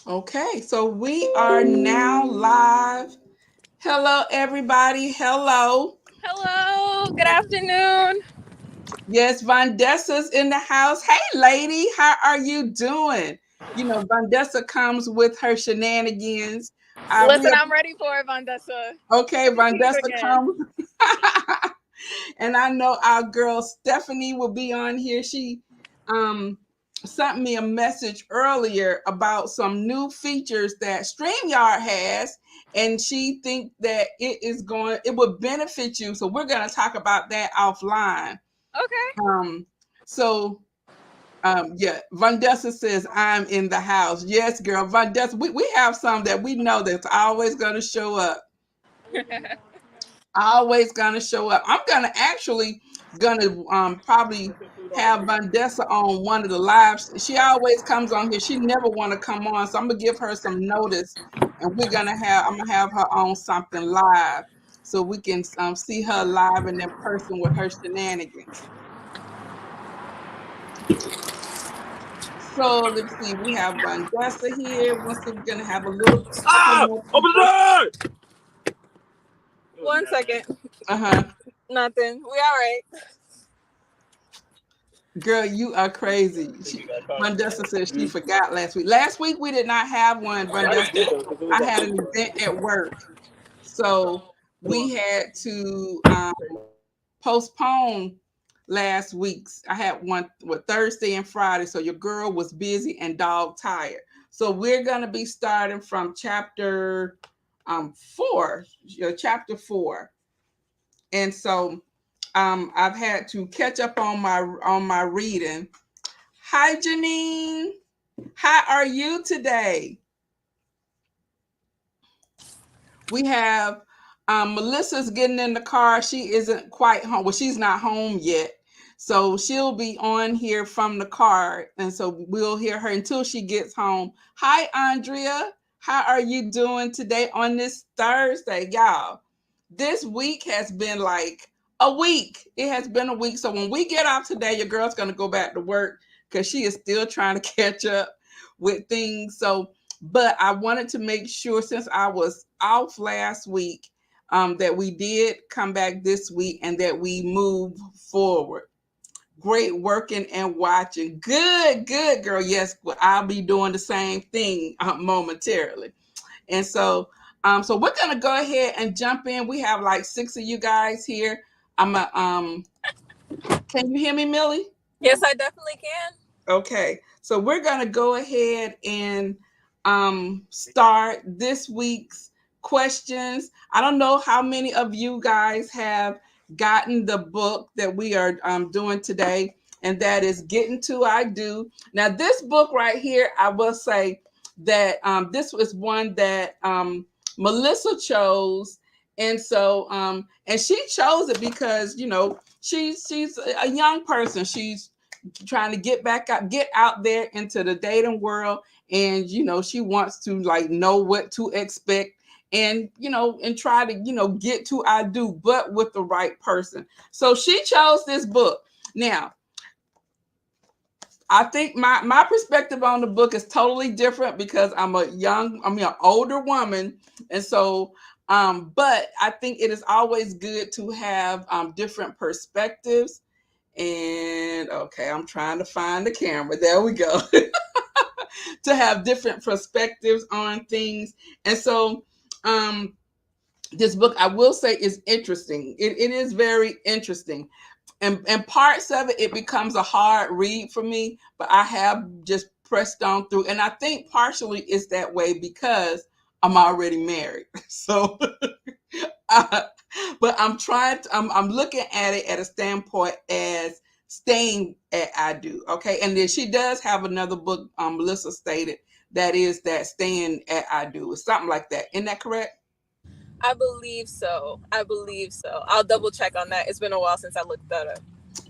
Okay, so we are now live. Hello, everybody. Hello. Hello, good afternoon. Yes, Vandessa's in the house. Hey, lady, how are you doing? You know, Vandessa comes with her shenanigans. We Listen, have I'm ready for it, Vandessa. okay. Put the tease Vandessa again. comes, and I know our girl Stephanie will be on here. She um sent me a message earlier about some new features that StreamYard has, and she think that it would benefit you. So we're gonna talk about that offline. Okay. Um, so yeah, Vandessa says I'm in the house. Yes, girl, Vandessa. We have some that we know that's always gonna show up. Always gonna show up. I'm gonna actually gonna probably have Vandessa on one of the lives. She always comes on here. She never want to come on, so I'm gonna give her some notice, and I'm gonna have her on something live so we can see her live and in person with her shenanigans. So let's see. We have Vandessa here. We're gonna have a little couple Ah! more Open people. the door! One second. Uh huh. Nothing. We all right. Girl, you are crazy. Vandessa says she forgot last week. Last week we did not have one, Vandessa. I had an event at work. So we had to postpone last week's. I had one with Thursday and Friday. So your girl was busy and dog tired. So we're gonna be starting from chapter 4, chapter 4. And so I've had to catch up on my reading. Hi, Janine. How are you today? We have Melissa's getting in the car. She isn't quite home. Well, she's not home yet. So she'll be on here from the car. And so we'll hear her until she gets home. Hi, Andrea. How are you doing today on this Thursday, y'all? This week has been like a week. It has been a week. So when we get off today, your girl's going to go back to work because she is still trying to catch up with things. So but I wanted to make sure since I was off last week that we did come back this week and that we move forward. Great working and watching. Good, good girl. Yes, well, I'll be doing the same thing momentarily. And so we're gonna go ahead and jump in. We have like 6 of you guys here. I'm a Can you hear me, Millie? Yes, I definitely can. Okay, so we're gonna go ahead and start this week's questions. I don't know how many of you guys have gotten the book that we are doing today, and that is Getting to I Do. Now, this book right here, I will say that this was one that Melissa chose, and and she chose it because she's a young person. She's trying to get out there into the dating world, and she wants to like know what to expect, and and try to get to I do, but with the right person. So she chose this book. Now, I think my perspective on the book is totally different because I'm an older woman, and so but I think it is always good to have different perspectives. And okay, I'm trying to find the camera. There we go. To have different perspectives on things. And so this book, I will say, is interesting. It is very interesting. And parts of it becomes a hard read for me, but I have just pressed on through. And I think partially it's that way because I'm already married. So uh, but I'm looking at it at a standpoint as staying at I do. Okay. And then she does have another book, Melissa stated, that is that staying at I do. It's something like that. Isn't that correct? I believe so. I believe so. I'll double check on that. It's been a while since I looked that up.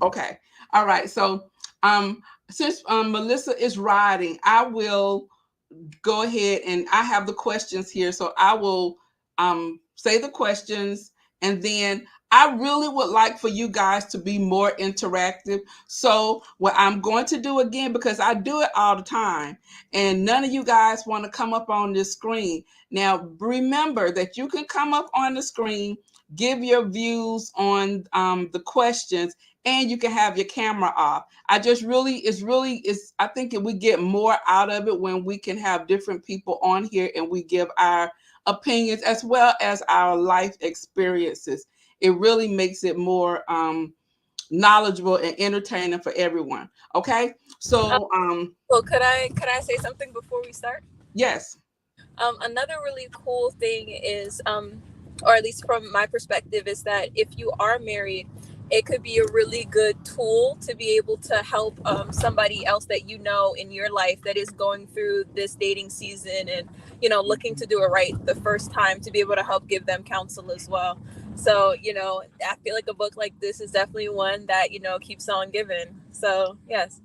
Okay. All right. So um since Melissa is riding, I will go ahead, and I have the questions here. So I will say the questions, and then I really would like for you guys to be more interactive. So, what I'm going to do again, because I do it all the time, and none of you guys want to come up on this screen. Now, remember that you can come up on the screen, give your views on the questions, and you can have your camera off. I just really, I think we get more out of it when we can have different people on here and we give our opinions as well as our life experiences. It really makes it more knowledgeable and entertaining for everyone. Okay, Um, so well, could I say something before we start? yes. Another really cool thing is, or at least from my perspective, is that if you are married, it could be a really good tool to be able to help somebody else that you know in your life that is going through this dating season and looking to do it right the first time, to be able to help give them counsel as well. So I feel like a book like this is definitely one that keeps on giving. So yes.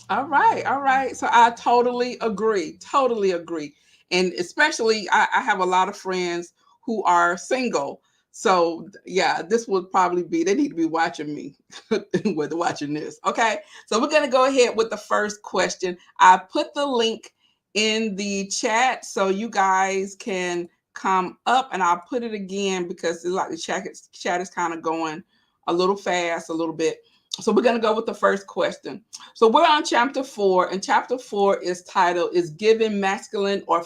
All right, all right. So I totally agree. Totally agree. And especially, I have a lot of friends who are single. So yeah, this would probably be, they need to be watching me with watching this. Okay. So we're gonna go ahead with the first question. I put the link in the chat so you guys can come up, and I'll put it again because it's like the chat is kind of going a little fast, a little bit. So we're gonna go with the first question. So we're on chapter 4, and chapter 4 is titled "Is Giving Masculine or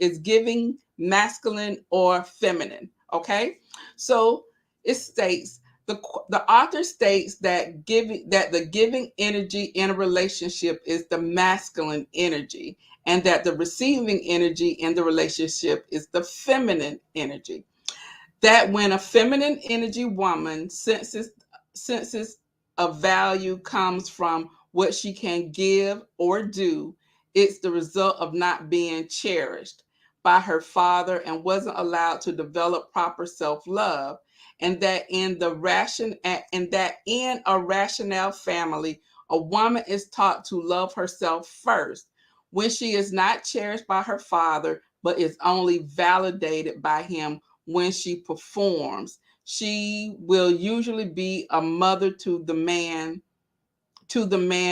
Is Giving Masculine or Feminine?" Okay, so it states the author states that the giving energy in a relationship is the masculine energy, and that the receiving energy in the relationship is the feminine energy. That when a feminine energy woman senses a value comes from what she can give or do, it's the result of not being cherished by her father and wasn't allowed to develop proper self-love, and that in a rational family, a woman is taught to love herself first when she is not cherished by her father but is only validated by him when she performs. She will usually be a mother to the man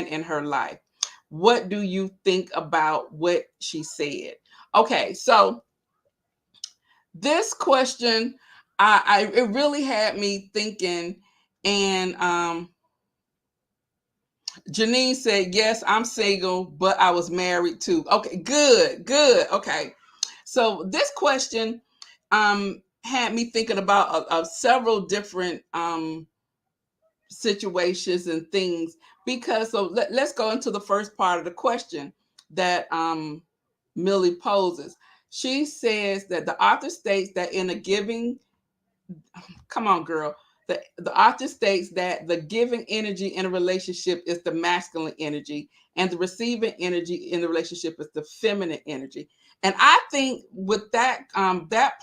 in her life. What do you think about what she said? Okay, so this question, I it really had me thinking, and Janine said, "Yes, I'm single, but I was married too." Okay, good, good. Okay, so this question had me thinking about several different situations and things, because so let's go into the first part of the question that Millie poses. She says that the author states that in a giving, come on girl, the author states that the giving energy in a relationship is the masculine energy, and the receiving energy in the relationship is the feminine energy. And I think with that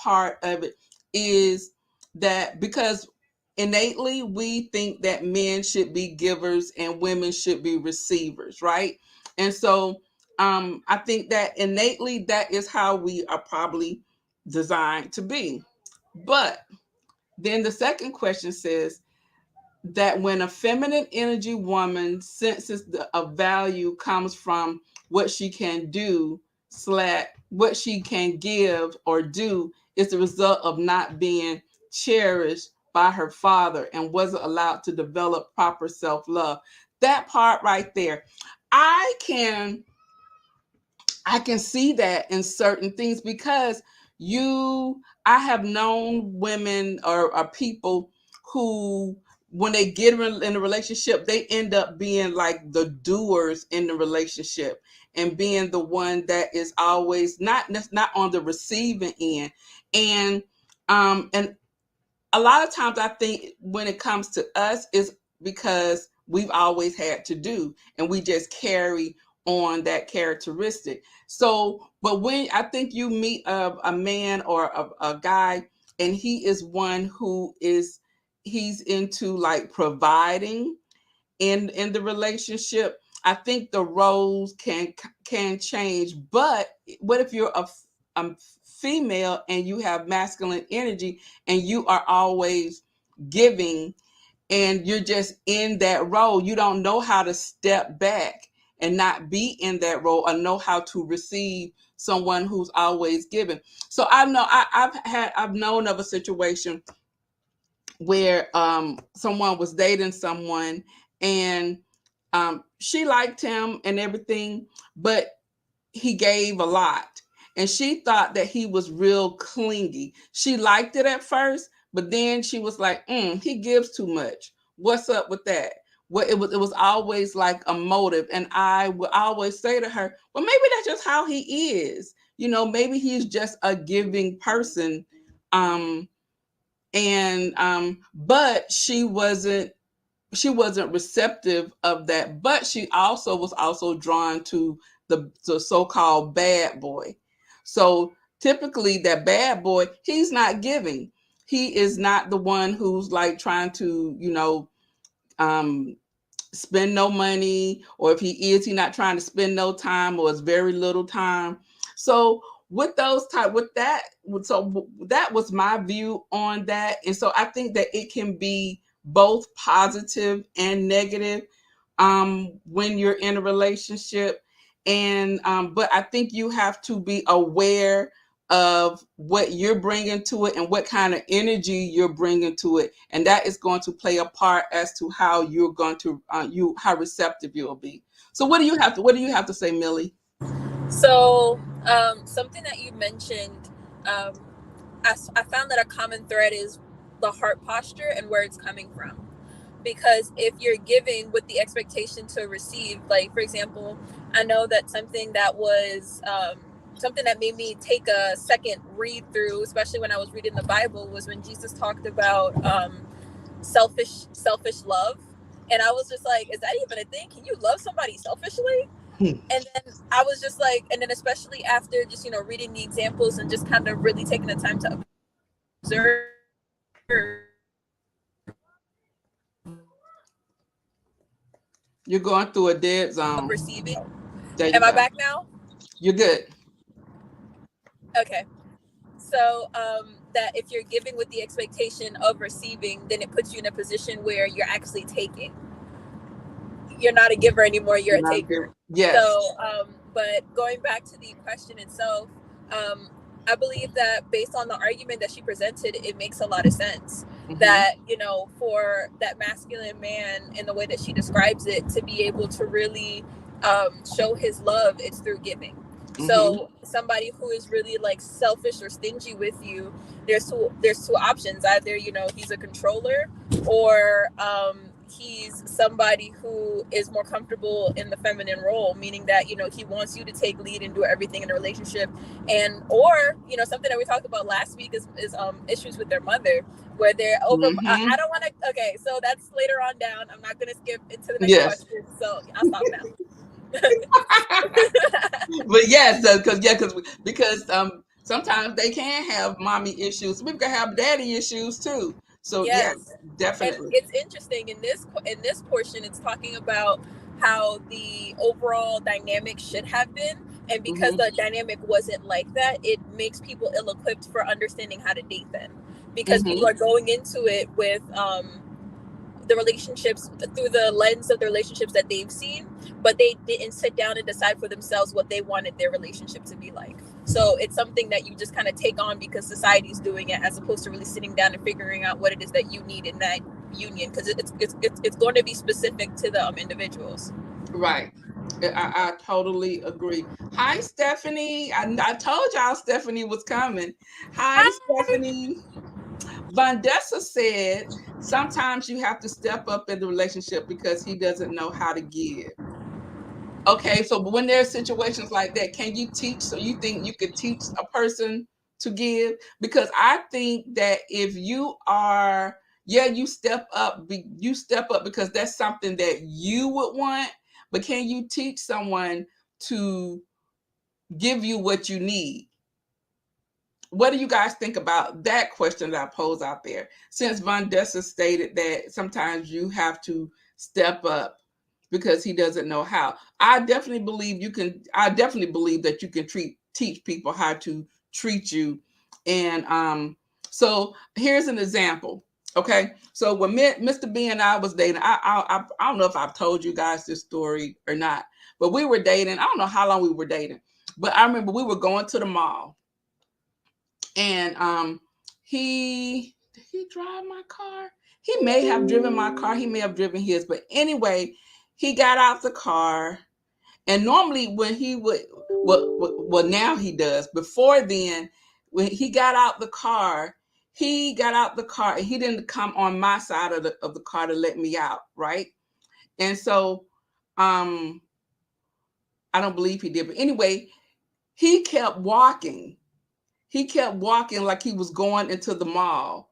part of it is that because innately we think that men should be givers and women should be receivers, right? And so I think that innately that is how we are probably designed to be. But then the second question says that when a feminine energy woman senses a value comes from what she can do, slash, what she can give or do, is the result of not being cherished by her father and wasn't allowed to develop proper self love. That part right there, I can I can see that in certain things because I have known women or people who, when they get in a relationship, they end up being like the doers in the relationship and being the one that is always not on the receiving end. And a lot of times I think when it comes to us is because we've always had to do, and we just carry on that characteristic. So but when I think you meet a man or a guy, and he is one who is, he's into like providing in the relationship, I think the roles can change. But what if you're a female and you have masculine energy and you are always giving, and you're just in that role. You don't know how to step back and not be in that role, or know how to receive someone who's always giving. So I know I've known of a situation where someone was dating someone, and she liked him and everything, but he gave a lot, and she thought that he was real clingy. She liked it at first, but then she was like, he gives too much. What's up with that? Well, it was always like a motive, and I would always say to her, well, maybe that's just how he is. Maybe he's just a giving person. Um and um but she wasn't receptive of that, but she also was also drawn to the so-called bad boy. So typically that bad boy, he's not giving. He is not the one who's like trying to um spend no money, or if he is, he not trying to spend no time, or it's very little time. So that was my view on that. And so I think that it can be both positive and negative when you're in a relationship. And but I think you have to be aware of what you're bringing to it and what kind of energy you're bringing to it, and that is going to play a part as to how you're going to how receptive you'll be. So what do you have to say, Millie? So, something that you mentioned, um, I found that a common thread is the heart posture and where it's coming from. Because if you're giving with the expectation to receive, like for example, I know that something that made me take a second read through, especially when I was reading the Bible, was when Jesus talked about selfish love, and I was just like, is that even a thing? Can you love somebody selfishly? And then I was just like, and then especially after just reading the examples and just kind of really taking the time to observe You're going through a dead of zone. receiving. There you Am I go. back now? You're good. Okay. So that if you're giving with the expectation of receiving, then it puts you in a position where you're actually taking. You're not a giver anymore, you're You're a not taker. good. Yes. So but going back to the question itself, um I believe that based on the argument that she presented, it makes a lot of sense Mm-hmm. that for that masculine man, in the way that she describes it, to be able to really show his love, it's through giving. Mm-hmm. So somebody who is really like selfish or stingy with you, there's two options: either he's a controller, or he's somebody who is more comfortable in the feminine role, meaning that he wants you to take lead and do everything in a relationship. And or something that we talked about last week is issues with their mother, where they're over. I Mm-hmm. don't want to. Okay, so that's later on down. I'm not going to skip into the next Yes. question, so I'll stop now. But yes, because sometimes they can have mommy issues. We can have daddy issues too. So yes, Yes. And definitely. it's interesting in this portion, it's talking about how the overall dynamic should have been, and because Mm-hmm. the dynamic wasn't like that, it makes people ill-equipped for understanding how to date then, because people Mm-hmm. are going into it with the relationships through the lens of the relationships that they've seen, but they didn't sit down and decide for themselves what they wanted their relationship to be like. So it's something that you just kind of take on because society's doing it, as opposed to really sitting down and figuring out what it is that you need in that union, because it's going to be specific to the individuals. Right. I totally agree. Hi, Stephanie. I told y'all Stephanie was coming. Hi, Hi. Stephanie. Vandessa said sometimes you have to step up in the relationship because he doesn't know how to give. Okay, so when there are situations like that, can you teach? So you think you could teach a person to give? Because I think that if you are, yeah, you step up because that's something that you would want. But can you teach someone to give you what you need? What do you guys think about that question that I pose out there? Since Von Dessa stated that sometimes you have to step up because he doesn't know how. I definitely believe that you can teach people how to treat you. And so here's an example. Okay, so when Mr. B and I was dating, I don't know if I've told you guys this story or not, but we were dating. I don't know how long we were dating, but I remember we were going to the mall, and did he drive my car? He may have driven my car. He may have driven his, but anyway, he got out the car. And normally, when he would, well, now he does. Before then, when he got out the car, and he didn't come on my side of the car to let me out, right? And so, um, I don't believe he did, but anyway, he kept walking. He kept walking like he was going into the mall.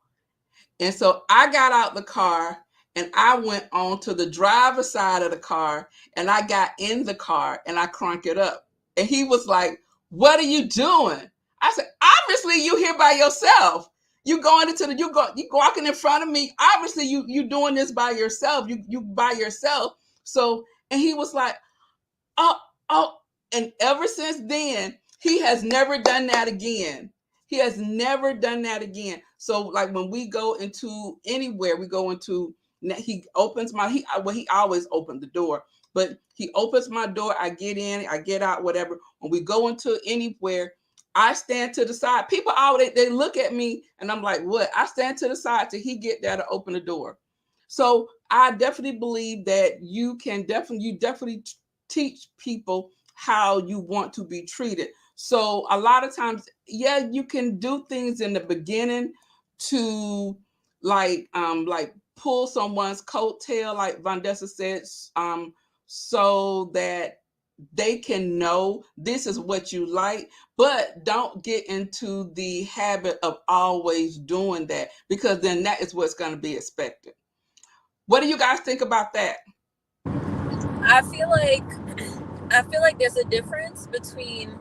And so I got out the car and I went on to the driver's side of the car and I got in the car and I cranked it up. And he was like, "What are you doing?" I said, "Obviously you here by yourself. You going into the you walking in front of me. Obviously you doing this by yourself. You by yourself." So and he was like, "Oh, oh." And ever since then, he has never done that again. He has never done that again. So, like when we go into anywhere, we go into, he opens my, well, he always opened the door, but he opens my door. I get in, I get out, whatever. When we go into anywhere, I stand to the side. People always, they look at me and I'm like, what? I stand to the side till he get there to open the door. So I definitely believe that you definitely teach people how you want to be treated. So a lot of times, yeah, you can do things in the beginning to like pull someone's coattail, like Vandessa said, so that they can know this is what you like, but don't get into the habit of always doing that, because then that is what's going to be expected. What do you guys think about that? I feel like I feel like there's a difference between,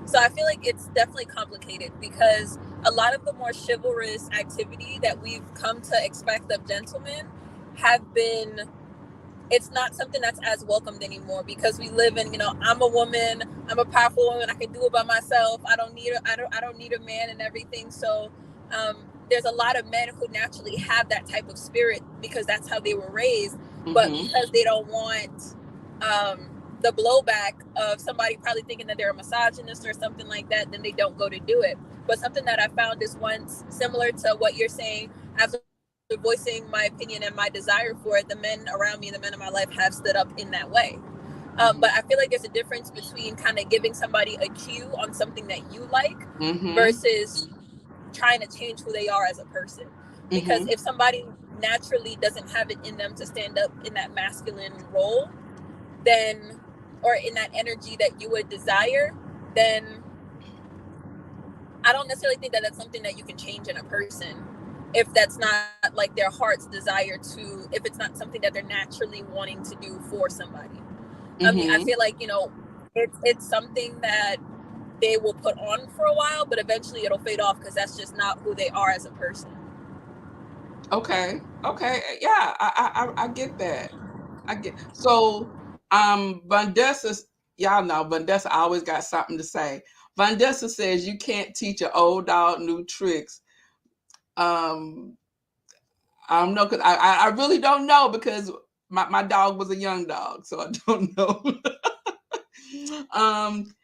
so I feel like it's definitely complicated because a lot of the more chivalrous activity that we've come to expect of gentlemen have been, it's not something that's as welcomed anymore because we live in, I'm a woman, I'm a powerful woman, I can do it by myself, I don't need a man and everything. So there's a lot of men who naturally have that type of spirit because that's how they were raised, but Mm-hmm. because they don't want the blowback of somebody probably thinking that they're a misogynist or something like that, then they don't go to do it. But something that I found is once similar to what you're saying, after voicing my opinion and my desire for it, the men around me, the men in my life have stood up in that way. But I feel like there's a difference between kind of giving somebody a cue on something that you like Mm-hmm. versus trying to change who they are as a person. Because Mm-hmm. if somebody naturally doesn't have it in them to stand up in that masculine role, then, or in that energy that you would desire, then I don't necessarily think that that's something that you can change in a person if that's not like their heart's desire to, if it's not something that they're naturally wanting to do for somebody. I mean, I Mm-hmm. feel like, it's something that they will put on for a while, but eventually it'll fade off because that's just not who they are as a person. Okay. Okay. Yeah, I get that. I get so Vandessa, y'all know Vandessa always got something to say. Vandessa says you can't teach an old dog new tricks. Um I don't know, because I really don't know, because my dog was a young dog, so I don't know. um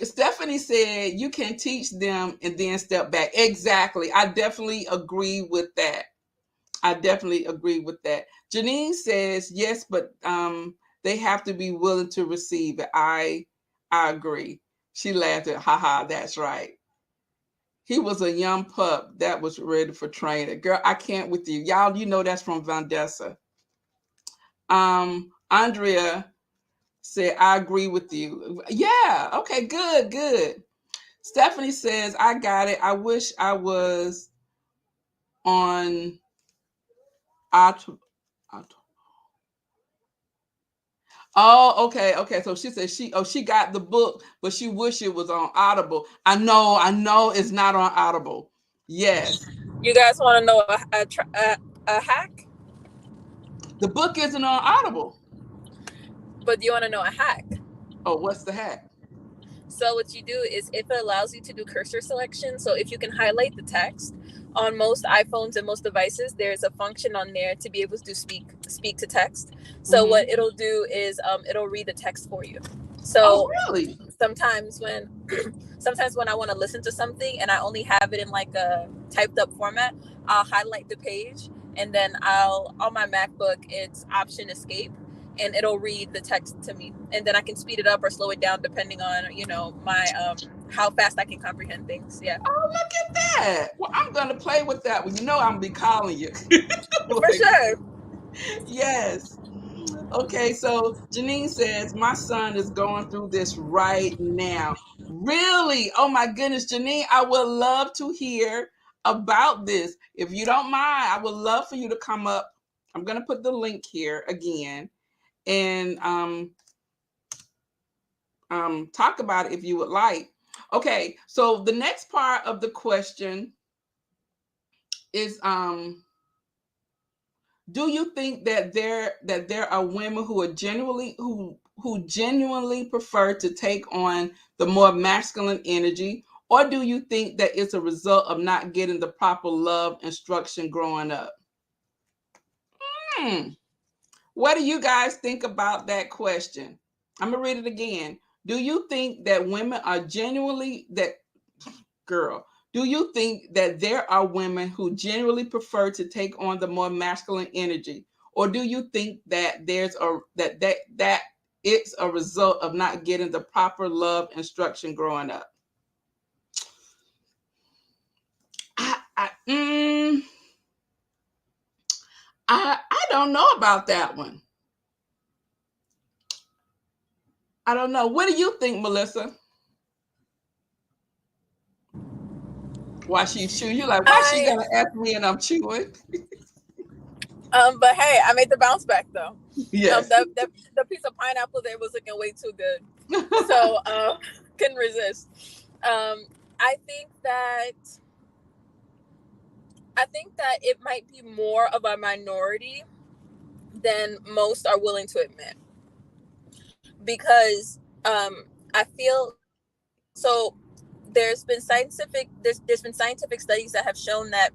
Stephanie said you can teach them and then step back. Exactly. I definitely agree with that. I definitely agree with that. Janine says yes, but they have to be willing to receive it. I agree. She laughed at, haha, that's right. He was a young pup that was ready for training. Girl, I can't with you. Y'all, you know that's from Vandessa. Andrea said, I agree with you. Yeah, okay, good, good. Stephanie says, I got it. I wish I was on auto. Oh, okay, okay. So she said she got the book, but she wish it was on Audible. I know it's not on Audible. Yes. You guys want to know a hack? The book isn't on Audible. But do you want to know a hack? Oh, what's the hack? So what you do is if it allows you to do cursor selection, so if you can highlight the text, on most iPhones and most devices, there's a function on there to be able to speak to text. So what Mm-hmm. it'll do is it'll read the text for you. Oh, So really? sometimes when sometimes when I want to listen to something and I only have it in like a typed up format, I'll highlight the page, and then I'll on my MacBook it's Option Escape, and it'll read the text to me, and then I can speed it up or slow it down depending on my how fast I can comprehend things. Yeah, Oh, look at that. Well, I'm gonna play with that one. I'm gonna be calling you. for Like, sure. yes. Okay, so Janine says, my son is going through this right now. Really? Oh my goodness, Janine, I would love to hear about this. If you don't mind, I would love for you to come up. I'm going to put the link here again and talk about it if you would like. Okay, so the next part of the question is do you think that there are women who are genuinely who genuinely prefer to take on the more masculine energy, or do you think that it's a result of not getting the proper love instruction growing up? Hmm. What do you guys think about that question? I'm gonna read it again. Do you think that women are genuinely that girl? Do you think that there are women who generally prefer to take on the more masculine energy, or do you think that there's a that it's a result of not getting the proper love instruction growing up? I I mm, I don't know about that one. I don't know. What do you think, Melissa? Why she's chewing? You're like, why she I gonna ask me and I'm chewing? But hey, I made the bounce back though. Yes. The piece of pineapple there was looking way too good, so couldn't resist. Um, I think that it might be more of a minority than most are willing to admit, because I feel so. There's been scientific studies that have shown that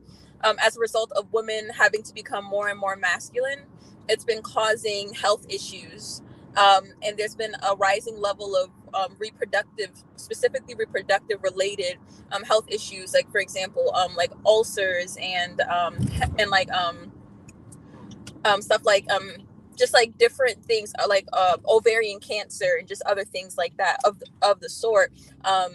as a result of women having to become more and more masculine, it's been causing health issues, and there's been a rising level of specifically reproductive related health issues, like for example like ulcers and like stuff like just like different things like ovarian cancer and just other things like that of the sort, um,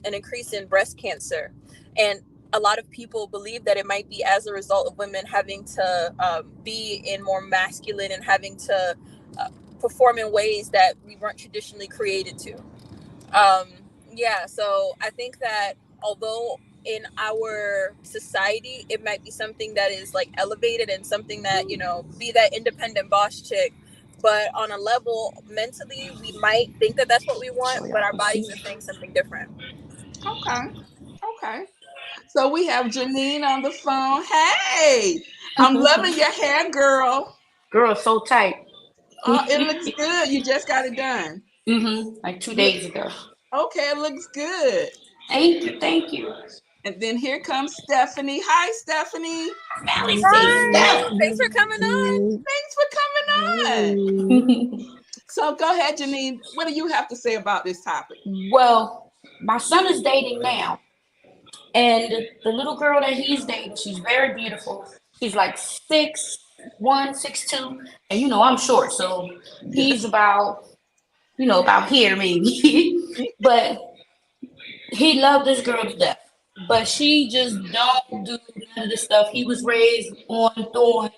an increase in breast cancer, and a lot of people believe that it might be as a result of women having to be in more masculine and having to uh, perform in ways that we weren't traditionally created to. um yeah, so I think that although in our society it might be something that is like elevated and something that be that independent boss chick, but on a level mentally we might think that that's what we So want, but y'all our can see. bodies are saying something different. Okay. Okay. So we have Janine on the phone. Hey, I'm loving your hair, girl. Girl, so tight. It looks good. You just got it done. Like two Look, days ago. okay, it looks good. Thank you, thank you. And then here comes Stephanie. Hi, Stephanie. Valley say Hi, Steph. thanks for coming on. Thanks for coming on. So go ahead, Janine. What do you have to say about this topic? Well, my son is dating now, and the little girl that he's dating, she's very beautiful. She's like 6'1", 6'2", and I'm short, so he's Yes. about about here maybe. But he loved this girl to death. But she just don't do none of the stuff he was raised on doing.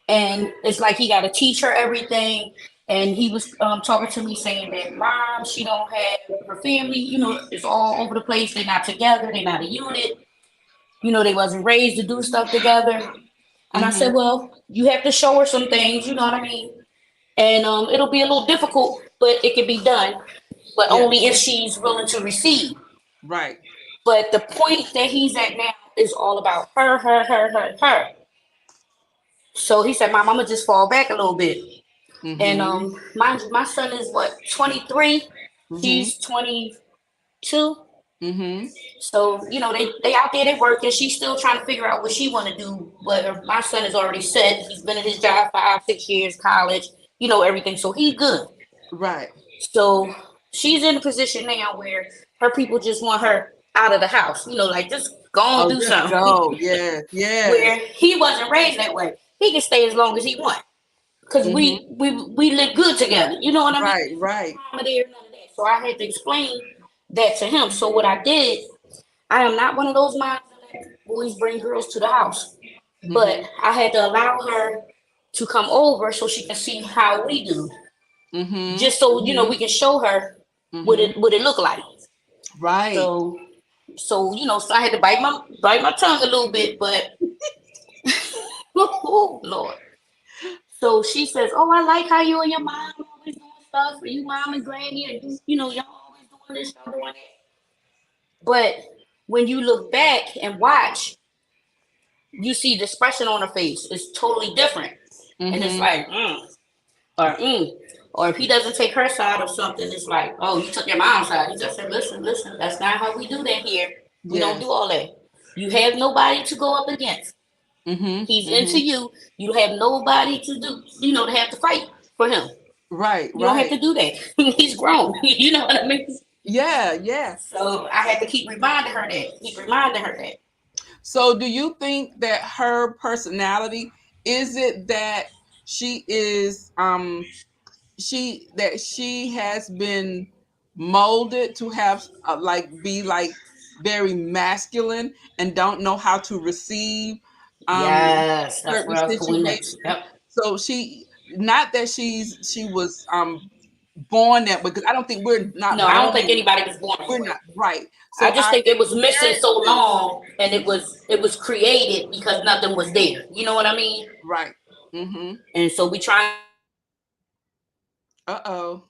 And it's like he got to teach her everything. And he was talking to me saying that mom, she don't have her family, it's all over the place. They're not together. They're not a unit. They wasn't raised to do stuff together. And I said, Mm-hmm. well, you have to show her some things, you know what I mean? And it'll be a little difficult, but it can be done. But only Yes. if she's willing to receive. Right. But the point that he's at now is all about her, her, her, her, her. So he said, Mom, I'm gonna just fall back a little bit. And Mm-hmm. my son is what, 23? Mm-hmm. She's 22. Mhm. So, they out there, they working. She's still trying to figure out what she want to do. But my son is already set. He's been at his job 5, 6 years, college, everything. So he's good. Right. So she's in a position now where her people just want her out of the house. Like just go and Oh, do just something. go. Yes. Where Yes. he wasn't raised that way. He can stay as long as he wants because Mhm. we live good together. You know what I mean? Right. Right. None of that. So I had to explain that to him. So what I did, I am not one of those moms that let boys bring girls to the house, but Mhm. I had to allow her to come over so she can see how we do, Mhm. just so Mhm. we can show her Mhm. what it looked like. Right. So so I had to bite my tongue a little bit, but oh Lord. So she says, "Oh, I like how you and your mom always doing stuff for you, mom and granny, and y'all always doing this, y'all doing that." But when you look back and watch, you see the expression on her face is totally different, and it's Mhm. like, or or if he doesn't take her side of something, it's like, "Oh, you took your mom's side." He just said, "Listen, listen, that's not how we do that here. We don't do Yes. all that. You have nobody to go up against. Mhm. He's into Mhm. you. You have nobody to do, to have to fight for him. Right. You don't have Right. to do that. He's grown. You know what I mean?" Yeah. Yeah. So I had to keep reminding her that. Keep reminding her that. So, do you think that her personality is it that she is she has been molded to have like be like very masculine and don't know how to receive um Yes, that's certain where I was going next. situations. Yep. So she not that she was born that way, because I don't think we're No, not I don't born think anybody was born we're that way. not right. I So just our think it was missing so experiences, long, and it was created because nothing was there. You know what I mean? right. Mm-hmm. And so we trying to fix that. Uh-oh.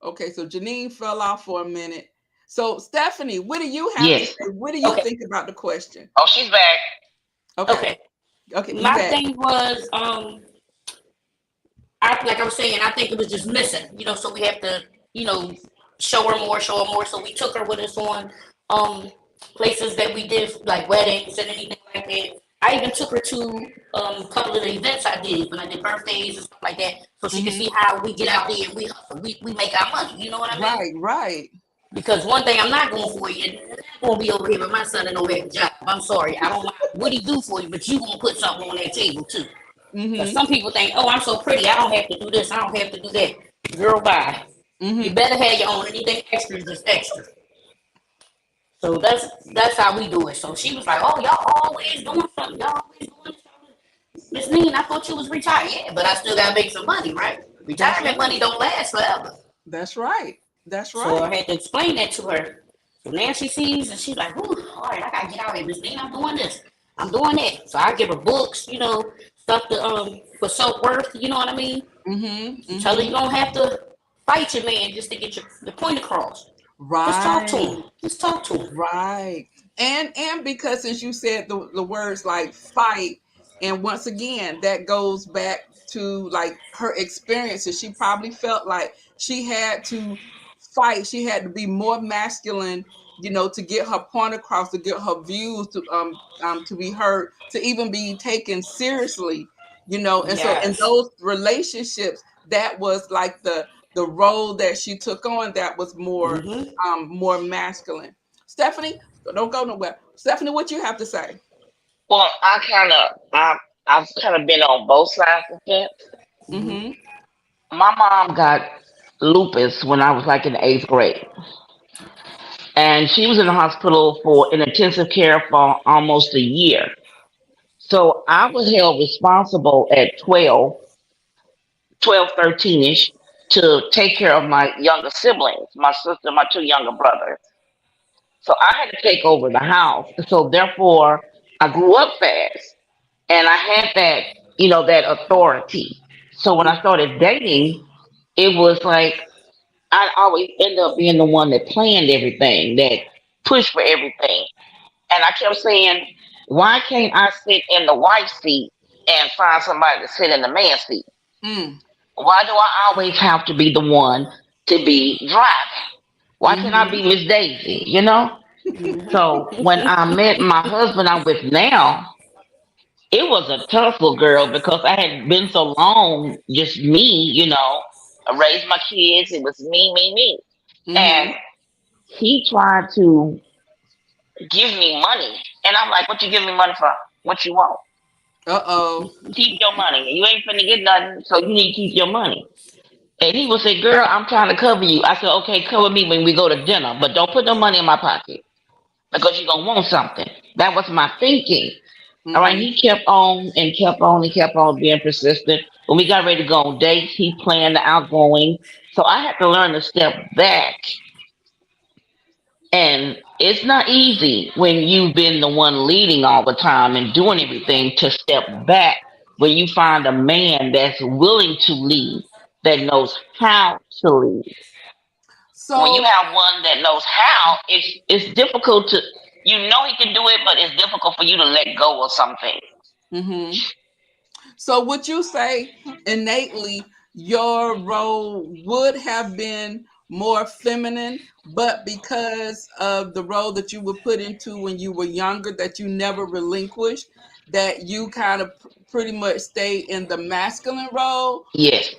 Okay, so Janine fell off for a minute. So Stephanie, what do you have to Yes. say? What do you Okay. think about the question? Oh, she's back. Okay. Okay. Okay, you My bet. thing was, I like I was saying, I think it was just missing. So we have to, you know, show her more. So we took her with us on um places that we did like weddings and anything like that. I even took her to a couple of the events I did when I did birthdays and stuff like that, so she could Mm-hmm. see how we get out there and we hustle, we make our money. You know what I mean? Right, right. Because one thing I'm not going for, you're not going to be over here with my son and no have a job. I'm sorry, I don't know what he do for you, but you gonna put something on that table too. Because Mm-hmm. some people think, oh, I'm so pretty, I don't have to do this, I don't have to do that. Girl, bye. You Mm-hmm. better have your own. Anything extra is just extra. So that's how we do it. So she was like, oh, y'all always doing something. Y'all always doing this. Miss Neen, I thought you was retired. Yeah, but I still gotta make some money, right? That's Retirement right. money don't last forever. That's right. That's So right. I had to explain that to her. So now she sees and she's like, "Ooh, all right, I gotta get out of here, Miss Dean. I'm doing this. I'm doing that." So I give her books, stuff to for self worth. You know what I mean? Mm-hmm. Tell her Mm-hmm. you don't have to fight your man just to get your point across. Just talk to Right. him. Just talk to him. Right. And because as you said the words like fight, and once again that goes back to like her experiences. She probably felt like she had to fight. She had to be more masculine, to get her point across, to get her views to be heard, to even be taken seriously, and so in Yes. those relationships, that was like the role that she took on, that was Mm-hmm. more masculine. Stephanie, don't go nowhere. Stephanie, what you have to say? Well, I've kind of been on both sides of the fence. Mm-hmm. Mm-hmm. My mom got lupus when I was like in the eighth grade, and she was in the hospital for in intensive care for almost a year. So I was held responsible at 13ish, to take care of my younger siblings, my sister, my two younger brothers. So I had to take over the house. So therefore, I grew up fast, and I had that authority. So when I started dating, it was like I always end up being the one that planned everything, that pushed for everything. And I kept saying, why can't I sit in the wife seat and find somebody to sit in the man seat? Mm. Why do I always have to be the one to be driving? Why can't I be Miss Daisy? You know? So when I met my husband I'm with now, it was a tough little girl because I had been so long just me, I raised my kids. It was me, me, me. And Mm-hmm. he tried to give me money. And I'm like, what you give me money for? What you want? Uh-oh. Keep your money. You ain't finna get nothing, so you need to keep your money. And he would say, girl, I'm trying to cover you. I said, okay, cover me when we go to dinner, but don't put no money in my pocket because you're going to want something. That was my thinking. All right, Mm-hmm. he kept on and kept on and kept on being persistent. When we got ready to go on dates, he planned the outgoing. So I had to learn to step back. And it's not easy when you've been the one leading all the time and doing everything to step back when you find a man that's willing to lead, that knows how to lead. When you So, have one that knows how, it's difficult to, he can do it, but it's difficult for you to let go of something. mm-hmm. So would you say innately your role would have been more feminine, but because of the role that you were put into when you were younger, that you never relinquished, that you kind of pretty much stay in the masculine role? Yes,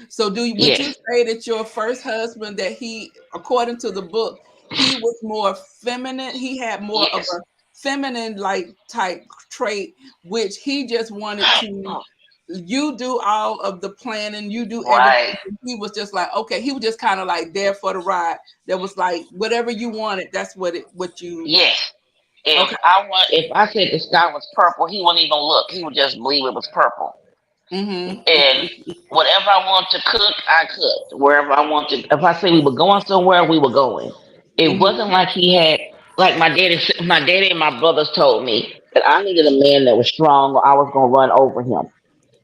So would you yes, say that your first husband, that he, according to the book, he was more feminine, he had more of yes. a feminine like type trait, which he just wanted to, you do all of the planning, you do Right. everything. He was just like, okay, he was just kind of like there for the ride. That was like whatever you wanted, that's what you. Yes. Okay. If I said the sky was purple, he wouldn't even look. He would just believe it was purple. Mm-hmm. And whatever I want to cook, I cooked. Wherever I want to, if I say we were going somewhere, we were going. It wasn't Mm-hmm. like he had, like my daddy and my brothers told me that I needed a man that was strong, or I was gonna run over him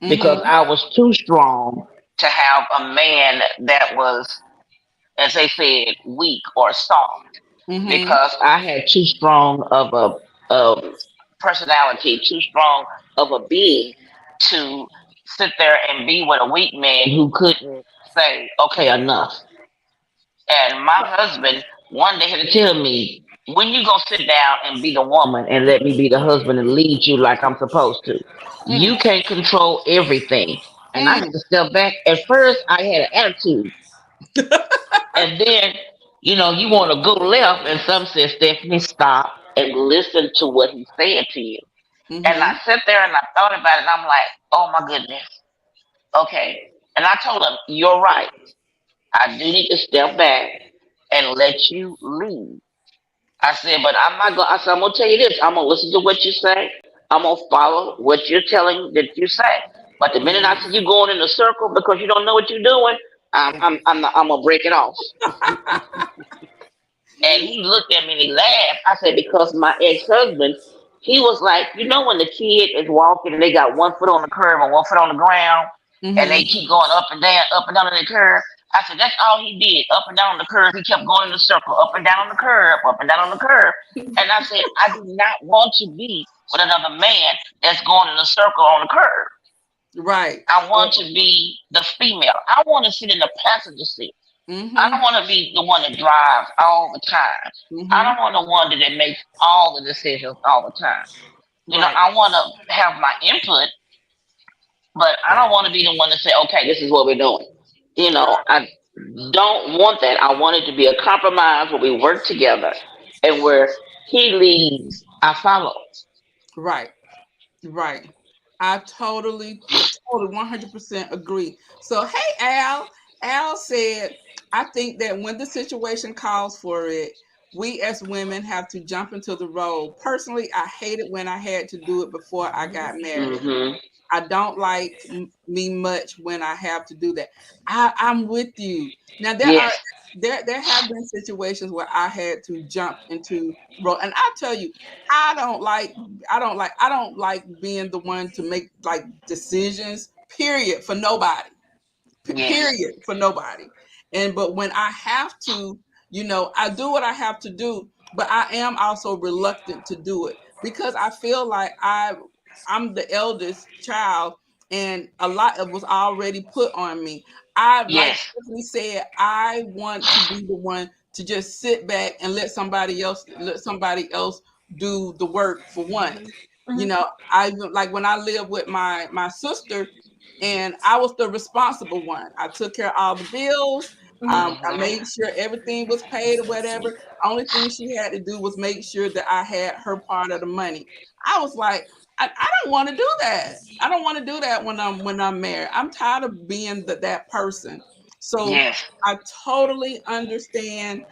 because Mm-hmm. I was too strong to have a man that was, as they said, weak or soft, Mm-hmm. because I had too strong of a personality, too strong of a being to sit there and be with a weak man who couldn't say, okay, enough. And my husband one day had to tell me, when you gonna sit down and be the woman and let me be the husband and lead you like I'm supposed to? You can't control everything. And I Mm. had to step back. At first, I had an attitude. And then, you want to go left, and some said, Stephanie, stop and listen to what he said to you. And I Mm-hmm. sat there and I thought about it, and I'm like, oh my goodness. Okay. And I told him, you're right. I do need to step back and let you lead. I said, but I'm not going to, I said, I'm going to tell you this. I'm going to listen to what you say. I'm going to follow what you're telling that you say. But the minute I see you going in a circle because you don't know what you're doing, I'm going to break it off. And he looked at me and he laughed. I said, because my ex-husband, he was like, when the kid is walking and they got one foot on the curb and one foot on the ground, and they Mm-hmm. keep going up and down on the curb. I said, that's all he did, up and down on the curb. He kept going in a circle, up and down on the curb, up and down on the curb. And I said, I do not want to be with another man that's going in a circle on the curb. Right. I want to be the female. I want to sit in the passenger seat. I Mm-hmm. don't want to be the one that drives all the time. I Mm-hmm. don't want the one that makes all the decisions all the time. Right. I want to have my input, but I don't want to be the one to say, okay, this is what we're doing. I don't want that. I want it to be a compromise where we work together and where he leads, I follow. Right. Right. I totally 100% agree. So, hey, Al. Al said, I think that when the situation calls for it, we as women have to jump into the role. Personally, I hate it when I had to do it before I got married. Hmm. I don't like me much when I have to do that. I'm with you. Now Yes. there have been situations where I had to jump into role, and I tell you, I don't like being the one to make like decisions. Period, for nobody. Yes. Period, for nobody. But when I have to, I do what I have to do, but I am also reluctant to do it because I feel like I'm the eldest child, and a lot of was already put on me. I, like Yes. Tiffany said, I want to be the one to just sit back and let somebody else do the work for one. You Mhm. know, I like when I lived with my sister, and I was the responsible one. I took care of all the bills. Mhm. I Hmm. made sure everything was paid or whatever. Only thing she had to do was make sure that I had her part of the money. I was like, I don't want to do that. I don't want to do that when I'm married. I'm tired of being that person. So Yes. I totally understand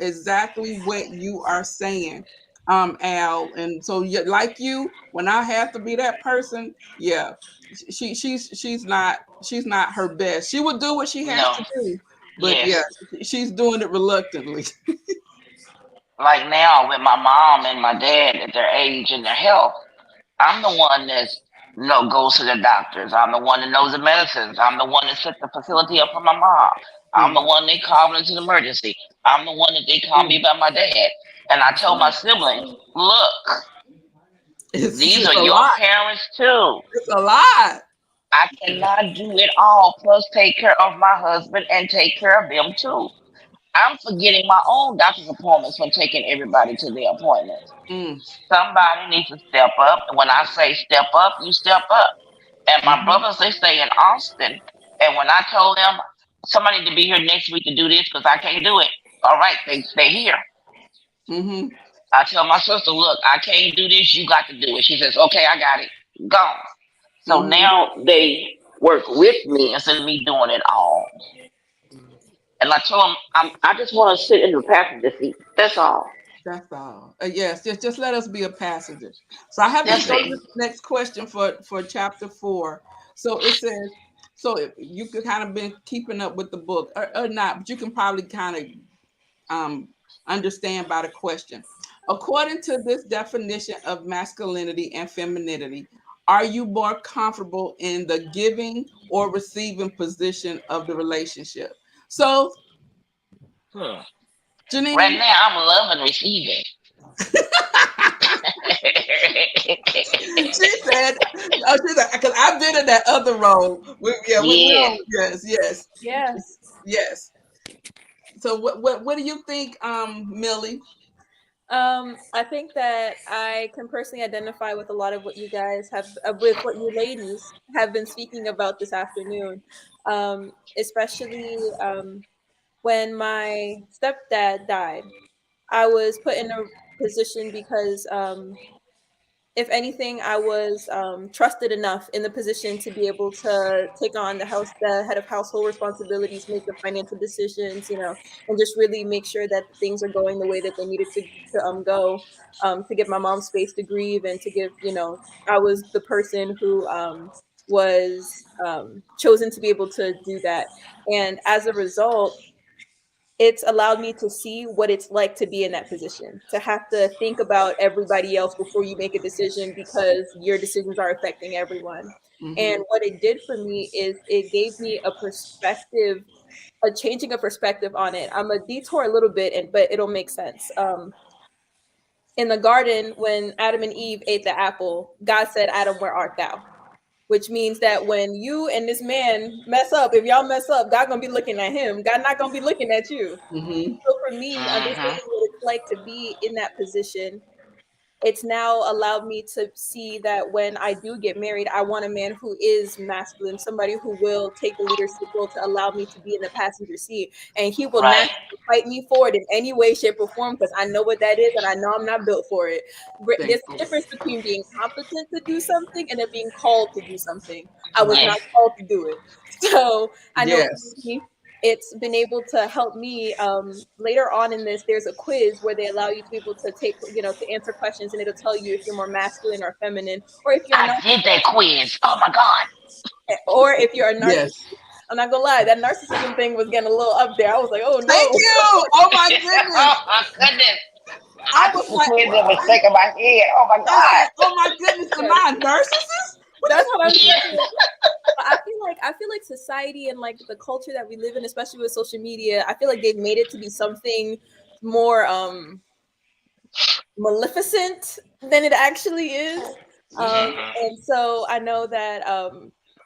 exactly what you are saying, Al. And so yeah, like you, when I have to be that person, yeah, she's not her best. She will do what she has No. to do, but yeah, Yes. she's doing it reluctantly. Like now with my mom and my dad at their age and their health, I'm the one that's goes to the doctors. I'm the one that knows the medicines. I'm the one that set the facility up for my mom. I'm the Mm, one they call into the emergency. I'm the one that they call me mm. about my dad. And I told my siblings, look, It's these just are a your lot. parents too. It's a lot. I cannot do it all, plus take care of my husband and take care of them too. I'm forgetting my own doctor's appointments from taking everybody to their appointments. Mm, Somebody needs to step up. And when I say step up, you step up. And my mm-hmm, brothers, they stay in Austin. And when I told them somebody need to be here next week to do this because I can't do it, all right, they stay here. mm-hmm, I tell my sister, look, I can't do this. You got to do it. She says, okay, I got it. Gone. So mm-hmm. now they work with me instead of me doing it all. And I told them, I just want to sit in the passenger seat. That's all. That's all. Yes, just let us be a passenger. So I have to That's go to it. the next question for chapter 4. So it says, so if you could kind of been keeping up with the book or not, but you can probably kind of um, understand by the question. According to this definition of masculinity and femininity, are you more comfortable in the giving or receiving position of the relationship? So, Hmm. Right Janine, now, I'm loving receiving. she said, "Oh, she said because I've been in that other role. We Yes. don't. Yes, yes, Yes. yes. So, what do you think, Millie? I think that I can personally identify with a lot of what you guys have, with what you ladies have been speaking about this afternoon. Especially when my stepdad died, I was put in a position because if anything, I was trusted enough in the position to be able to take on the head of household responsibilities, make the financial decisions, and just really make sure that things are going the way that they needed to go, to give my mom space to grieve and to give, I was the person who was chosen to be able to do that, and as a result, it's allowed me to see what it's like to be in that position, to have to think about everybody else before you make a decision because your decisions are affecting everyone. Mm-hmm. And what it did for me is it gave me a perspective, a changing of perspective on it. I'm a detour a little bit, but it'll make sense. In the garden, when Adam and Eve ate the apple, God said, Adam, where art thou? Which means that when you and this man mess up, if y'all mess up, God gonna be looking at him. God not gonna be looking at you. Mm-hmm. So for me, Mm-hmm. understanding what it's like to be in that position, it's now allowed me to see that when I do get married, I want a man who is masculine, somebody who will take the leadership role to allow me to be in the passenger seat. And he will Right. not fight me for it in any way, shape, or form because I know what that is and I know I'm not built for it. There's a Thankful. difference between being competent to do something and then being called to do something. I was Right. not Yes. called to do it. So I know for Yes. me, it's been able to help me later on in this. There's a quiz where they allow you to be able to take, to answer questions, and it'll tell you if you're more masculine or feminine, or if you're a I did that narcissist, quiz. Oh my God. or if you're a Yes. narcissist. I'm not gonna lie, that narcissism thing was getting a little up there. I was like, oh Thank no. you. Oh my goodness. Oh my goodness. I I was took the like, quiz and was shaking my head. Oh my I God. said, oh my goodness, am Yes, I a narcissist? What that's what I'm Yes. thinking. But I feel like society and like the culture that we live in, especially with social media, I feel like they've made it to be something more maleficent than it actually is. Mm-hmm. And so I know that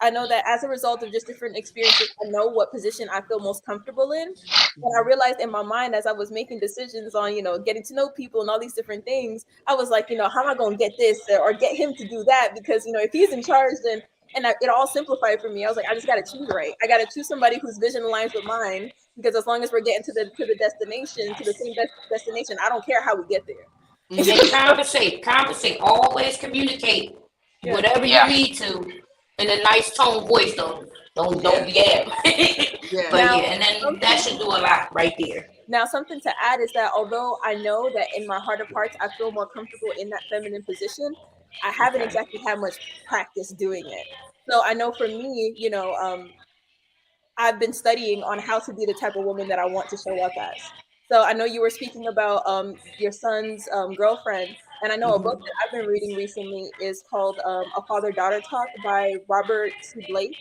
I know that as a result of just different experiences, I know what position I feel most comfortable in. And I realized in my mind as I was making decisions on, getting to know people and all these different things, I was like, how am I going to get this or get him to do that? Because, if he's in charge, then, it all simplified for me. I was like, I just got to choose right. I got to choose somebody whose vision aligns with mine. Because as long as we're getting to the destination, to the same destination, I don't care how we get there. And conversate. Always communicate Yeah. whatever you Yeah. need to in a nice tone voice, though. Don't Yes. yell. Yes. But Now, yeah, and then that should do a lot right there. Now, something to add is that although I know that in my heart of hearts I feel more comfortable in that feminine position, I haven't Okay. exactly had much practice doing it. So I know for me, I've been studying on how to be the type of woman that I want to show up as. So I know you were speaking about your son's girlfriend, and I know a book Hmm. that I've been reading recently is called A Father Daughter Talk by Robert T. Blake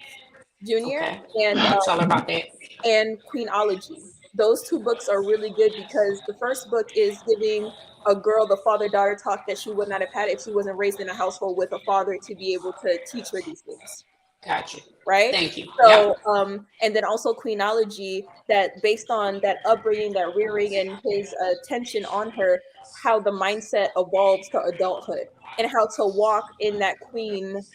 Jr. Okay. and I'm gonna tell her about that. Queenology. Those two books are really good because the first book is giving a girl the father daughter talk that she would not have had if she wasn't raised in a household with a father to be able to teach her these things, Gotcha. right? Thank you. Yep. So, and then also Queenology, that based on that upbringing, that rearing, and his attention on her, how the mindset evolves to adulthood and how to walk in that queen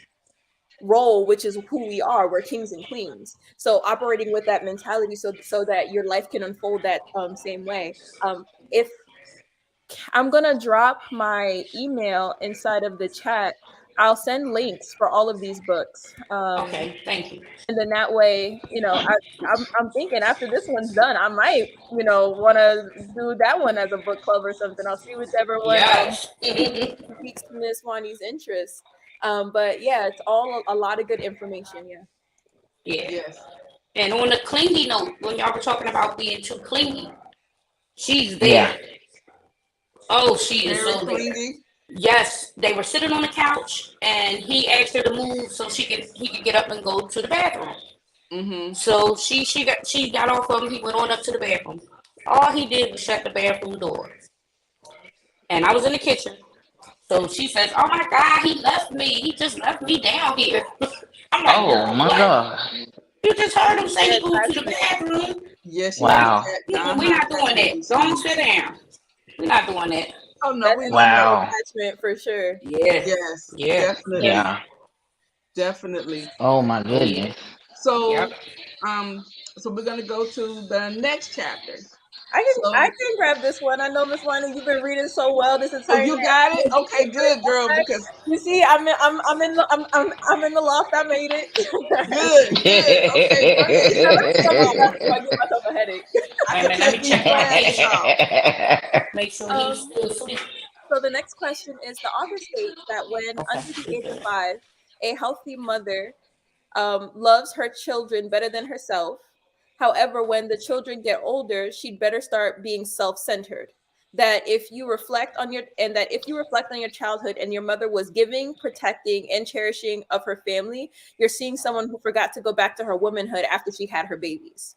role, which is who we are. We're kings and queens. So operating with that mentality, so that your life can unfold that same way. If I'm gonna drop my email inside of the chat, I'll send links for all of these books. Okay. Thank you. And then that way, I'm thinking after this one's done, I might, want to do that one as a book club or something. I'll see whichever one Yes. piques Miss Wani's interest. But yeah, it's all a lot of good information. Yeah. Yeah. Yes. And on a clingy note, when y'all were talking about being too clingy, she's Yeah. there. Oh, she is Very so there. clingy. Yes, they were sitting on the couch, and he asked her to move so he could get up and go to the bathroom. Mm-hmm. So she got off of him. He went on up to the bathroom. All he did was shut the bathroom door, and I was in the kitchen. So she says, "Oh my God, he left me. He just left me down here." I'm like, Oh "Girl, my what? God. You just heard him say Very he going to the attachment. bathroom? Yes, she had Wow. a We're not doing attachment that. Don't issues. sit down. We're not doing that." Oh no, That's we know emotional that. Wow. attachment for sure. Yeah, Yes, yeah, yeah, definitely, Yeah. definitely. Oh my oh yeah, goodness. yep. So, um, so we're gonna go to the next chapter. I So, can grab this one. I know Miss Wani, you've been reading so well this oh, entire you got it. time. Okay, good girl. Because You see, I'm in the loft. I made it. good, good. Okay, Now, let great. me jump on that before I give myself a headache. I Wait a can minute, let take me these check my glasses patient. off. Make sure he's Um, still asleep. so the next question is: the author states that when Okay. under the age of 5, a healthy mother loves her children better than herself. However, when the children get older, she'd better start being self-centered. That if you reflect on your childhood and your mother was giving, protecting, and cherishing of her family, you're seeing someone who forgot to go back to her womanhood after she had her babies.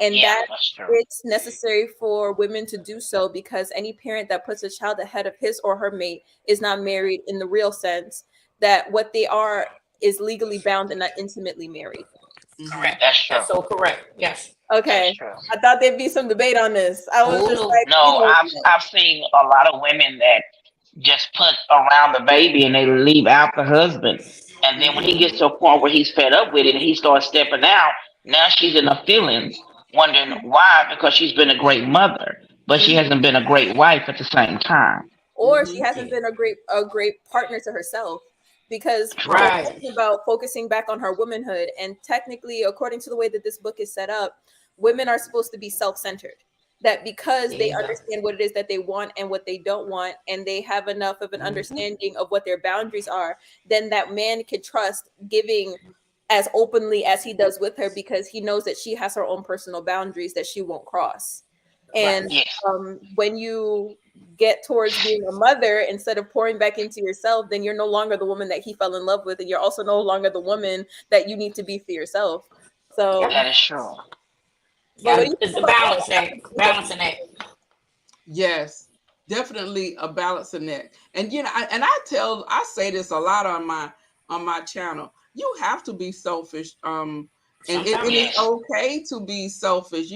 And Yeah, that that's true. it's necessary for women to do so because any parent that puts a child ahead of his or her mate is not married in the real sense, that what they are is legally bound and not intimately married. Hmm. Correct. That's true. That's so correct. Yes. That's Okay. true. I thought there'd be some debate on this. I was Oh just no. like, No, I've seen a lot of women that just put around the baby and they leave out the husband. And then when he gets Hmm. to a point where he's fed up with it and he starts stepping out, now she's in her feelings, wondering why, because she's been a great mother, but she Hmm. hasn't been a great wife at the same time. or she Hmm. hasn't Yeah. been a great partner to herself, because we're True. Right. talking about focusing back on her womanhood, and technically according to the way that this book is set up, women are supposed to be self-centered, that because There they you go. understand what it is that they want and what they don't want, and they have enough of an Hmm. understanding of what their boundaries are, then that man could trust giving as openly as he does with her, because he knows that she has her own personal boundaries that she won't cross. Right. And Yes. when you get towards being a mother, instead of pouring back into yourself, then you're no longer the woman that he fell in love with, and you're also no longer the woman that you need to be for yourself. Yep. So, That is true. but what Got do you it's think the about balance act. that? Balancing act. Yes, definitely a balancing act. And I say this a lot on my channel. you have to be selfish. And it Sometimes, is Yes. yes. okay to be selfish.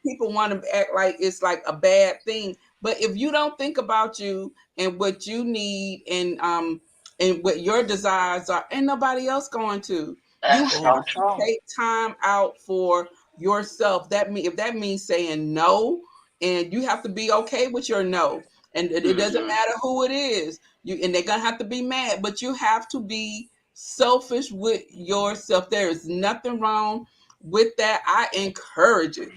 People want to act like it's like a bad thing, but if you don't think about you and what you need and what your desires are, ain't nobody else going to. You That's Boom. so have to true. take time out for yourself. If that means saying no, and you have to be okay with your no, and it doesn't Hmm. matter who it is. And they're gonna have to be mad, but you have to be selfish with yourself. There is nothing wrong with that. I encourage it.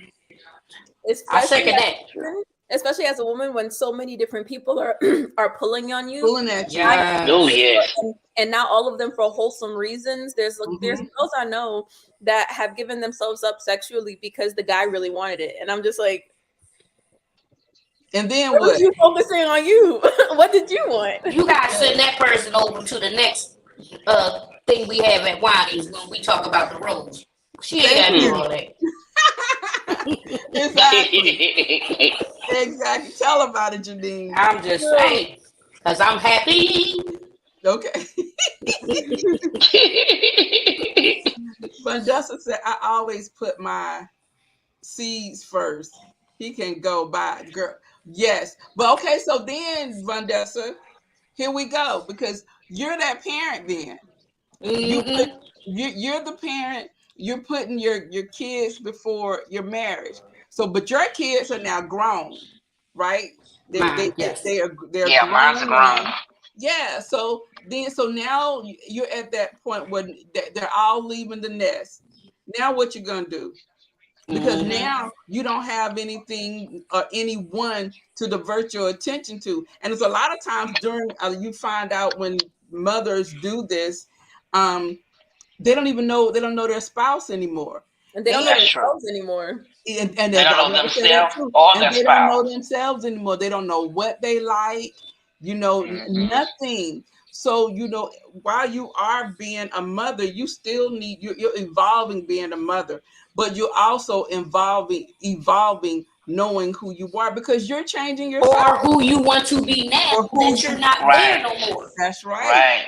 I especially second as that. a woman, especially as a woman when so many different people are are pulling on you. Pulling at I you. Oh Yes. yes. and not all of them for wholesome reasons. There's Hmm. girls I know that have given themselves up sexually because the guy really wanted it, and I'm just like, And then where was what? you focusing on you? What did you want? You gotta send that person over to the next thing we have at Wiley's when we talk about the roles. She ain't Thank gotta do Hmm. you. all that. Exactly. Exactly. Tell about it, Janine. I'm just saying, cause I'm happy. Okay. But Dustin said, I always put my seeds first. He can go by girl. Yes. But okay, so then, Vandessa, here we go. Because you're that parent then. You put Mm-hmm. you're the parent, you're putting your kids before your marriage. So but your kids are now grown, right? they they Mine, yes. they're Yeah, mine's grown grown. now. Yeah, so now you're at that point when they're all leaving the nest. Now what you gonna do? Because Mm-hmm. now you don't have anything or anyone to divert your attention to. And it's a lot of times during you find out when mothers do this, um they don't know their spouse anymore. And they don't know And That's true. themselves anymore. They and don't I know want to say that themselves too. or And their they don't know spouse. themselves anymore. They don't know what they like, Hmm. nothing. So, while you are being a mother, you still you're evolving being a mother, but you're also evolving knowing who you are because you're changing yourself Or who you want to be now or who that you're you, not there Right. no more. that's right. Right.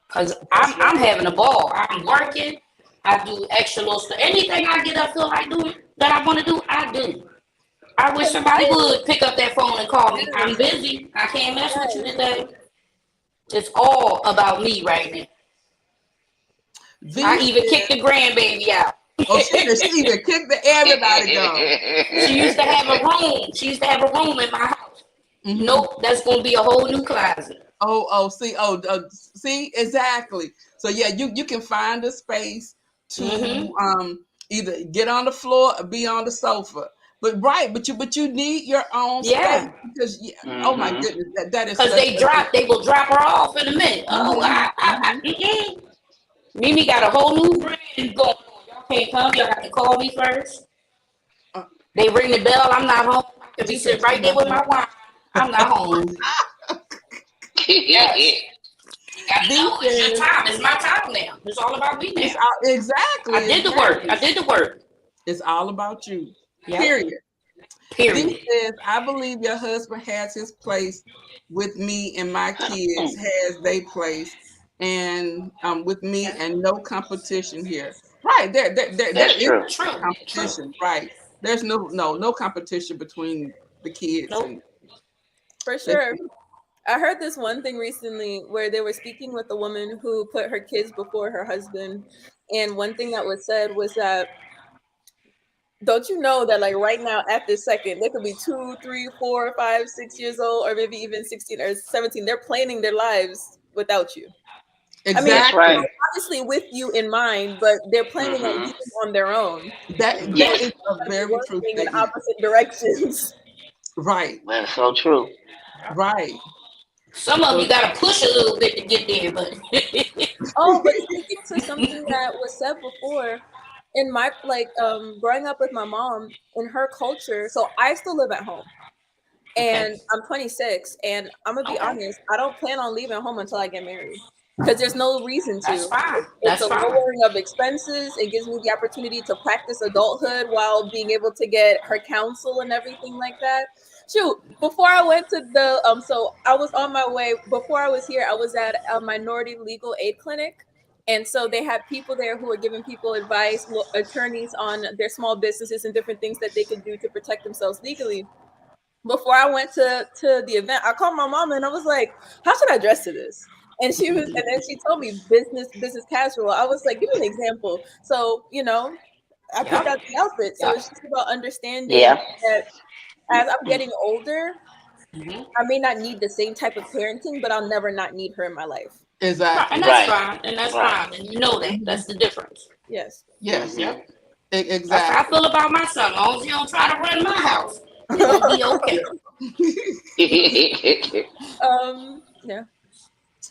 Cause That's I'm right. having a ball. I'm working. I do extra little stuff. Anything I get up feel like doing that I want to do, I do. I wish somebody would pick up that phone and call me. I'm Yes, busy. I can't mess with you yes. today. It's all about me right now. V I even kicked says, the grandbaby out. oh, she even kicked everybody gone. She used to have a room. She used to have a room in my house. Hmm. Nope, that's gonna be a whole new closet. See, exactly. So yeah, you can find a space to Mm-hmm. either get on the floor or be on the sofa. But you need your own space Yeah, because yeah, oh my Hmm. goodness, that is cause such a good. they will drop her off in a minute. Oh, Hmm. Hmm. mm-mm. Mimi got a whole new brand going on. Y'all can't come. Y'all got to call me first. Uh, They ring the bell. I'm not home. I could be she said sitting she's right there not with home. my wine. I'm not home. Yes. You got to V know it's your says time. It's my time now. It's all about me it's now. all, I exactly, did the work. I exactly. did the work. It's all about you. Yep. Period. V Period. says, I believe your husband has his place with me and my kids has their place and with me Yes. and no competition here. Right. There That's is true. True. True. competition. Right. There's no competition between the kids Nope. and For the sure. kids. I heard this one thing recently where they were speaking with a woman who put her kids before her husband. And one thing that was said was that, don't you know that like right now at this second, they could be 2, 3, 4, 5, 6 years old, or maybe even 16 or 17. They're planning their lives without you. I mean, That's Exactly. right. obviously with you in mind, but they're planning on Hmm. leaving on their own. That And Yes. is a gonna be very true working in statement. opposite directions. Right. That's so true. Right. Some of So you got to push a little bit to get there, but Oh, but speaking to something that was said before, in my growing up with my mom in her culture, so I still live at home. okay. And I'm 26, and I'm gonna be Okay. honest, I don't plan on leaving home until I get married because there's no reason That's to. fine. It's a That's fine. lowering of expenses. It gives me the opportunity to practice adulthood while being able to get her counsel and everything like that. Shoot, before I went to so I was on my way. Before I was here, I was at a minority legal aid clinic, And so they had people there who were giving people advice, attorneys on their small businesses and different things that they could do to protect themselves legally. Before I went to the event, I called my mom and I was like, "How should I dress to this?" And then she told me business casual. I was like, "Give me an example." So I picked Yep. out the outfit. So Yep. it's just about understanding Yeah. that as I'm getting older, Hmm. I may not need the same type of parenting, but I'll never not need her in my life. Right, and Exactly. that's Right. fine, and that's Right. fine, and you know that. Mhm. That's the difference. Yes. Yes. Mhm. Yep. That's how I Exactly. feel about my son. As long as he don't try to run my house, he gonna be okay. Yeah.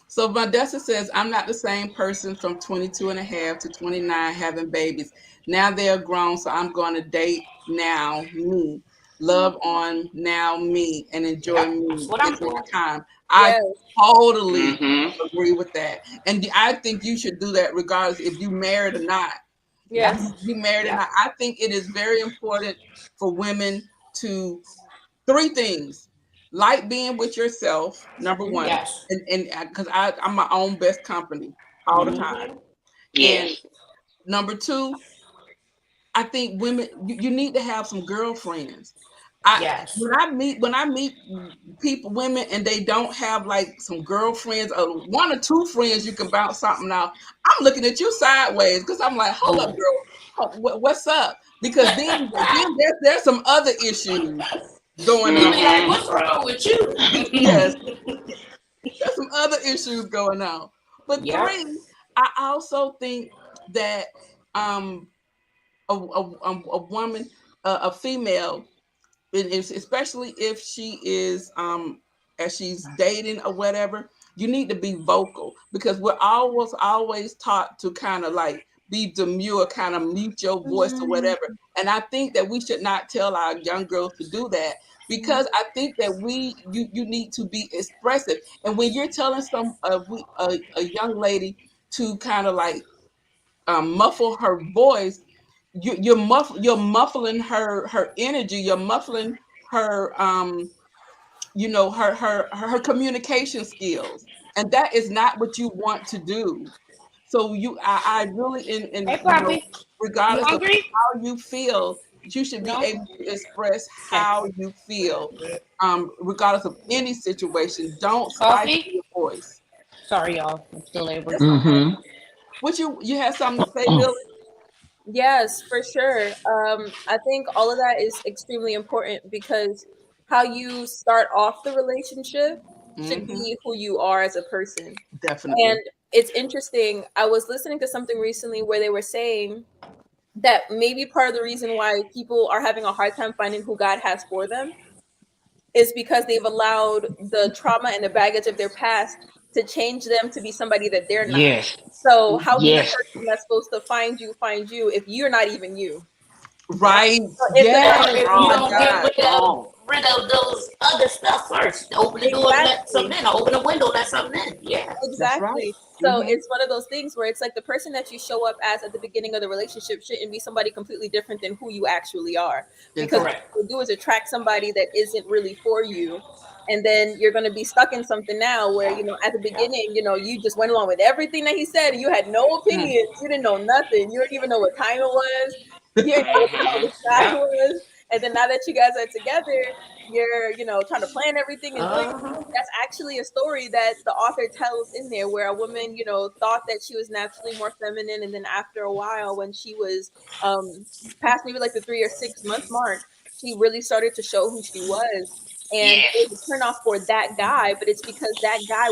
So Vandessa says, I'm not the same person from 22 and a half to 29 having babies. Now they're grown, so I'm going to date now me, love on now me, and enjoy Yep. That's me what in I'm my doing. time. I Yes. totally Mhm. agree with that. And I think you should do that regardless if you married or not. If Yep. Yes. you married or Yep. not. I think it is very important for women to three things: like being with yourself, number Hmm. one, Yes. and because I'm my own best company all the time, Hmm. and Yes. number two, I think women you need to have some girlfriends. I Yes. when I meet people, women, and they don't have like some girlfriends or one or two friends you can bounce something out. I'm looking at you sideways because I'm like, hold up, Oh. girl, what's up? Because then there's some other issues going You on. be like, Mhm. what's wrong with you? Yes, there's some other issues going on. But Yep. three, I also think that um a woman, a female, especially if she is as she's dating or whatever, you need to be vocal because we're always taught to kind of like be demure, kind of mute your voice or Hmm. whatever. And I think that we should not tell our young girls to do that because I think that you need to be expressive. And when you're telling a young lady to kind of like muffle her voice, you're muffling her energy. You're muffling her her communication skills, and that is not what you want to do. So I really Hey, in Poppy, you regardless of hungry? how you feel, you should be No. able to express Okay. how you feel, regardless of any situation. Don't stifle Coffee? your voice. Sorry, y'all. I'm still able. That's fine. Mhm. What you had something to say, Billy? Yes, for sure. I think all of that is extremely important because how you start off the relationship should Mm-hmm. be who you are as a person. And Definitely. it's interesting. I was listening to something recently where they were saying that maybe part of the reason why people are having a hard time finding who God has for them is because they've allowed the trauma and the baggage of their past to change them to be somebody that they're not. Yes. So how can the Yes. person that's supposed to find you if you're not even you? Yep. Right. So if the Or Yes. if Oh you my person don't get God. rid of those other stuff first, open the door, let exactly something in. Or open the window, let something in. Yeah. That's right. Exactly. So Mm-hmm. it's one of those things where it's like the person that you show up as at the beginning of the relationship shouldn't be somebody completely different than who you actually are. Because what Exactly. Correct. you'll do is attract somebody that isn't really for you. And then you're going to be stuck in something now where, at the Yep. beginning, you just went along with everything that he said and you had no Mm. opinions. You didn't know nothing. You didn't even know what time it was. You didn't know what the color Mhm. the sky Yep. was. And then now that you guys are together, you're trying to plan everything and doing Uh-huh. that's actually a story that the author tells in there where a woman thought that she was naturally more feminine, and then after a while when she was past maybe like the 3 or 6 month mark, she really started to show who she was. And it Yes. was a turn off for that guy, but it's because that guy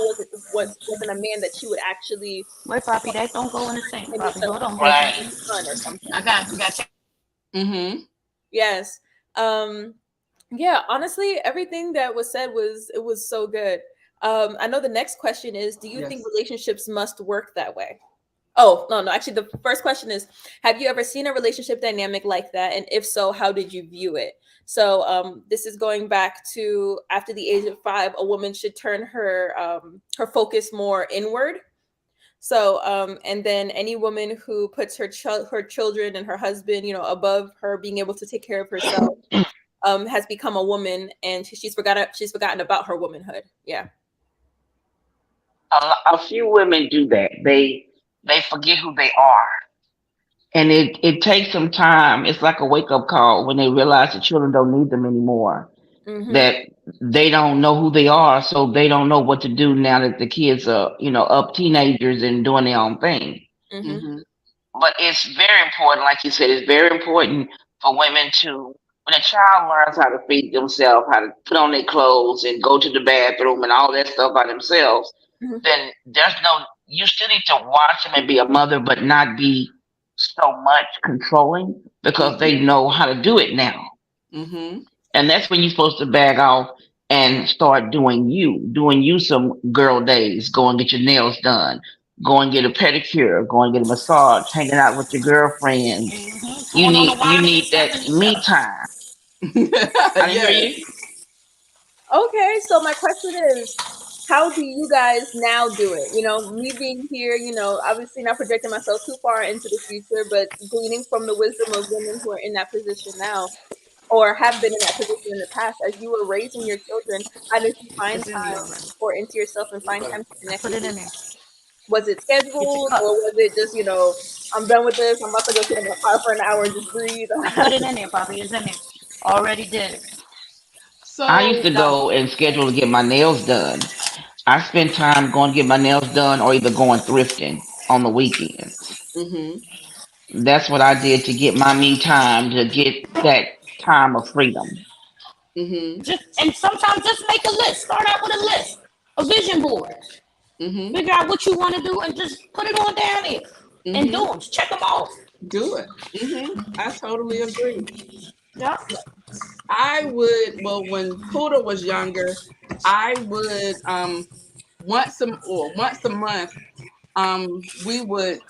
wasn't a man that she would actually Wait, Poppy, that don't go in the sink, maybe Poppy. to Hold on. make Right. his son or something. I got we got Mm-hmm. Yes. um Yeah, honestly, everything that was said was so good. I know the next question is, do you think Yes. relationships must work that way? Oh, no, no. Actually, the first question is, have you ever seen a relationship dynamic like that? And if so, how did you view it? So, this is going back to after the age of 5, a woman should turn her focus more inward. So, and then any woman who puts her children and her husband, above her being able to take care of herself, has become a woman, and she's forgotten about her womanhood. Yeah. A few women do that. they forget who they are. And it takes some time. It's like a wake up call when they realize the children don't need them anymore. Mhm. That they don't know who they are, so they don't know what to do now that the kids are, up teenagers and doing their own thing. Mhm. Mhm. But it's very important, like you said, it's very important for women to, when a child learns how to feed themselves, how to put on their clothes and go to the bathroom and all that stuff by themselves, Mhm. then you still need to watch them and be a mother, but not be so much controlling because they Mhm. know how to do it now. Mhm. And that's when you're supposed to back off and start doing you some girl days, go and get your nails done, go and get a pedicure, go and get a massage, hanging out with your girlfriends. You Going on a need you wine and need that 77. me time. I didn't hear Yes. you. Okay, so my question is, how do you guys now do it? You know, me being here, obviously not projecting myself too far into the future, but gleaning from the wisdom of women who are in that position now or have been in that position in the past. As you were raising your children, how did you find It's in there time already. to pour into yourself and find time to I connect put with it your in there. Was it Get your scheduled cup. or was it just, I'm done with this, I'm about to go sit in my car for an hour and just breathe? I put it in there, Poppy. It's in there. Already did it. I used So, to go and schedule to get my nails done. I spent time going to get my nails done or either going thrifting on the weekends. mhm. That's what I did to get my me time, to get that time of freedom. Mhm. And sometimes just make a list. Start out with a list, a vision board. Mhm. Figure out what you want to do and just put it on down here and do Mhm. them. Check them off. Do it. Mhm. I totally agree. Yep. I would, well, when Poodle was younger, I would once a month we would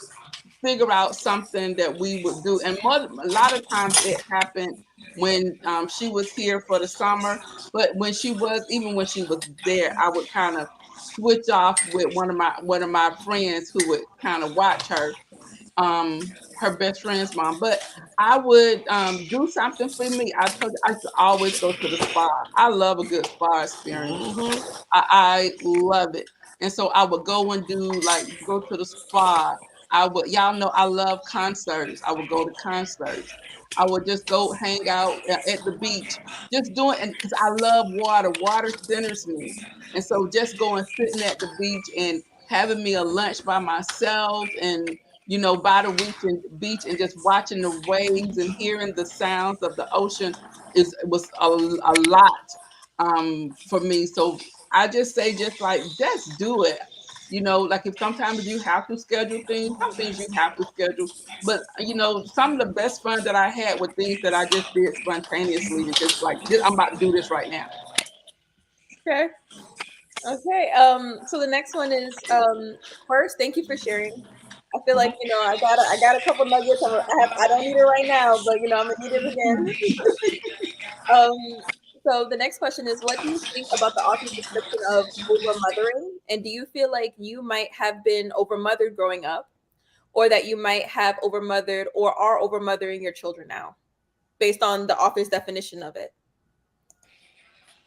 figure out something that we would do. And a lot of times it happened when she was here for the summer. But even when she was there, I would kind of switch off with one of my friends who would kind of watch her best friend's mom. But I would do something for me. I told you I used to always go to the spa. I love a good spa experience. I love it. And so I would go and do like go to the spa. Y'all know I love concerts. I would go to concerts. I would just go hang out at the beach, just doing and because I love water. Water centers me. And so just going sitting at the beach and having me a lunch by myself and by the beach and just watching the waves and hearing the sounds of the ocean was a lot for me. So I just say just do it. Like if sometimes you have to schedule things, some things you have to schedule. But some of the best fun that I had were things that I just did spontaneously and just like I'm about to do this right now. Okay. Okay. So the next one is first, thank you for sharing. I feel like, I got a couple nuggets. I don't need it right now, but I'm gonna need it again. Um, so the next question is, what do you think about the author's description of overmothering? And do you feel like you might have been overmothered growing up, or that you might have overmothered or are overmothering your children now, based on the author's definition of it?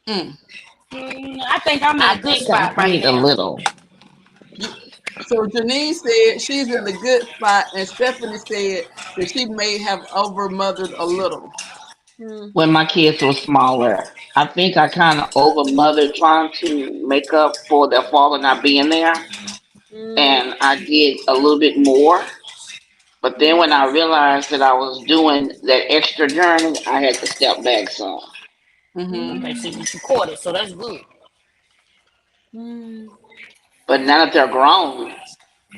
Mm. I think I'm in I a good think I spot right did a now. little. You- So Janine said she's in a good spot, and Stephanie said that she may have overmothered a little. Hmm. When my kids were smaller. I think I kind of over mothered trying to make up for their father not being there. Mm, And I did a little bit more. But then when I realized that I was doing that extra journey, I had to step back some. Mm-hmm. Okay, mm, so you caught it, so that's good. mm, But now that they're grown,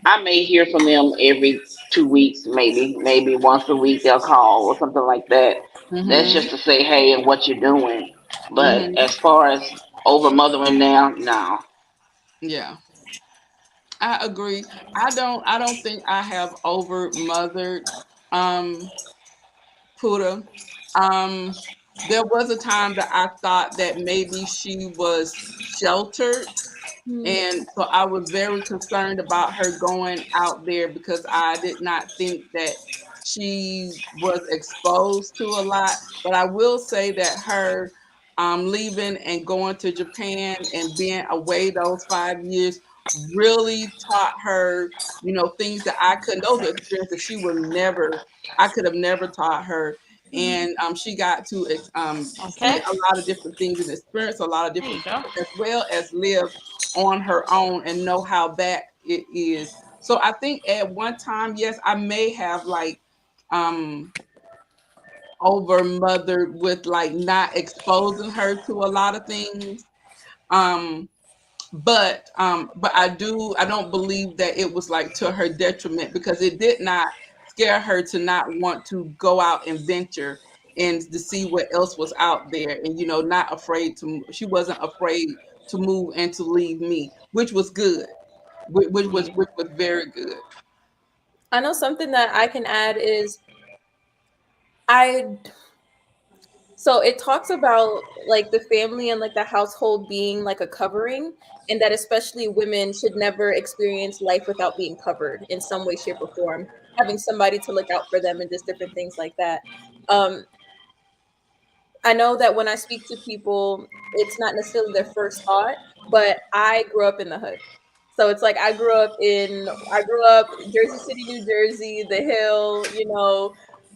I may hear from them every 2 weeks, maybe once a week they'll call or something like that. That's Mm-hmm. just to say, hey, and what you're doing. But Mm-hmm. as far as over mothering now, no. Yeah, I agree. I don't think I have over mothered um Puda. Um there was a time that I thought that maybe she was sheltered. mm, And so I was very concerned about her going out there because I did not think that she was exposed to a lot. But I will say that her leaving and going to Japan and being away those 5 years really taught her, things that I couldn't. Those are experiences she would never, I could have never taught her. And she got to see Okay. a lot of different things and experience a lot of There you different go. people, as well as live on her own and know how bad it is. So I think at one time, yes, I may have like um over mothered with like not exposing her to a lot of things. Um but I don't believe that it was like to her detriment, because it did not scare her to not want to go out and venture and to see what else was out there, and not afraid to, she wasn't afraid to move and to leave me, which was good, which was very good. I know something that I can add is I so it talks about like the family and like the household being like a covering, and that especially women should never experience life without being covered in some way, shape, or form, having somebody to look out for them and just different things like that. Um, I know that when I speak to people, it's not necessarily their first thought, but I grew up in the hood. So it's like I grew up Jersey City, New Jersey, the Hill,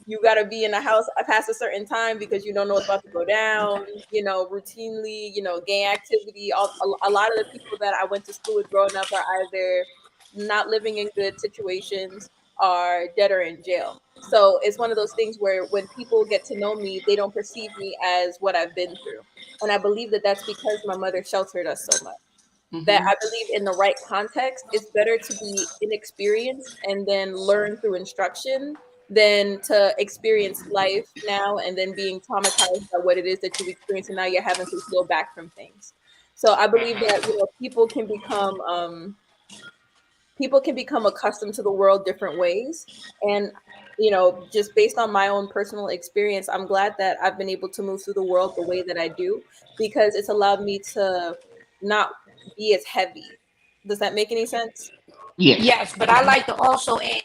you got to be in a house past a certain time because you don't know what's about to go down, routinely, gang activity. A lot of the people that I went to school with growing up are either not living in good situations, are dead or in jail. So it's one of those things where when people get to know me, they don't perceive me as what I've been through. And I believe that that's because my mother sheltered us so much. That Hmm. I believe in the right context, it's better to be inexperienced and then learn through instruction than to experience life now and then being traumatized by what it is that you've experienced and now you're having to heal back from things. So I believe that people can become accustomed to the world different ways. And just based on my own personal experience, I'm glad that I've been able to move through the world the way that I do, because it's allowed me to not be as heavy. Does that make any sense? Yes. Yes, but I like to also add,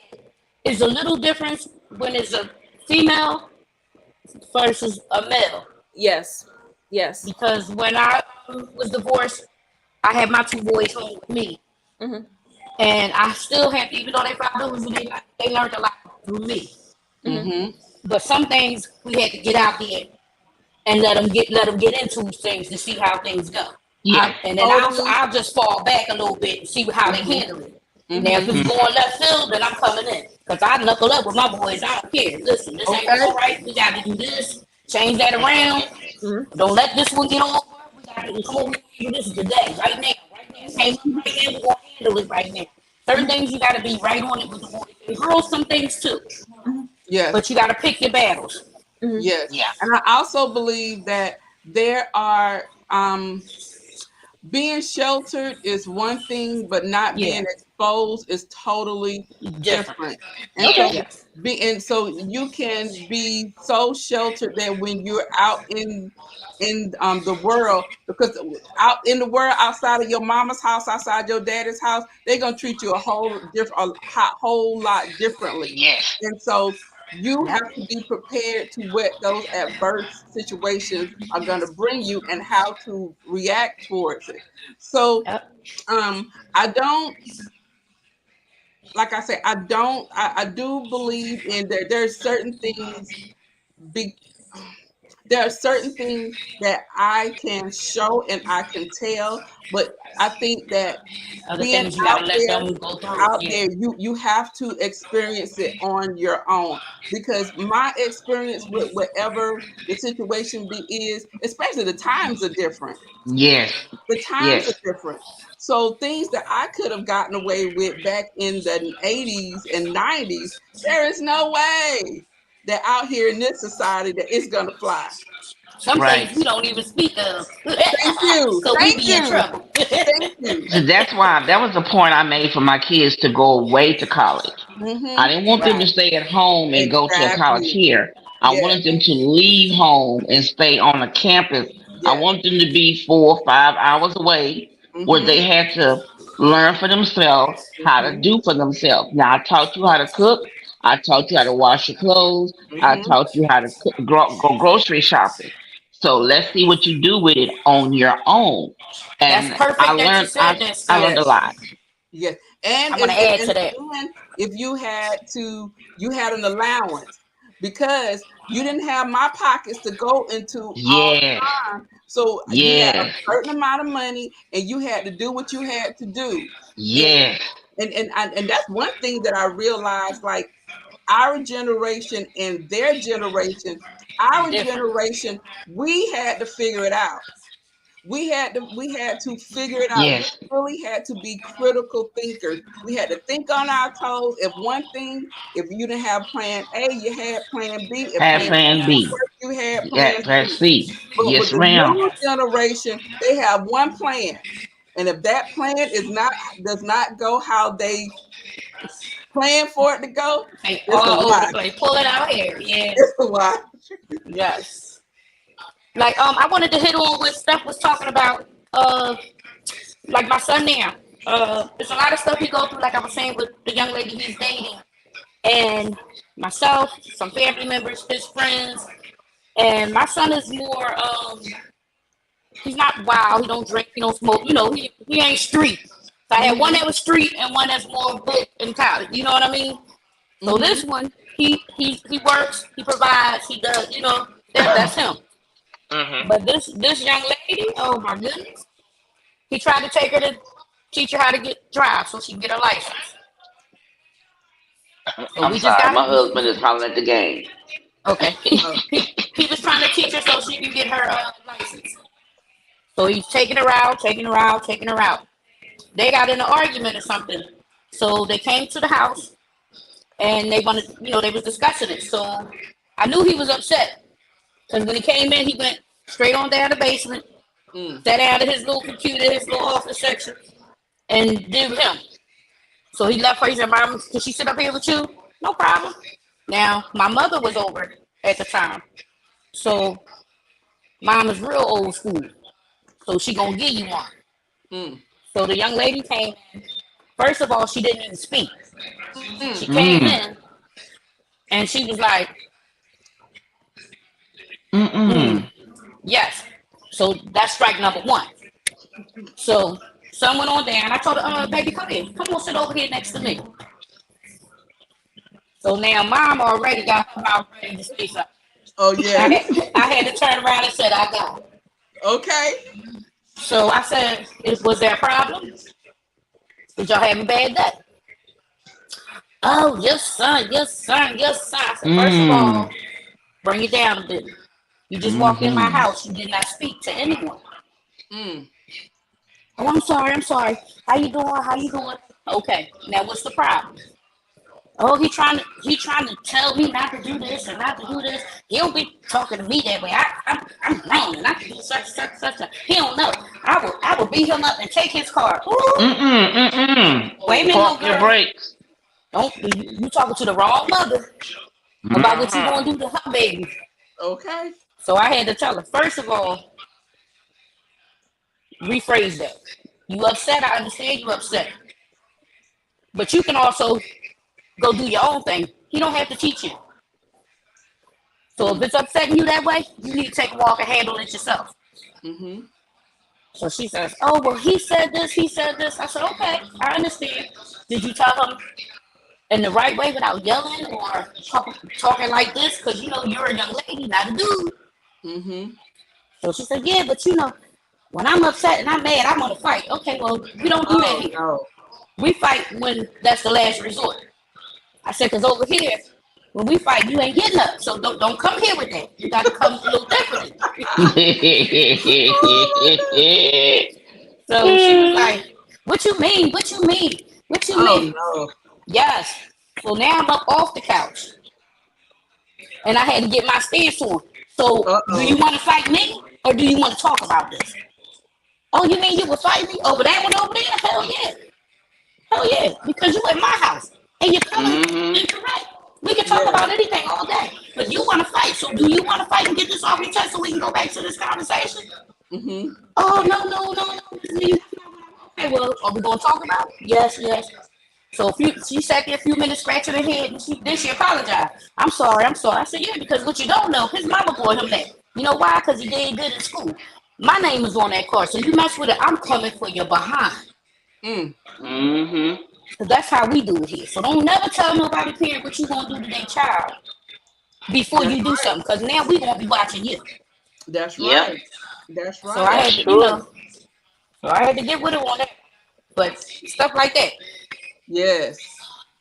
is a little difference when it's a female versus a male. Yes. Yes. Because when I was divorced, I had my two boys home with me, Hmm. and I still have, even though they fathers, they learned a lot through me. Hmm. Hmm. But some things we had to get out there and let them get into things to see how things go. I Yes. And then totally. I'll just fall back a little bit and see how they Hmm. handle it. Now, if Hmm. it's going left field, then I'm coming in. Because I knuckle up with my boys. I don't care. Listen, this ain't Okay. all right. We got to do this. Change that around. Hmm. Don't let this one get over. We got to come over here and do this today. Right now. Right now. Same right now. We're going to handle it right now. Certain things you got to be right on it with the boys. And girls, some things too. Yes. But you got to pick your battles. Hmm. Yes. Yeah. And I also believe that there are being sheltered is one thing, but not being Yeah. exposed is totally Different. different. And Okay. so Yes. so you can be so sheltered that when you're out in the world, because out in the world, outside of your mama's house, outside your daddy's house, they're gonna treat you a whole lot differently. Yes. And so you Yep. have to be prepared to what those adverse situations are going to bring you and how to react towards it. So Yep. I don't, like I said, I do believe in there. There's certain things be, there are certain things that I can show and I can tell, but I think that Other being things you got out to let there, them go through. Yeah. you have to experience it on your own, because my experience with whatever the situation is, especially the times are different. Yes. The times Yes. are different. So things that I could have gotten away with back in the 80s and 90s, there is no way that out here in this society that it's gonna fly. Some Right. things we don't even speak of. Thank you. So we Thank be in you. trouble. Thank you. So that's why that was the point I made for my kids to go away to college. I Hmm. didn't want them to Right. stay at home and go to a college Exactly. here. I Yes. wanted them to leave home and stay on a campus. I Yes. wanted them to be 4 or 5 hours away where they Hmm. had to learn for themselves how to Hmm. do for themselves. Now, I taught you how to cook. I taught you how to wash your clothes. I Hmm. taught you how to go grocery shopping. So let's see what you do with it on your own. That's And I perfect that you learned said that, I learned sis. a Yes. lot. Yes. I And want if to add to that. and if you had an allowance because you didn't have my pockets to go into all Yes. the time. So you had a Yes. certain amount of money and you had to do what you had to do. And Yes. and that's one thing that I realized, like our generation and their generation, our Different. generation, we had to figure it out. We had to figure it out. We Yes. really had to be critical thinkers. We had to think on our toes. If you didn't have plan A, you had plan B. If Have plan B plan didn't B. work, you had Yeah, plan let's C. see. But with Yes, the ma'am. new generation, they have one plan. And if that plan does not go how they plan for it to go, Like it's a all over the why. place. Pull it out here. Yeah. It's a why. Yes. Like I wanted to hit on what Steph was talking about. Like my son now. There's a lot of stuff he go through, like I was saying with the young lady he's dating. And myself, some family members, his friends. And my son is more he's not wild, he don't drink, he don't smoke, he ain't street. So I had one that was street and one that's more book and college, you know what I mean? So this one, he works, he provides, he does, that's him. Hmm. But this young lady, oh my goodness, he tried to take her to teach her how to drive so she can get her license. So I'm we just sorry. got My husband is hollering at the game. okay. Oh, He was trying to teach her so she can get her license. So he's taking her out, taking her out, taking her out. They got in an argument or something. So they came to the house and they wanted, they was discussing it. So I knew he was upset because when he came in, he went straight on down the basement, mm, sat down at his little computer, his little office section, and did him. So he left her. He said, "Mom, can she sit up here with you?" No problem. Now my mother was over at the time, so mom is real old school. So she gonna give you one. mm, So the young lady came in. First of all, she didn't even speak. She mm, came Mm. in and she was like, Mm-mm. yes. So that's strike number one. So son went on down. I told her, baby, come here. Come on, sit over here next to me. So now mom already got her mouth ready to say something. oh I yes. had, I had to turn around and said, I got it. Okay. So I said, was there a problem? Did y'all have a bad day? Oh, yes, son, yes, son, yes, son. I said, first of Mm. all, bring it down a bit. You just walked in my Mm-hmm. house. You did not speak to anyone. Mm, Oh, I'm sorry. I'm sorry. How you doing? How you doing? Okay. Now what's the problem? Oh, he trying to tell me not to do this and not to do this. He don't be talking to me that way. I'm grown and I can do such. He don't know. I will beat him up and take his car. Ooh, Mm-mm. Mm-mm. wait a oh, minute, little Pump your girl. brakes. Don't you talking to the wrong mother about what you Uh-huh. gonna do to her baby? okay. So I had to tell her. First of all, rephrase that. You upset? I understand you upset, but you can also go do your own thing. He don't have to teach you. So if Mm, it's upsetting you that way, you need to take a walk and handle it yourself. mm-hmm. So she says, "Oh well, he said this. He said this." I said, "Okay, I understand." Did you tell him in the right way without yelling or talking like this? Because you're a young lady, not a dude. Mm-hmm. So she said, "Yeah, but when I'm upset and I'm mad, I'm gonna fight." Okay, well, we don't do that Oh here. no. We fight when that's the last resort. I said, "Cause over here, when we fight, you ain't getting up. So don't come here with that. You got to come a little differently." So she was like, "What you mean? What you mean? What you Oh mean?" no. Yes. So now I'm up off the couch and I had to get my stance on. So do you Uh-oh. want to fight me or do you want to talk about this? Oh, you mean you would fight me over that one over there? Hell yeah. Hell yeah. Because you in my house and you're coming Mm-hmm. incorrect. We can talk Yes. about anything all day. But you want to fight. So do you want to fight and get this off your chest so we can go back to this conversation? Mm-hmm. Oh, no, no, no, no. Okay, well, are we going to talk about it? Yes, yes. So she sat there a few minutes scratching her head and then she apologized. I'm sorry, I'm sorry. I said, yeah, because what you don't know, his mama brought him that. You know why? Because he did good in school. My name is on that card. So you mess with it, I'm coming for your behind. Mm. Mm-hmm. Because that's how we do it here. So don't never tell nobody, parent, what you going to do to their child before That's you do right. something. Because now we going to be watching you. That's Yep. right. That's So I right. had That's to, true. so I had to get with it on that. But stuff like that. Yes.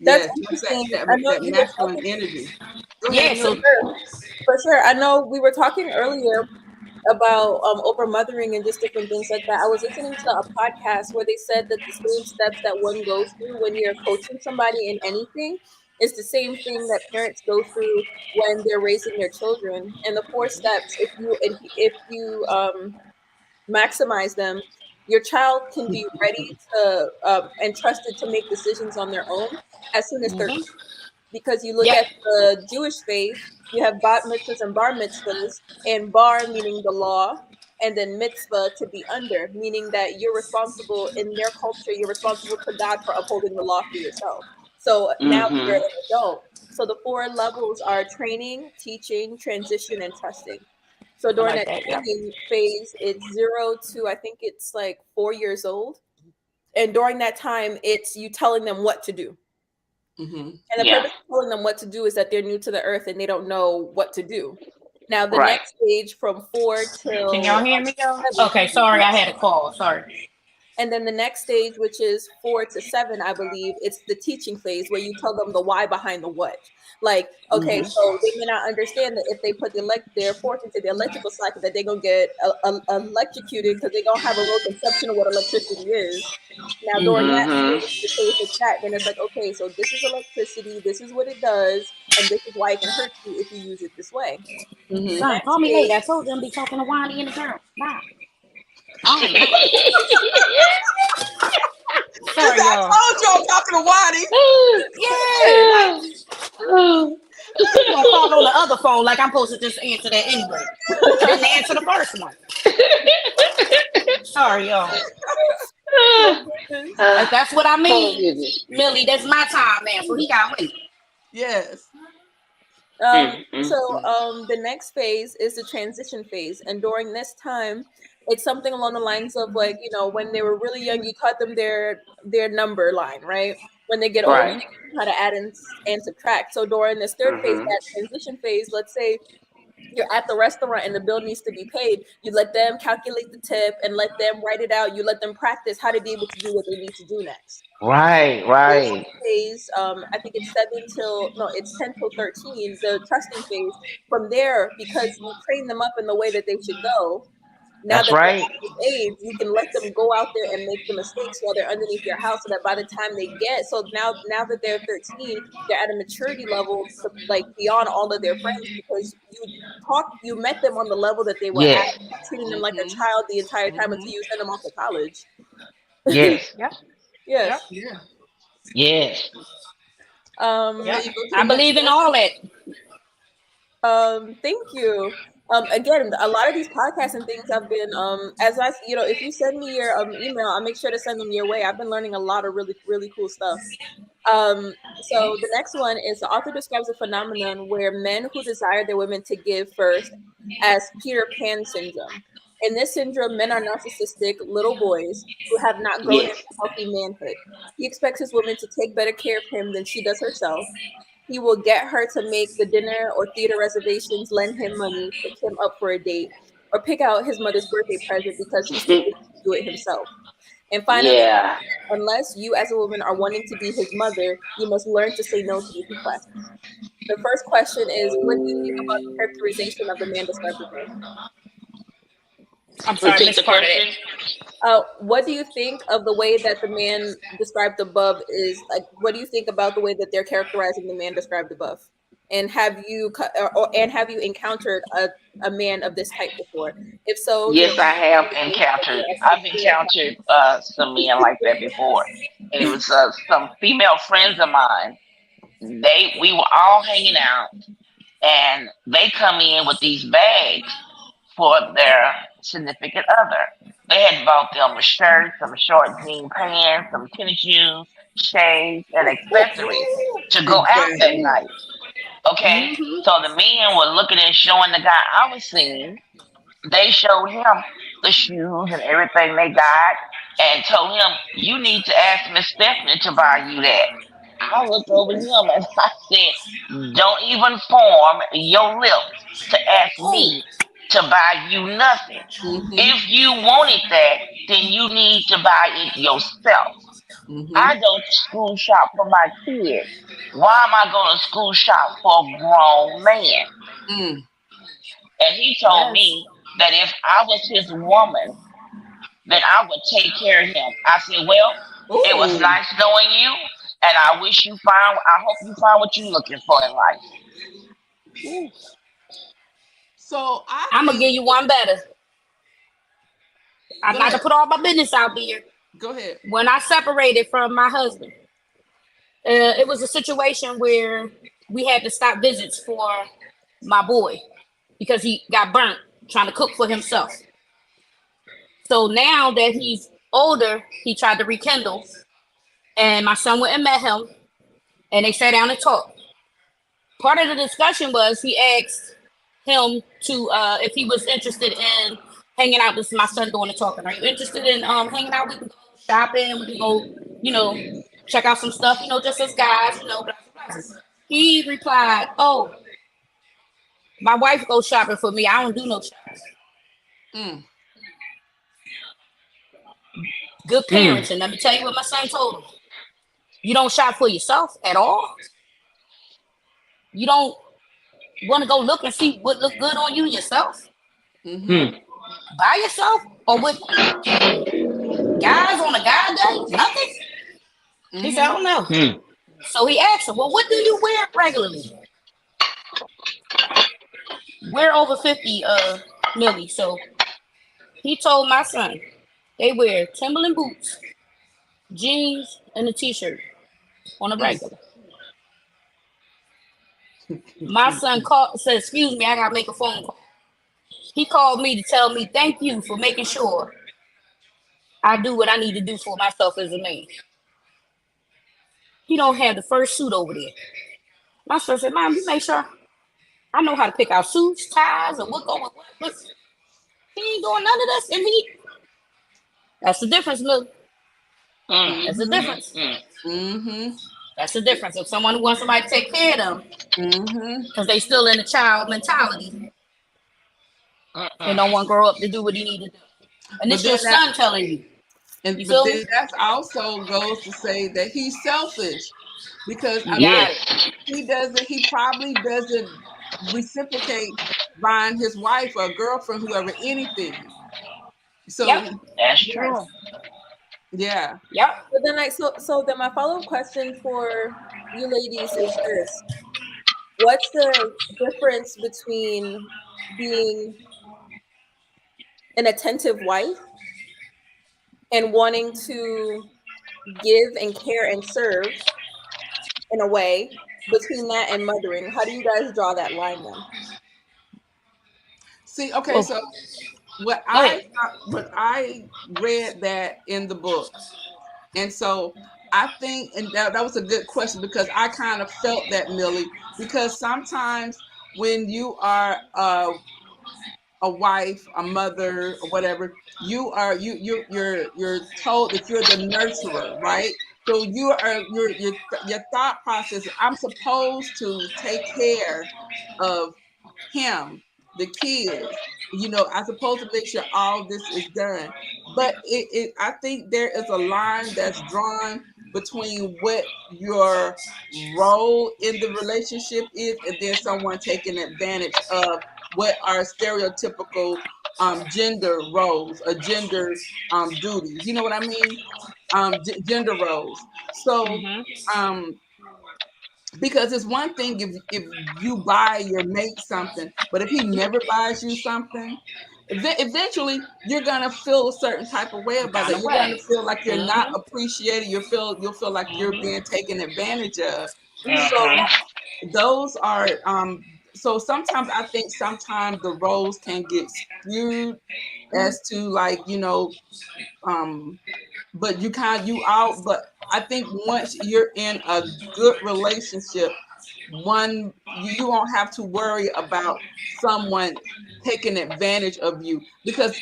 That's Yes. That's interesting. I know that you were masculine talking energy. Go ahead, Yeah, for so Millie. sure. For sure. I know we were talking earlier about over mothering and just different things like that. I was listening to a podcast where they said that the same steps that one goes through when you're coaching somebody in anything is the same thing that parents go through when they're raising their children. And the four steps, if you maximize them, your child can be ready to and trusted to make decisions on their own as soon as 13, mm-hmm. because you look Yep. at the Jewish faith, you have bat mitzvahs and bar mitzvahs, and bar meaning the law, and then mitzvah to be under, meaning that you're responsible in their culture, you're responsible to God for upholding the law for yourself. So now you're Mm-hmm. an adult. So the four levels are training, teaching, transition, and trusting. So I during like that that. Yep. training phase, it's 0 to I think it's like 4 years old. And during that time, it's you telling them what to do. Mm-hmm. And the Yeah. purpose of telling them what to do is that they're new to the earth and they don't know what to do. Now, the Right. next stage from four Can till y'all hear me, y'all? 7, Okay, sorry, I had a call. Sorry. and then the next stage, which is 4 to 7, I believe, it's the teaching phase where you tell them the why behind the what. Like, okay, Mm-hmm. so they may not understand that if they put their fork into the electrical socket, that they're gonna get electrocuted because they don't have a real conception of what electricity is. Now, during that Mm-hmm. stage, if they fix that, then it's like, okay, so this is electricity, this is what it does, and this is why it can hurt you if you use it this way. The Mm-hmm. Son, next call me later. I stage, told you I'm be talking to Wani and the girl. Bye. All right, bye. She said, Sorry, I y'all. told you I'm talking to Wadi. Yeah, like you gonna call on the other phone like I'm supposed to just answer that anyway. I didn't answer the first one. Sorry, y'all. oh goodness. That's what I Oh mean, goodness. Millie. That's my time now, so he got wait. Yes. So Mm. the next phase is the transition phase, and during this time, it's something along the lines of like when they were really young, you taught them their number line, right? When they get older, Right. they learn how to add and subtract. So during this third phase, Mm-hmm. that transition phase, let's say you're at the restaurant and the bill needs to be paid, you let them calculate the tip and let them write it out. You let them practice how to be able to do what they need to do next. Right. The Right. next phase, I think it's 10 till 13, the trusting phase. From there, because you train them up in the way that they should go, now That's that they're right. at this age, you can let them go out there and make the mistakes while they're underneath your house, so that by the time they get so now that they're 13, they're at a maturity level to like beyond all of their friends, because you met them on the level that they were at, Yes. treating them like a Mm-hmm. child the entire time until Mm-hmm. you send them off to college. Yes. Yep, yep, Yes. Yeah. Yes. Okay, Um yep. you go to the I next believe in question. all that. Thank you. Again, a lot of these podcasts and things have been, as if you send me your email, I'll make sure to send them your way. I've been learning a lot of really, really cool stuff. So the next one is the author describes a phenomenon where men who desire their women to give first as Peter Pan syndrome. In this syndrome, men are narcissistic little boys who have not grown into Yes. healthy manhood. He expects his woman to take better care of him than she does herself. He will get her to make the dinner or theater reservations, lend him money, pick him up for a date, or pick out his mother's birthday present because he's too busy to do it himself. And finally, Yeah. unless you as a woman are wanting to be his mother, you must learn to say no to these requests. The first question is, what do you think about the characterization of the man described above? I'm sorry, I Repeat the missed part of that. question. What do you think of the way that the man described above is like? What do you think about the way that they're characterizing the man described above? And have you encountered a man of this type before? If so, Yes, I have maybe encountered. a I've story of encountered some men like that before, and it was some female friends of mine. We were all hanging out, and they come in with these bags for their significant other. They had bought them a shirt, some short jean pants, some tennis shoes, shades, and accessories to go out that Exactly. night. Okay, Mm-hmm. so the men were looking and showing the guy I was seeing. They showed him the shoes and everything they got, and told him, "You need to ask Miss Stephanie to buy you that." I looked over him and I said, "Don't even form your lips to ask Oh, me to buy you nothing. Mm-hmm. If you wanted that, then you need to buy it yourself. Mm-hmm. I don't school shop for my kids. Why am I going to school shop for a grown man?" Mm. And he told yes. me that if I was his woman, then I would take care of him. I said, "Well, it was Ooh. nice knowing you, and I hope you find what you're looking for in life." Ooh. So I I'm gonna think. give you one better. I'm Go not to ahead. put all my business out there. Go ahead. When I separated from my husband, it was a situation where we had to stop visits for my boy because he got burnt trying to cook for himself. So now that he's older, he tried to rekindle, and my son went and met him, and they sat down and talked. Part of the discussion was he asked him to if he was interested in hanging out. This is my son doing the talking. Are you interested in hanging out? We can go shopping. We can go, you know, check out some stuff. Just as guys. Blah, blah, blah. He replied, "Oh, my wife goes shopping for me. I don't do no shopping." Mm. Good Mm, parents, and let me tell you what my son told him. You don't shop for yourself at all. You don't want to go look and see what look good on you yourself Mm-hmm. mm, by yourself or with guys on a guy day. Nothing. He said, "I Mm-hmm. don't know." mm, So he asked him, "Well, what do you wear regularly?" We're over 50, Millie. So he told my son they wear Timberland boots, jeans, and a t-shirt on a Mm. regular. My son called said, "Excuse me, I gotta make a phone call." He called me to tell me thank you for making sure I do what I need to do for myself as a man. He don't have the first suit over there. My son said, "Mom, you make sure I know how to pick out suits, ties, and what go with what." But he ain't doing none of this, and that's the difference, Millie. mm, That's the Mm-hmm. difference. mm, Mm-hmm. That's the difference. If someone who wants somebody to take care of them, Mm-hmm. because they still in the child mentality, mm, and mm. don't want to grow up to do what he need to do. And But it's then your that son telling you. You but feel then me? that's also goes to say that he's selfish because You I mean got Yes, it. he probably doesn't reciprocate buying his wife or girlfriend, whoever, anything. Yep. So that's true. yes, yeah. Yep. But then then my follow-up question for you ladies is this. What's the difference between being an attentive wife and wanting to give and care and serve in a way between that and mothering? How do you guys draw that line then? See, okay, Well, so what go I ahead. what I read that in the book, and so I think, and that was a good question because I kind of felt that, Millie, because sometimes when you are a wife, a mother, or whatever, you're told that you're the nurturer, right? So your thought process. I'm supposed to take care of him, the kids. I'm supposed to make sure all this is done. But I think there is a line that's drawn between what your role in the relationship is and then someone taking advantage of what are stereotypical gender roles or gender duties. You know what I mean? Gender roles. So, Mm-hmm. um, because it's one thing if you buy your mate something, but if he never buys you something, eventually you're gonna feel a certain type of way about Kind that. of You're gonna way. feel like you're not Mm-hmm. appreciated. You'll feel like you're Mm-hmm. being taken advantage of. So Mm-hmm. Yep. those are so sometimes I think sometimes the roles can get skewed as to like um but you out but I think once you're in a good relationship you won't have to worry about someone taking advantage of you, because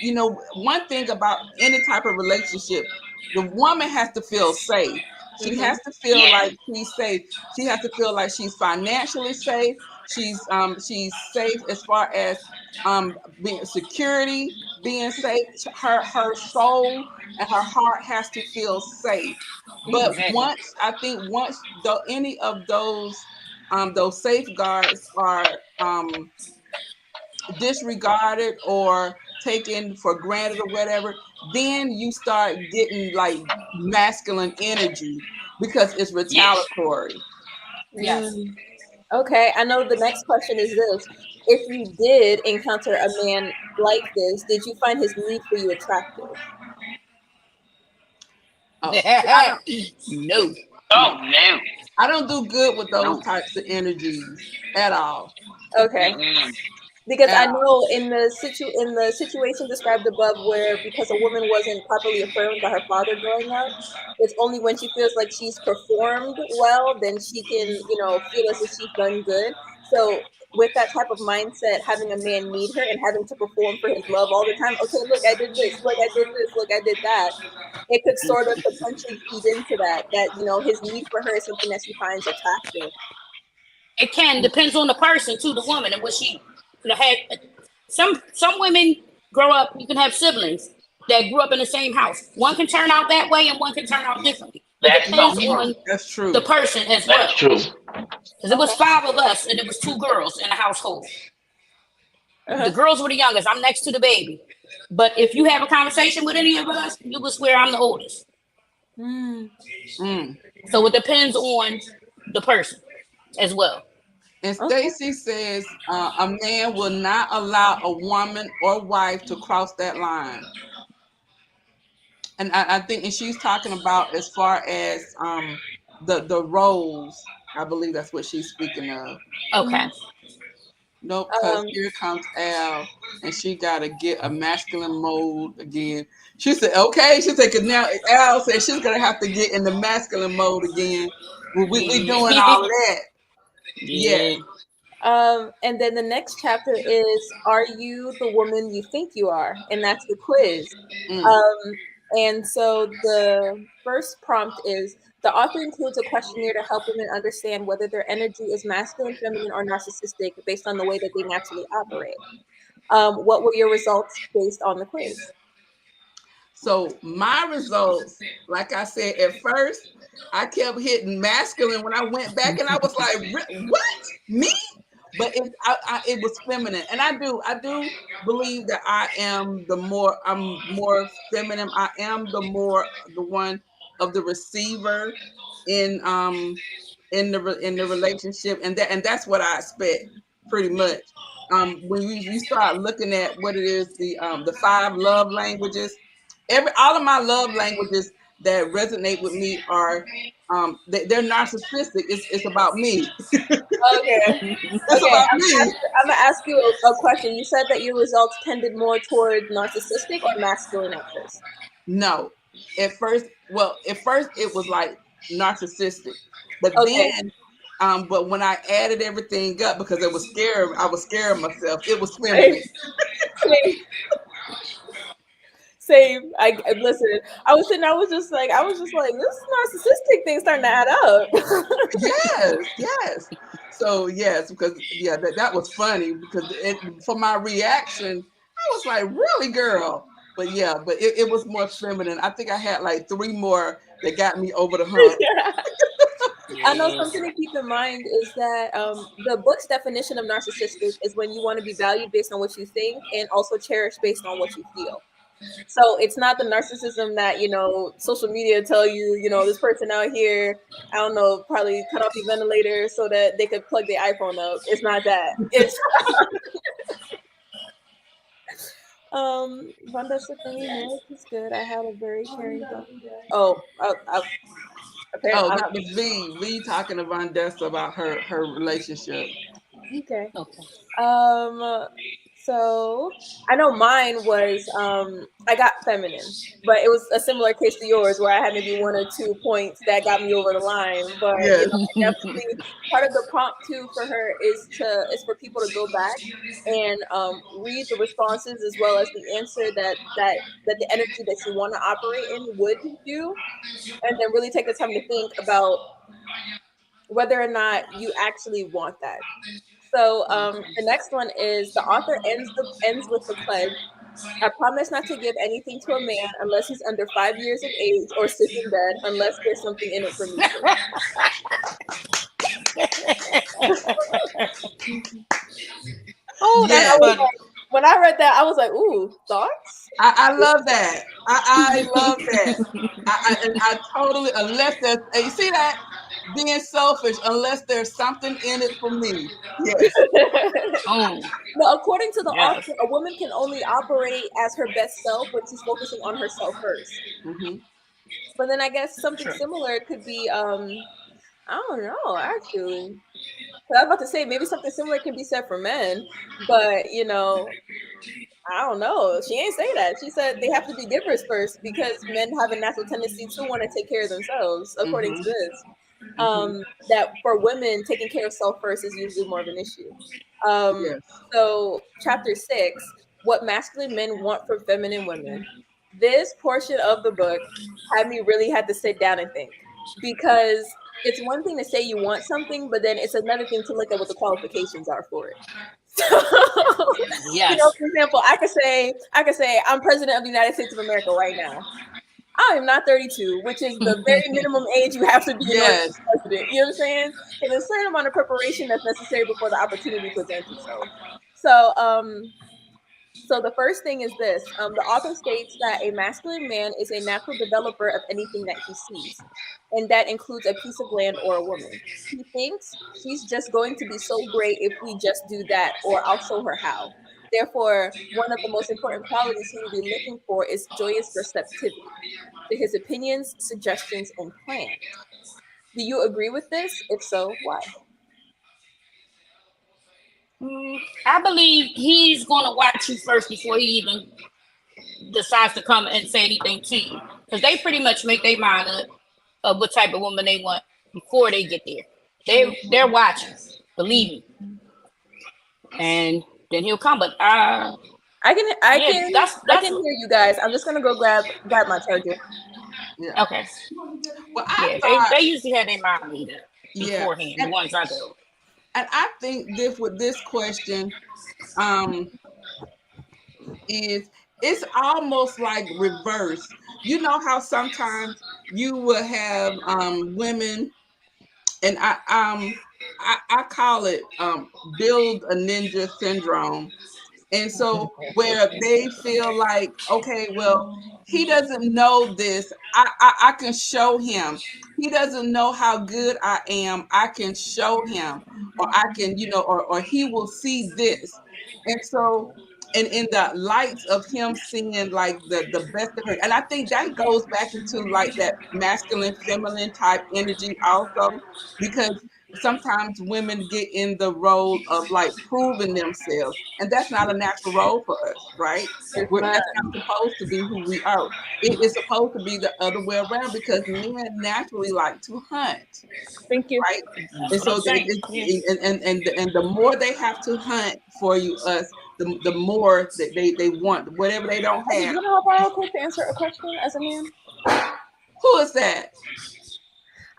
one thing about any type of relationship, the woman has to feel safe. She Mm-hmm. has to feel like she's safe. She has to feel like she's financially safe. She's safe as far as being security, being safe. Her soul and her heart has to feel safe. But Exactly. once any of those safeguards are disregarded or taken for granted or whatever, then you start getting like masculine energy because it's Yes. retaliatory. Yes. Mm. Okay, I know the next question is this. If you did encounter a man like this, did you find his need for you attractive? Oh, I don't. No. Yeah, Oh no, I don't do good with those no. types of energies at all. Okay. Mm-mm. Because At I all. know in the situation described above, where because a woman wasn't properly affirmed by her father growing up, it's only when she feels like she's performed well, then she can, feel as if she's done good. So with that type of mindset, having a man need her and having to perform for his love all the time, okay, look, I did this, look, I did this, look, I did that. It could sort of potentially feed into that, his need for her is something that she finds attractive. It can depends on the person too, the woman and what she had. Some women grow up. You can have siblings that grew up in the same house. One can turn out that way, and one can turn out differently. It That's so depends true. on That's the true. person as That's well. true. Because it was Okay. five of us, and it was two girls in the household. The Uh-huh. girls were the youngest. I'm next to the baby. But if you have a conversation with any of us, you will swear I'm the oldest. Mm. Mm. So it depends on the person as well. And Okay. Stacy says a man will not allow a woman or wife to cross that line. And I think, and she's talking about as far as the roles. I believe that's what she's speaking of. Okay. Mhm. Nope, because Um, here comes Al, and she got to get a masculine mode again. She said, "Okay." She said, "Cause now Al said she's gonna have to get in the masculine mode again. We doing all of that." Yeah. Yeah. and then the next chapter is, "Are you the woman you think you are?" And that's the quiz. Mm. Um, and so the first prompt is, the author includes a questionnaire to help women understand whether their energy is masculine, feminine, or narcissistic based on the way that they naturally operate. What were your results based on the quiz? So my results, like I said at first, I kept hitting masculine when I went back, and I was like, "What? Me?" But it was feminine, and I do believe that I'm more feminine. I am the one of the receiver in in the relationship, and that's what I expect pretty much. When you start looking at what it is, the five love languages, all of my love languages that resonate with me are they're narcissistic. It's about me. Okay. It's Okay, about me. I'm gonna ask you a question. You said that your results tended more toward narcissistic or masculine at first. No, at first it was like narcissistic, but Okay. then, but when I added everything up because I was scared of myself. It was Same, feminine. same, same. I listen. I was just like, this narcissistic thing starting to add up. Yes, yes. So yes, because yeah, that was funny because for my reaction, I was like, really, girl. But yeah, but it was more feminine. I think I had like three more that got me over the hump. Yeah. I know Yes. something to keep in mind is that the book's definition of narcissistic is when you want to be valued based on what you think and also cherished based on what you feel. So it's not the narcissism that social media tell you. This person out here, I don't know, probably cut off your ventilator so that they could plug their iPhone up. It's not that. It's Vanessa for me, marriage is good. I had a very caring father. Oh, apparently Oh, that was V talking to Von Dessa about her relationship. Okay. Okay. Um, so I know mine was I got feminine, but it was a similar case to yours where I had maybe one or two points that got me over the line. But you Yes. know, I definitely part of the prompt too for her is for people to go back and read the responses as well as the answer that the energy that you want to operate in would do, and then really take the time to think about whether or not you actually want that. So the next one is the author ends with the pledge. I promise not to give anything to a man unless he's under 5 years of age or sick in bed, unless there's something in it for me first. Oh, And that's I Yes. was funny. like, when I read that, I was like, ooh, thoughts? I love that. I love that. And I totally, unless there's, and you see that being selfish, unless there's something in it for me. Yes. Oh, No, according to the yes. author, a woman can only operate as her best self when she's focusing on herself first. Hmm. But then I guess something True. similar could be, I don't know, actually. 'Cause I was about to say maybe something similar can be said for men, but I don't know. She ain't say that. She said they have to be givers first because men have a natural tendency to want to take care of themselves, according to Hmm. this. Hmm. That for women, taking care of self first is usually more of an issue. Um, Yes. so, chapter 6, what masculine men want from feminine women. This portion of the book had me really had to sit down and think because it's one thing to say you want something, but then it's another thing to look at what the qualifications are for it. So, Yes. for example, I could say I'm president of the United States of America right now. I am not 32, which is the very minimum age you have to be in order to Yes. be president. You know what I'm saying? So there's a certain amount of preparation that's necessary before the opportunity presents itself. So, so the first thing is this: the author states that a masculine man is a natural developer of anything that he sees, and that includes a piece of land or a woman. He thinks she's just going to be so great if we just do that, or I'll show her how. Therefore, one of the most important qualities he will be looking for is joyous receptivity to his opinions, suggestions, and plans. Do you agree with this? If so, why? I believe he's going to watch you first before he even decides to come and say anything to you. Because they pretty much make their mind up of what type of woman they want before they get there. They're watching, believe me. And then he'll come. But I can I yeah, can I that's can hear you guys. I'm just gonna go grab my charger. Yeah. okay. Well, I Yeah, thought, they usually have their mind made up yeah. beforehand. The And, ones I do. and I think this with this question, um, is it's almost like reverse. You know how sometimes you will have women, and I call it build a ninja syndrome. And so where they feel like, okay, well, he doesn't know this. I can show him. He doesn't know how good I am. I can show him, or I can, or he will see this. And so, and in the lights of him seeing like the best of her, and I think that goes back into like that masculine, feminine type energy also, because sometimes women get in the role of like proving themselves, and that's not a natural role for us, right? It's not. That's not supposed to be who we are. It is supposed to be the other way around because men naturally like to hunt, Thank you. right? That's And what I'm so saying. Yeah. and the more they have to hunt for you, us, the more that they want whatever they don't Do have. you know how far real quick to answer a question as a man? Who is that?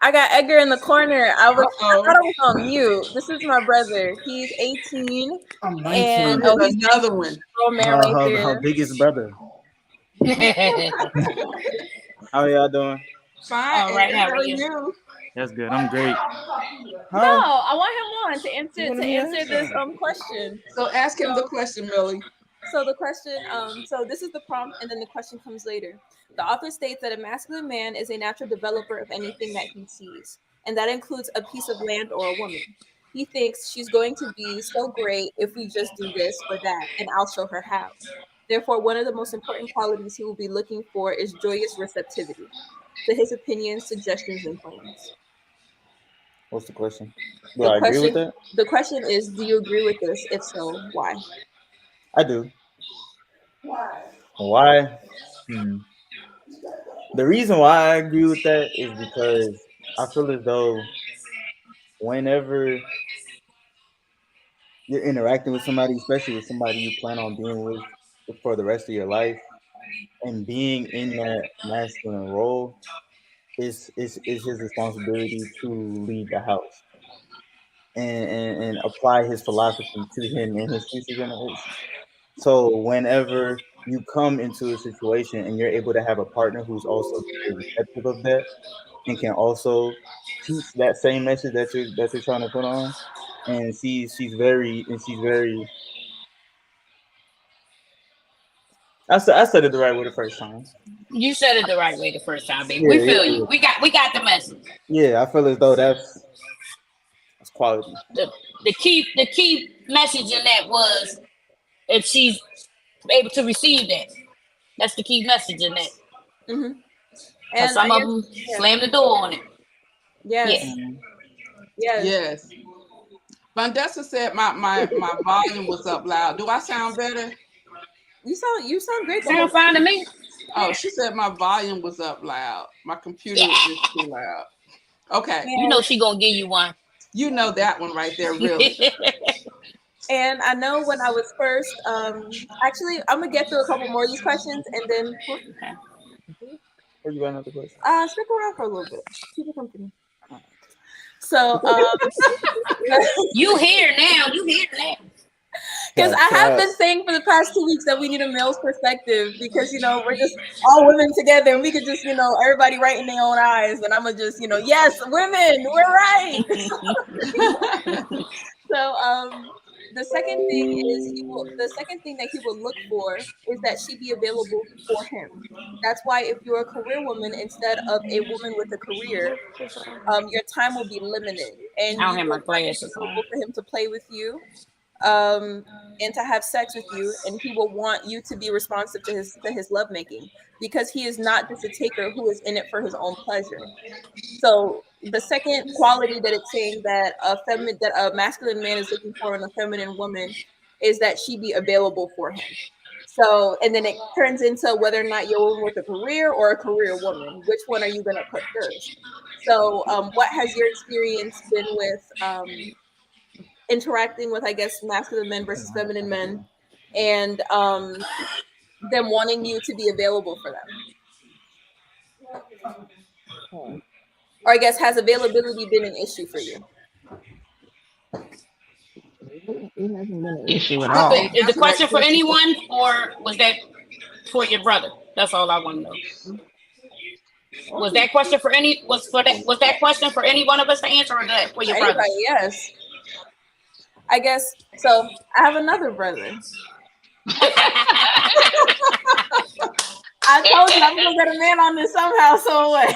I got Edgar in the corner. I thought Uh-oh. I was on mute. This is my brother. He's 18, I'm Oh, 19. and here's he's another one. a grown man right Her there. biggest brother. How y'all doing? Fine, All right, Edgar, how how are are you? you? That's good. I'm great. No, Huh? I want him on to You answer want to be on? this question. So ask him the So question, Millie. So the question, so this is the prompt, and then the question comes later. The author states that a masculine man is a natural developer of anything that he sees, and that includes a piece of land or a woman. He thinks she's going to be so great if we just do this or that, and I'll show her how. Therefore, one of the most important qualities he will be looking for is joyous receptivity to his opinions, suggestions, and plans. What's the question? Do The I agree with question that? the question is, do you agree with this? If so, why? I do. Why? Hmm. The reason why I agree with that is because I feel as though whenever you're interacting with somebody, especially with somebody you plan on being with for the rest of your life, and being in that masculine role is his responsibility to lead the house and apply his philosophy to him and his future generation. So whenever you come into a situation and you're able to have a partner who's also very receptive of that and can also teach that same message that you're trying to put on, and she's very. I said it the right way the first time. You said it the right way the first time, baby. Yeah, We yeah, feel you. yeah. We got the message. Yeah, I feel as though that's quality. The key message in that was if she's able to receive that. That's the key message in that. Hmm. Cause And I some of guess, them yeah, slam the door on it. Yeah. yes, Mhm. yes. Yes. Vandessa said my volume was up loud. Do I sound better? You sound great the whole Sound fine to time. me. Oh, she said my volume was up loud. My Yeah. computer is too loud. Okay. You know she gonna give you one. You know that one right there, really. And I know when I was first, actually, I'm gonna get through a couple more of these questions, and then Okay. Or you got another question? stick around for a little bit. Keep it company. So, You here now. You here now. because Cap, I have cap. been saying for the past 2 weeks that we need a male's perspective because we're just all women together and we could just everybody right in their own eyes, and I'm gonna just yes, women, we're right. So the second thing is the second thing that he will look for is that she be available for him. That's why if you're a career woman instead of a woman with a career, your time will be limited, and I don't you have my will not be glasses on. available for him to play with you, um, and to have sex with you, and he will want you to be responsive to his lovemaking because he is not just a taker who is in it for his own pleasure. So the second quality that it's saying that a masculine man is looking for in a feminine woman is that she be available for him. So and then it turns into whether or not you're a woman with a career or a career woman. Which one are you going to put first? So what has your experience been with interacting with, I guess, masculine men versus feminine men, and them wanting you to be available for them? Or I guess has availability been an issue for you? It hasn't been an issue at I all. think Is the that's a great question for question. anyone, or was that for your brother? That's all I want to know. Was that question for any? Was that question for any one of us to answer, or that for your brother? Anybody? Yes. I guess so. I have another brother. I told you I'm gonna get a man on this somehow, some way.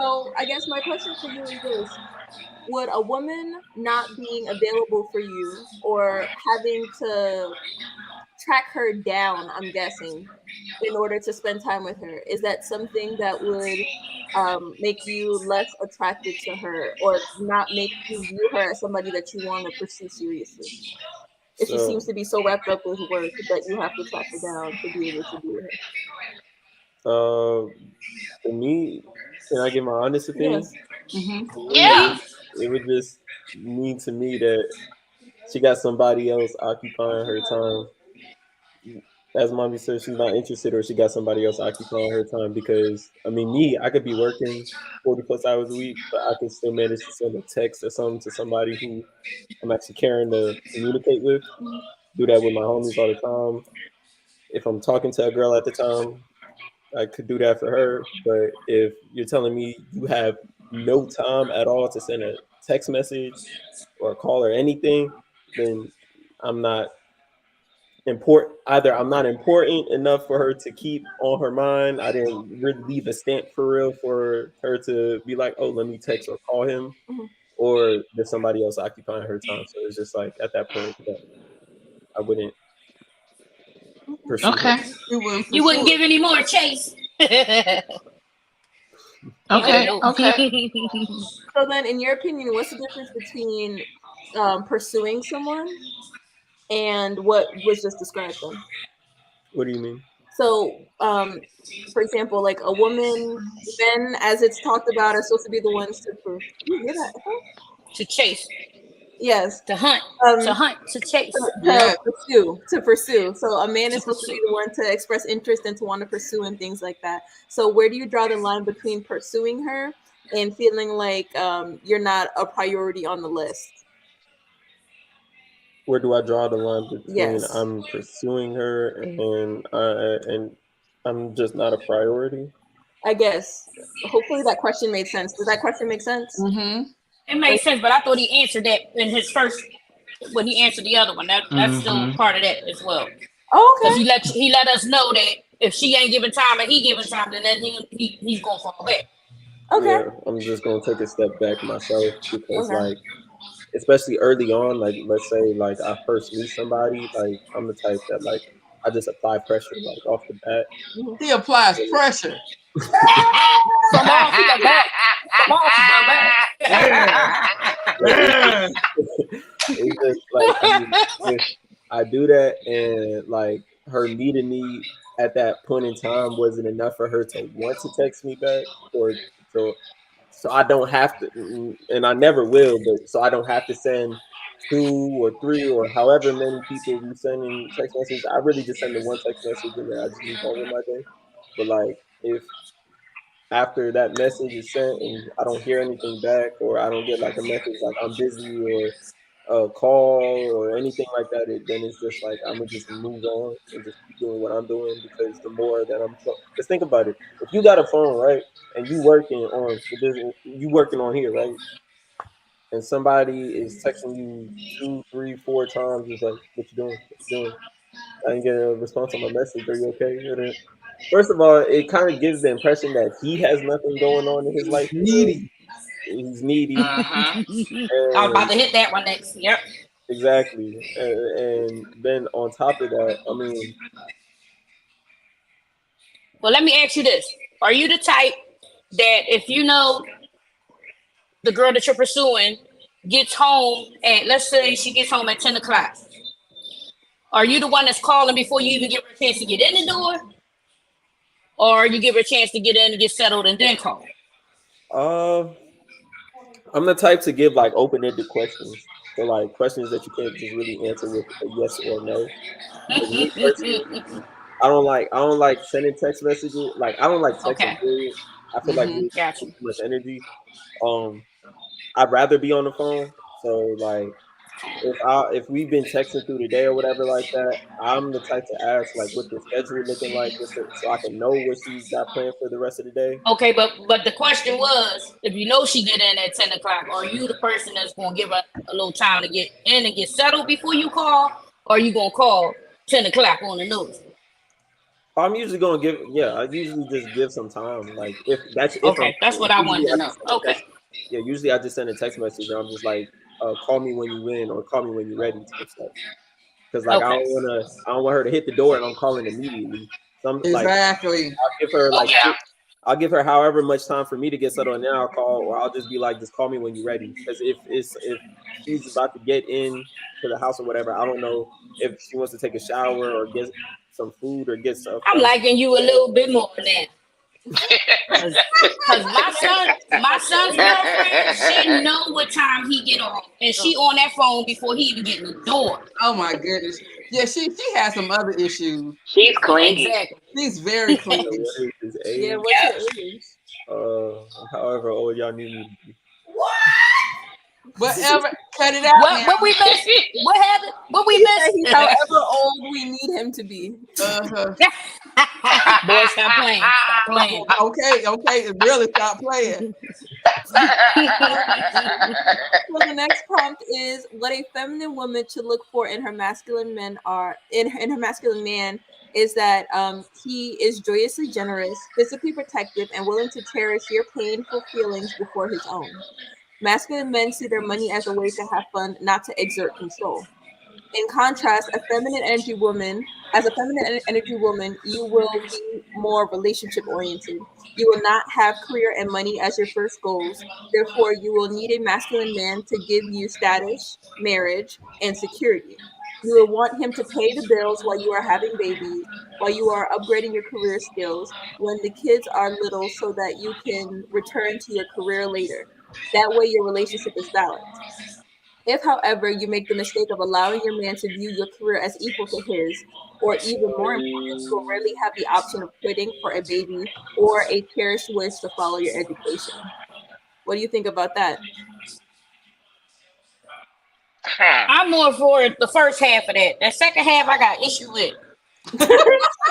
So I guess my question for you is this: would a woman not being available for you or having to track her down, I'm guessing, in order to spend time with her, is that something that would make you less attracted to her or not make you view her as somebody that you want to pursue seriously? If she seems So, to be so wrapped up with work that you have to track her down to be able to be with her. uh, for me, can I give my honest opinion? Yes. Hmm. For Yeah. me, it would just mean to me that she got somebody else occupying her time. As mommy said, she's not interested, or she got somebody else occupying her time. Because I mean, me, I could be working 40 plus hours a week, but I can still manage to send a text or something to somebody who I'm actually caring to communicate with. Do that with my homies all the time. If I'm talking to a girl at the time, I could do that for her. But if you're telling me you have no time at all to send a text message or a call or anything, then I'm not important. Either I'm not important enough for her to keep on her mind. I didn't really leave a stamp for real for her to be like, oh, let me text or call him. Mhm. Or there's somebody else occupying her time. So it's just like at that point that I wouldn't pursue her. Okay. You wouldn't You pursue wouldn't it. give any more chase. Yeah, Okay. no. Okay. So then, in your opinion, what's the difference between pursuing someone and what was just described then? What do you mean? So, for example, like a woman, men, as it's talked about, are supposed to be the ones to prove. You hear that? Echo? To chase, Yes. to hunt, to Um, hunt, to chase, to Yeah. pursue, to pursue. So a man to is supposed to be pursue. the one to express interest and to want to pursue and things like that. So where do you draw the line between pursuing her and feeling like you're not a priority on the list? Where do I draw the line between Yes, I'm pursuing her and I'm just not a priority? I guess. Hopefully that question made sense. Does that question make sense? Mm-hmm. It made sense, but I thought he answered that in his first when he answered the other one. That's still Mm-hmm. part of that as well. Because Oh, he let us know that if she ain't giving time and he giving time, then he's gonna fall back. okay, Yeah, I'm just gonna take a step back myself because okay, like especially early on, like let's say like I first meet somebody, like I'm the type that like I just apply pressure like off the bat. okay. He applies pressure. From off the bat. From off the Yeah. bat. But Yeah. it's just like I mean, if I do that and like her meeting me at that point in time wasn't enough for her to want to text me back or to so I don't have to and I never will, but so I don't have to send two or three or however many people be sending text messages. I really just send the one text message and then I just move on with my day. But like if after that message is sent and I don't hear anything back or I don't get like a message like I'm busy or a call or anything like that, then it's just like I'm gonna just move on and just keep doing what I'm doing because the more that just think about it. If you got a phone, right, and you working on the business, you working on here, right, and somebody is texting you two, three, four times, it's like, what you doing? What you doing? I didn't get a response on my message. Are you okay? First of all, it kind of gives the impression that he has nothing going on in his He's life. needy. He's needy, Uh-huh. I was and about to hit that one next. Yep. exactly. And then on top of that, I mean, Well, let me ask you this: are you the type that if you know the girl that you're pursuing gets home at, let's say she gets home at 10 o'clock, are you the one that's calling before you even give her a chance to get in the door, or you give her a chance to get in and get settled and then call? uh, I'm the type to give like open-ended questions. So like questions that you can't just really answer with a yes or no. Because me personally, I don't like sending text messages. Like I don't like texting Okay, period. I feel like Mm-hmm. we got too you. much energy. Um, I'd rather be on the phone. So like if we've been texting through the day or whatever like that, I'm the type to ask like what the schedule looking like just so I can know what she's got planned for the rest of the day. Okay, but the question was, if you know she get in at 10 o'clock, are you the person that's gonna give her a little time to get in and get settled before you call, or are you gonna call 10 o'clock on the nose? I'm usually gonna give yeah, I usually just give some time. Like if I'm Okay, that's what like, I usually wanted to I know. just send a Okay, text yeah, usually I just send a text message and I'm just like, call me when you win or call me when you're ready type stuff. Because like okay, I don't want her to hit the door and I'm calling immediately. Some like Exactly. I'll give her like okay, I'll give her however much time for me to get settled, and then I'll call, or I'll just be like, just call me when you're ready. Because if she's about to get in to the house or whatever, I don't know if she wants to take a shower or get some food or get stuff I'm from. liking you a little bit more now. Cause my son's girlfriend, she know what time he get off, and she on that phone before he even get in the door. Oh my goodness. Yeah, she has some other issues. She's clingy. Exactly. She's very So clingy. what is his Yeah, age? what's Yep. your age? However old y'all need me to be. Whatever. Cut it out What we now. missed? What happened? What we He said he's missed? however old we need him to be. Uh-huh. Boy, stop playing. Stop playing. Okay, okay. Really stop playing. So the next prompt is what a feminine woman should look for in her masculine men are in her masculine man is that he is joyously generous, physically protective, and willing to cherish your painful feelings before his own. Masculine men see their money as a way to have fun, not to exert control. In contrast, a feminine energy woman, as a feminine energy woman, you will be more relationship oriented. You will not have career and money as your first goals. Therefore, you will need a masculine man to give you status, marriage, and security. You will want him to pay the bills while you are having babies, while you are upgrading your career skills, when the kids are little, so that you can return to your career later. That way, your relationship is balanced. If, however, you make the mistake of allowing your man to view your career as equal to his, or even more important, you will rarely have the option of quitting for a baby or a cherished wish to follow your education. What do you think about that? Hmm. I'm more for the first half of that. That second half, I got issue with.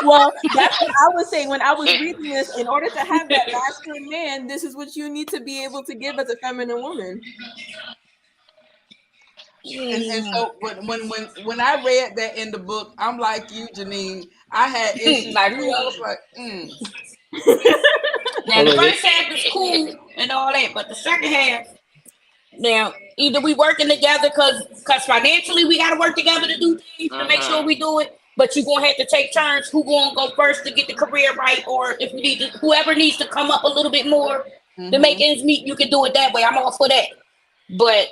Well, that's what I was saying when I was It, reading this. In order to have that masculine man, this is what you need to be able to give as a feminine woman. And so when I read that in the book, I'm like you, Janine. I had issues Like, too. I was like, now Hold the on. first half is cool and all that, but the second half, now either we working together because financially we got to work together to do things to make sure mm-hmm. we do it. But you gonna have to take turns. Who gonna go first to get the career right, or if we need to, whoever needs to come up a little bit more to make mm-hmm. ends meet, you can do it that way. I'm all for that. But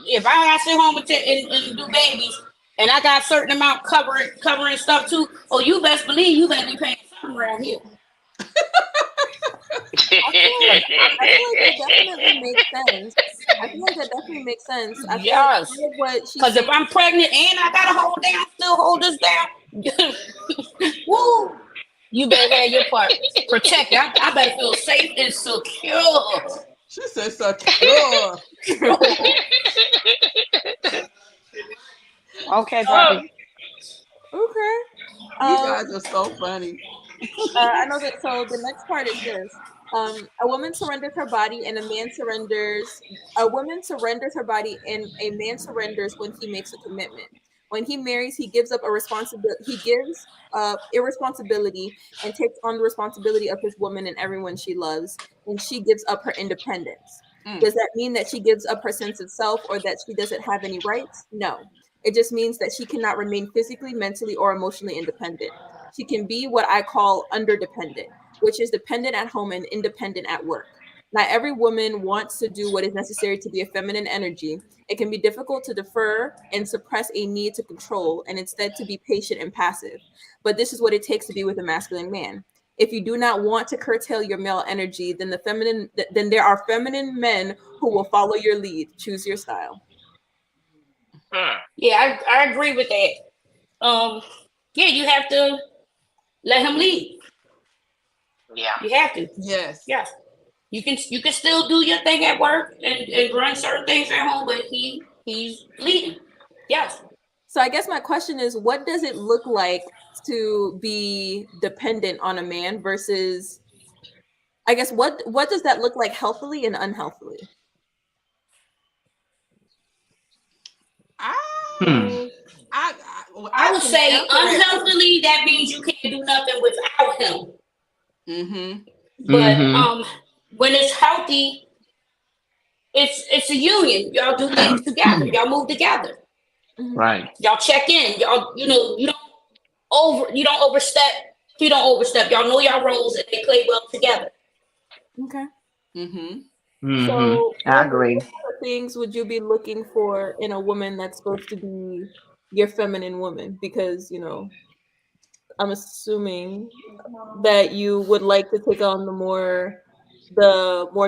if I gotta sit home and do babies, and I got a certain amount covering stuff too, oh, you best believe you better be paying something around here. I feel like that definitely makes sense. I feel like that definitely makes sense. I feel like Yes. part of what she's Because if saying. I'm pregnant and I gotta still hold this down, woo, you better have your part protected. I better feel safe and secure. She said secure. Okay, Oh, Poppy. Okay. You Um, guys are so funny. I know that. So the next part is this: a woman surrenders her body, and a man surrenders. A woman surrenders her body, and a man surrenders when he makes a commitment. When he marries, he gives up a responsibility. He gives up irresponsibility and takes on the responsibility of his woman and everyone she loves, and she gives up her independence. Mm, Does that mean that she gives up her sense of self or that she doesn't have any rights? No. It just means that she cannot remain physically, mentally, or emotionally independent. She can be what I call underdependent, which is dependent at home and independent at work. Not every woman wants to do what is necessary to be a feminine energy. It can be difficult to defer and suppress a need to control and instead to be patient and passive. But this is what it takes to be with a masculine man. If you do not want to curtail your male energy, then there are feminine men who will follow your lead. Choose your style. hmm. Yeah, I agree with that. Yeah, you have to let him lead. Yeah. You have to. yes. Yes. You can still do your thing at work and run certain things at home, but he's leading. Yes. So I guess my question is, what does it look like to be dependent on a man versus, I guess, what does that look like healthily and unhealthily? I, Hmm. Um, I I would can say answer that too. unhealthily. That means you can't do nothing without him. Mm-hmm. But Mm-hmm. when it's healthy, it's a union. Y'all do things together. Y'all move together. Mhm. Right. Y'all check in. Y'all, you don't overstep. He don't overstep. Y'all know y'all roles and they play well together. Okay. Mm-hmm. Mm-hmm. So I what agree. type of things would you be looking for in a woman that's supposed to be your feminine woman? Because, I'm assuming that you would like to take on the more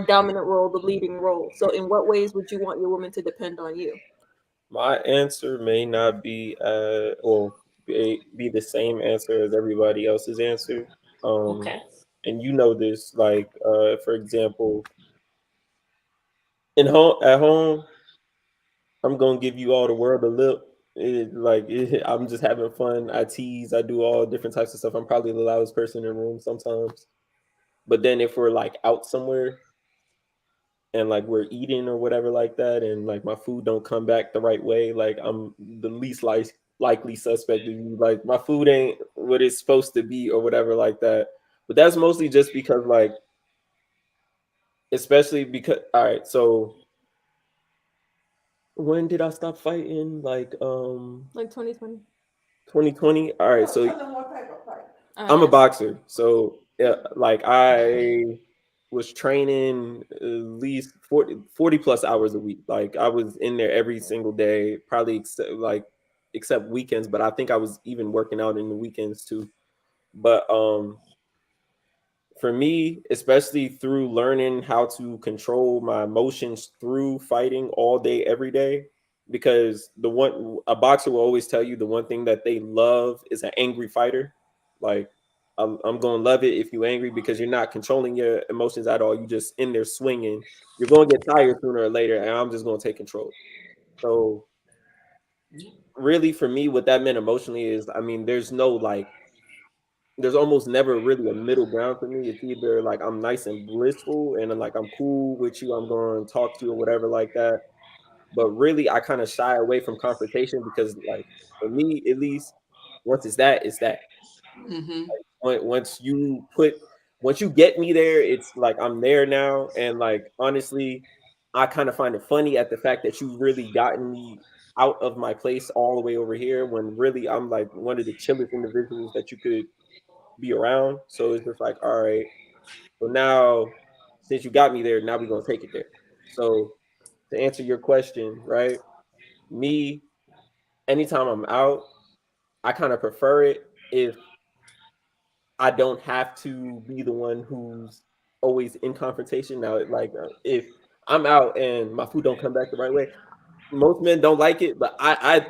dominant role, the leading role. So in what ways would you want your woman to depend on you? My answer may not be be the same answer as everybody else's answer. Um, Okay. and you know this, like for example, at home, I'm gonna give you all the world a lip. I'm just having fun. I tease. I do all different types of stuff. I'm probably the loudest person in the room sometimes. But then if we're like out somewhere and like we're eating or whatever like that, and like my food don't come back the right way, like I'm the least likely suspect to be like my food ain't what it's supposed to be or whatever like that. But that's mostly just because like, especially because all right, so when did I stop fighting? Like Like 2020. 2020. All right, so I'm a Yes. boxer, so yeah, like I was training at least 40 plus hours a week. Like I was in there every single day, probably except weekends, but I think I was even working out in the weekends too. But for me, especially through learning how to control my emotions through fighting all day, every day, because the one a boxer will always tell you the one thing that they love is an angry fighter. Like, I'm going to love it if you're angry because you're not controlling your emotions at all. You just in there swinging. You're going to get tired sooner or later, and I'm just going to take control. So, really, for me, what that meant emotionally is, I mean, there's almost never really a middle ground for me. It's either like I'm nice and blissful and I'm like I'm cool with you, I'm going to talk to you or whatever like that. But really, I kind of shy away from confrontation because, like, for me at least, once it's that, it's that. Mm-hmm. Once you once you get me there, it's like I'm there now. And like honestly, I kind of find it funny at the fact that you really gotten me out of my place all the way over here when really I'm like one of the chillest individuals that you could be around. So it's just like, all right. So now, since you got me there, now we're gonna take it there. So to answer your question, right? Me, anytime I'm out, I kind of prefer it if I don't have to be the one who's always in confrontation. Now, like if I'm out and my food don't come back the right way, most men don't like it, but I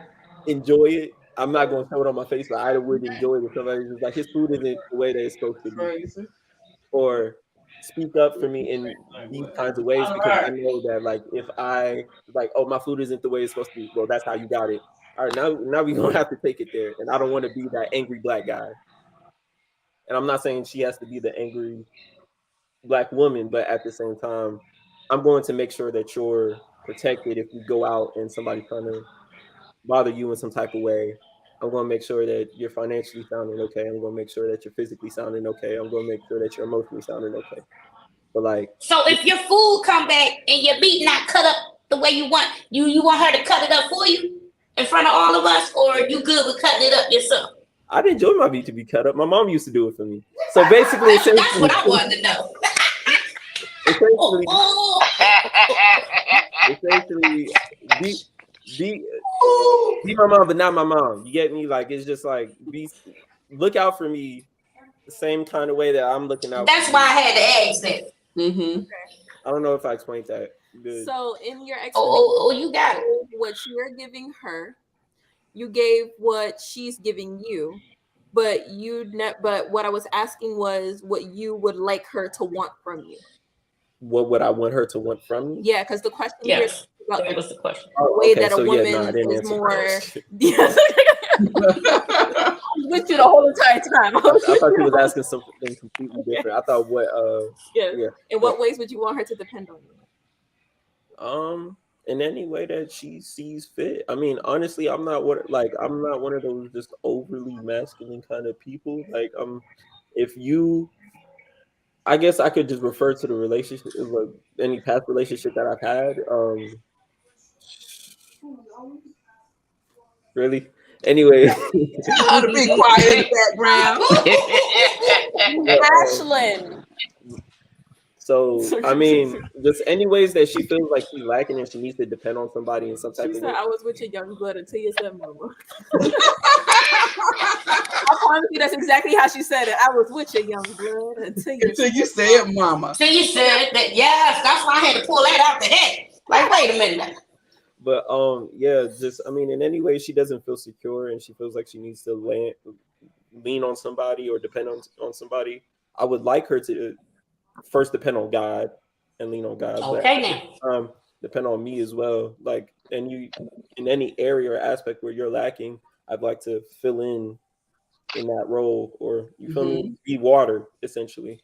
enjoy it. I'm not going to show it on my face, but I would enjoy it if somebody's just like his food isn't the way that it's supposed to be, Crazy. or speak up for me in these kinds of ways because I know that like if I like, oh, my food isn't the way it's supposed to be, well, that's how you got it. All right, now we gonna have to take it there, and I don't want to be that angry black guy. And I'm not saying she has to be the angry black woman, but at the same time, I'm going to make sure that you're protected if you go out and somebody's trying to bother you in some type of way. I'm going to make sure that you're financially sounding okay. I'm going to make sure that you're physically sounding okay. I'm going to make sure that you're emotionally sounding okay. But like, So if your food come back and your meat not cut up the way you want, you want her to cut it up for you in front of all of us, or you good with cutting it up yourself? I'd enjoy my meat to be cut up. My mom used to do it for me. So basically, That's what I wanted to know. Oh, essentially, oh. essentially, be be be my mom, but not my mom. You get me? Like it's just like look out for me the same kind of way that I'm looking out for That's why you. I had to ask that. Mm-hmm. I don't know if I explained that good. So in your Oh, explanation, oh, oh, you got it. what you're giving her, you gave what she's giving you, but but what I was asking was what you would like her to want from you. What would I want her to want from me? Yeah, because the question here is Yes, about that the was the question. Oh, way okay. that a So yeah, no, I woman didn't is answer the more. question. Yes. I'm with you the whole entire time. I thought you was asking something completely different. I thought what Yes. yeah. In what ways would you want her to depend on you? In any way that she sees fit. I mean, honestly, I'm not one of those just overly masculine kind of people. Like if you I guess I could just refer to the relationship, like any past relationship that I've had. Really. Anyway, How to be quiet in the background. but, Ashlyn. so I mean, just any ways that she feels like she's lacking and she needs to depend on somebody in some She type of said, way. I was with your young blood until you said mama. I promise you that's exactly how she said it. I was with your young blood until you Until you say it, mama. So you said that, yes, that's why I had to pull that out the head. Like, wait a minute. But yeah, just I mean, in any way she doesn't feel secure and she feels like she needs to lean on somebody or depend on somebody. I would like her to first depend on God and lean on God, but Okay, now. depend on me as well. Like, and you in any area or aspect where you're lacking, I'd like to fill in that role, or you feel me, Mm-hmm. be water essentially.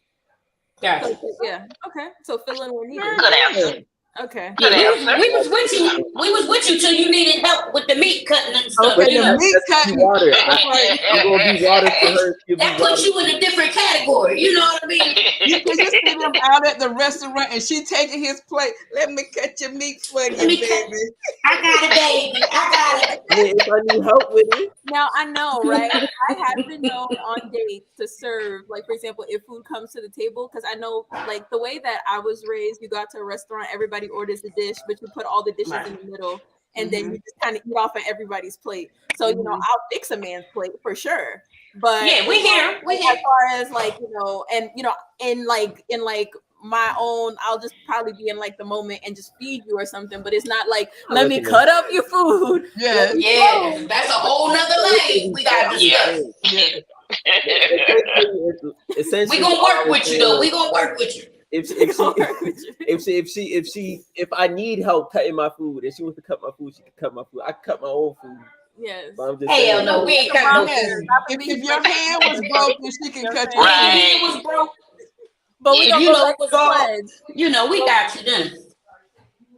Gotcha. yeah. Okay. So fill in where needed. Good answer. Okay. Yeah, Good we answer. was with you. We was with you till you needed help with the meat cutting and stuff. Okay, You the know, meat That's gonna be cutting. water. That's right. I'm gonna be water for her. She'll be that water. puts you in a different category. You know what I mean? Cause you see them out at the restaurant and she taking his plate. Let me cut your meat for Let you, me cut. baby. I got it, baby. I got it. I mean, if I need help with it, Now I know, right? I have been known on dates to serve, like for example, if food comes to the table, because I know, like the way that I was raised, you go out to a restaurant, everybody orders the dish, but you put all the dishes Right. in the middle, and then you just kind of eat off of everybody's plate. So you know, I'll fix a man's plate for sure. But Yeah, we here. We as here. far as like and in like my own, I'll just probably be in like the moment and just feed you or something. But it's not like let me cut up your food. Yes. Yeah, that's a whole nother lane we gotta Yeah. discuss. Yes. We essentially, gonna work with you though. We gonna work with you. If I need help cutting my food and she wants to cut my food, she can cut my food. I can cut my own food. Yes. But I'm just Hell saying. no, we ain't cutting no Yes. food. If your hand was broken, she can cut Your your Right. hand. hand was broke. But we If gonna you go know back to what's the all, pledge. you know we got you then.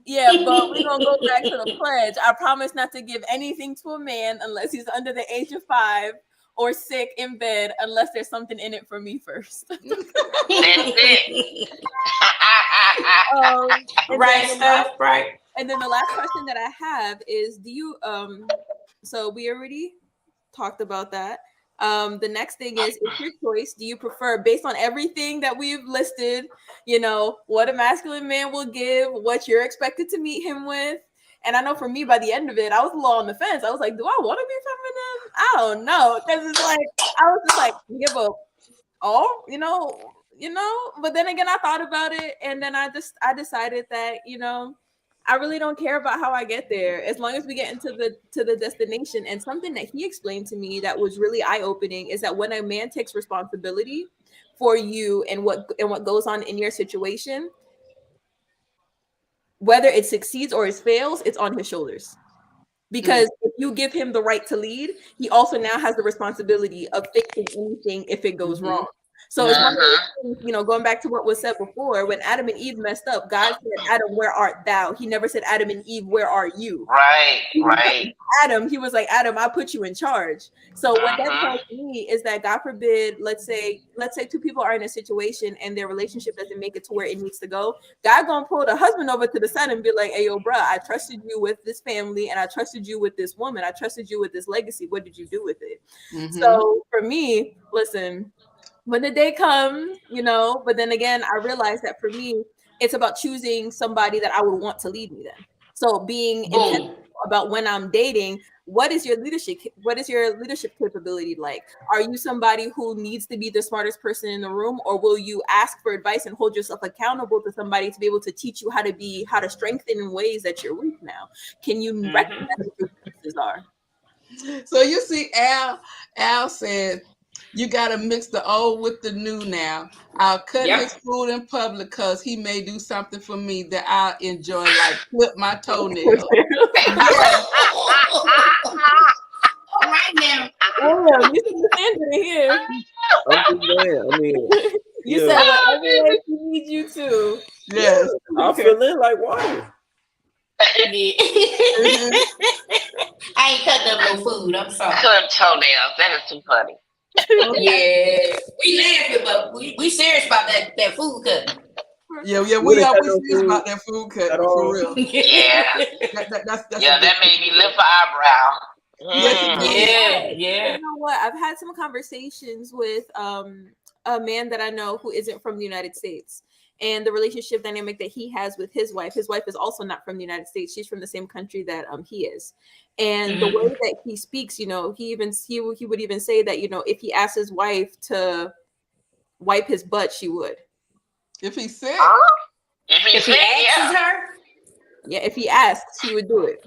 Yeah, but we're gonna go back to the pledge. I promise not to give anything to a man unless he's under the age of 5 or sick in bed, unless there's something in it for me first. That's it. And Right then stuff, right? and then the last question that I have is, do you so we already talked about that. The next thing is, it's your choice. Do you prefer, based on everything that we've listed, what a masculine man will give, what you're expected to meet him with? And I know for me, by the end of it, I was a little on the fence. I was like, do I want to be feminine? I don't know. Because it's like, I was just like, give up all, but then again, I thought about it, and then I decided that, I really don't care about how I get there, as long as we get into the destination. And something that he explained to me that was really eye-opening is that when a man takes responsibility for you and what goes on in your situation, whether it succeeds or it fails, it's on his shoulders. Because if you give him the right to lead, he also now has the responsibility of fixing anything if it goes wrong. So it's one of those things, going back to what was said before, when Adam and Eve messed up, God said, Adam, where art thou? He never said, Adam and Eve, where are you? Right. Adam, he was like, Adam, I put you in charge. So what that tells me is that, God forbid, let's say two people are in a situation and their relationship doesn't make it to where it needs to go. God gonna pull the husband over to the side and be like, hey, yo, bruh, I trusted you with this family, and I trusted you with this woman. I trusted you with this legacy. What did you do with it? So for me, listen, when the day comes, but then again, I realized that for me, it's about choosing somebody that I would want to lead me then. So being intentional about when I'm dating, what is your leadership capability like? Are you somebody who needs to be the smartest person in the room, or will you ask for advice and hold yourself accountable to somebody to be able to teach you how to strengthen in ways that you're weak now? Can you recognize what your weaknesses are? So you see, Al said, you got to mix the old with the new now. I'll cut his food in public because he may do something for me that I'll enjoy, like clip my toenails. Yes. All right now. Oh, you should stand here. I'm just saying. I mean, You said whatever way she needs you to. Yes. I feel in like water. I ain't cutting up no food. I'm sorry. Clip toenails. That is too funny. Yeah, we laughing, but we serious about that food cutting. Yeah, we are serious about that food cut for real. Yeah. That made me lift an eyebrow. Yeah. You know what? I've had some conversations with a man that I know who isn't from the United States, and the relationship dynamic that he has with his wife. His wife is also not from the United States. She's from the same country that he is. And the way that he speaks, he would even say that, if he asked his wife to wipe his butt, she would. If he's sick. If he asks her? Yeah, if he asks, she would do it.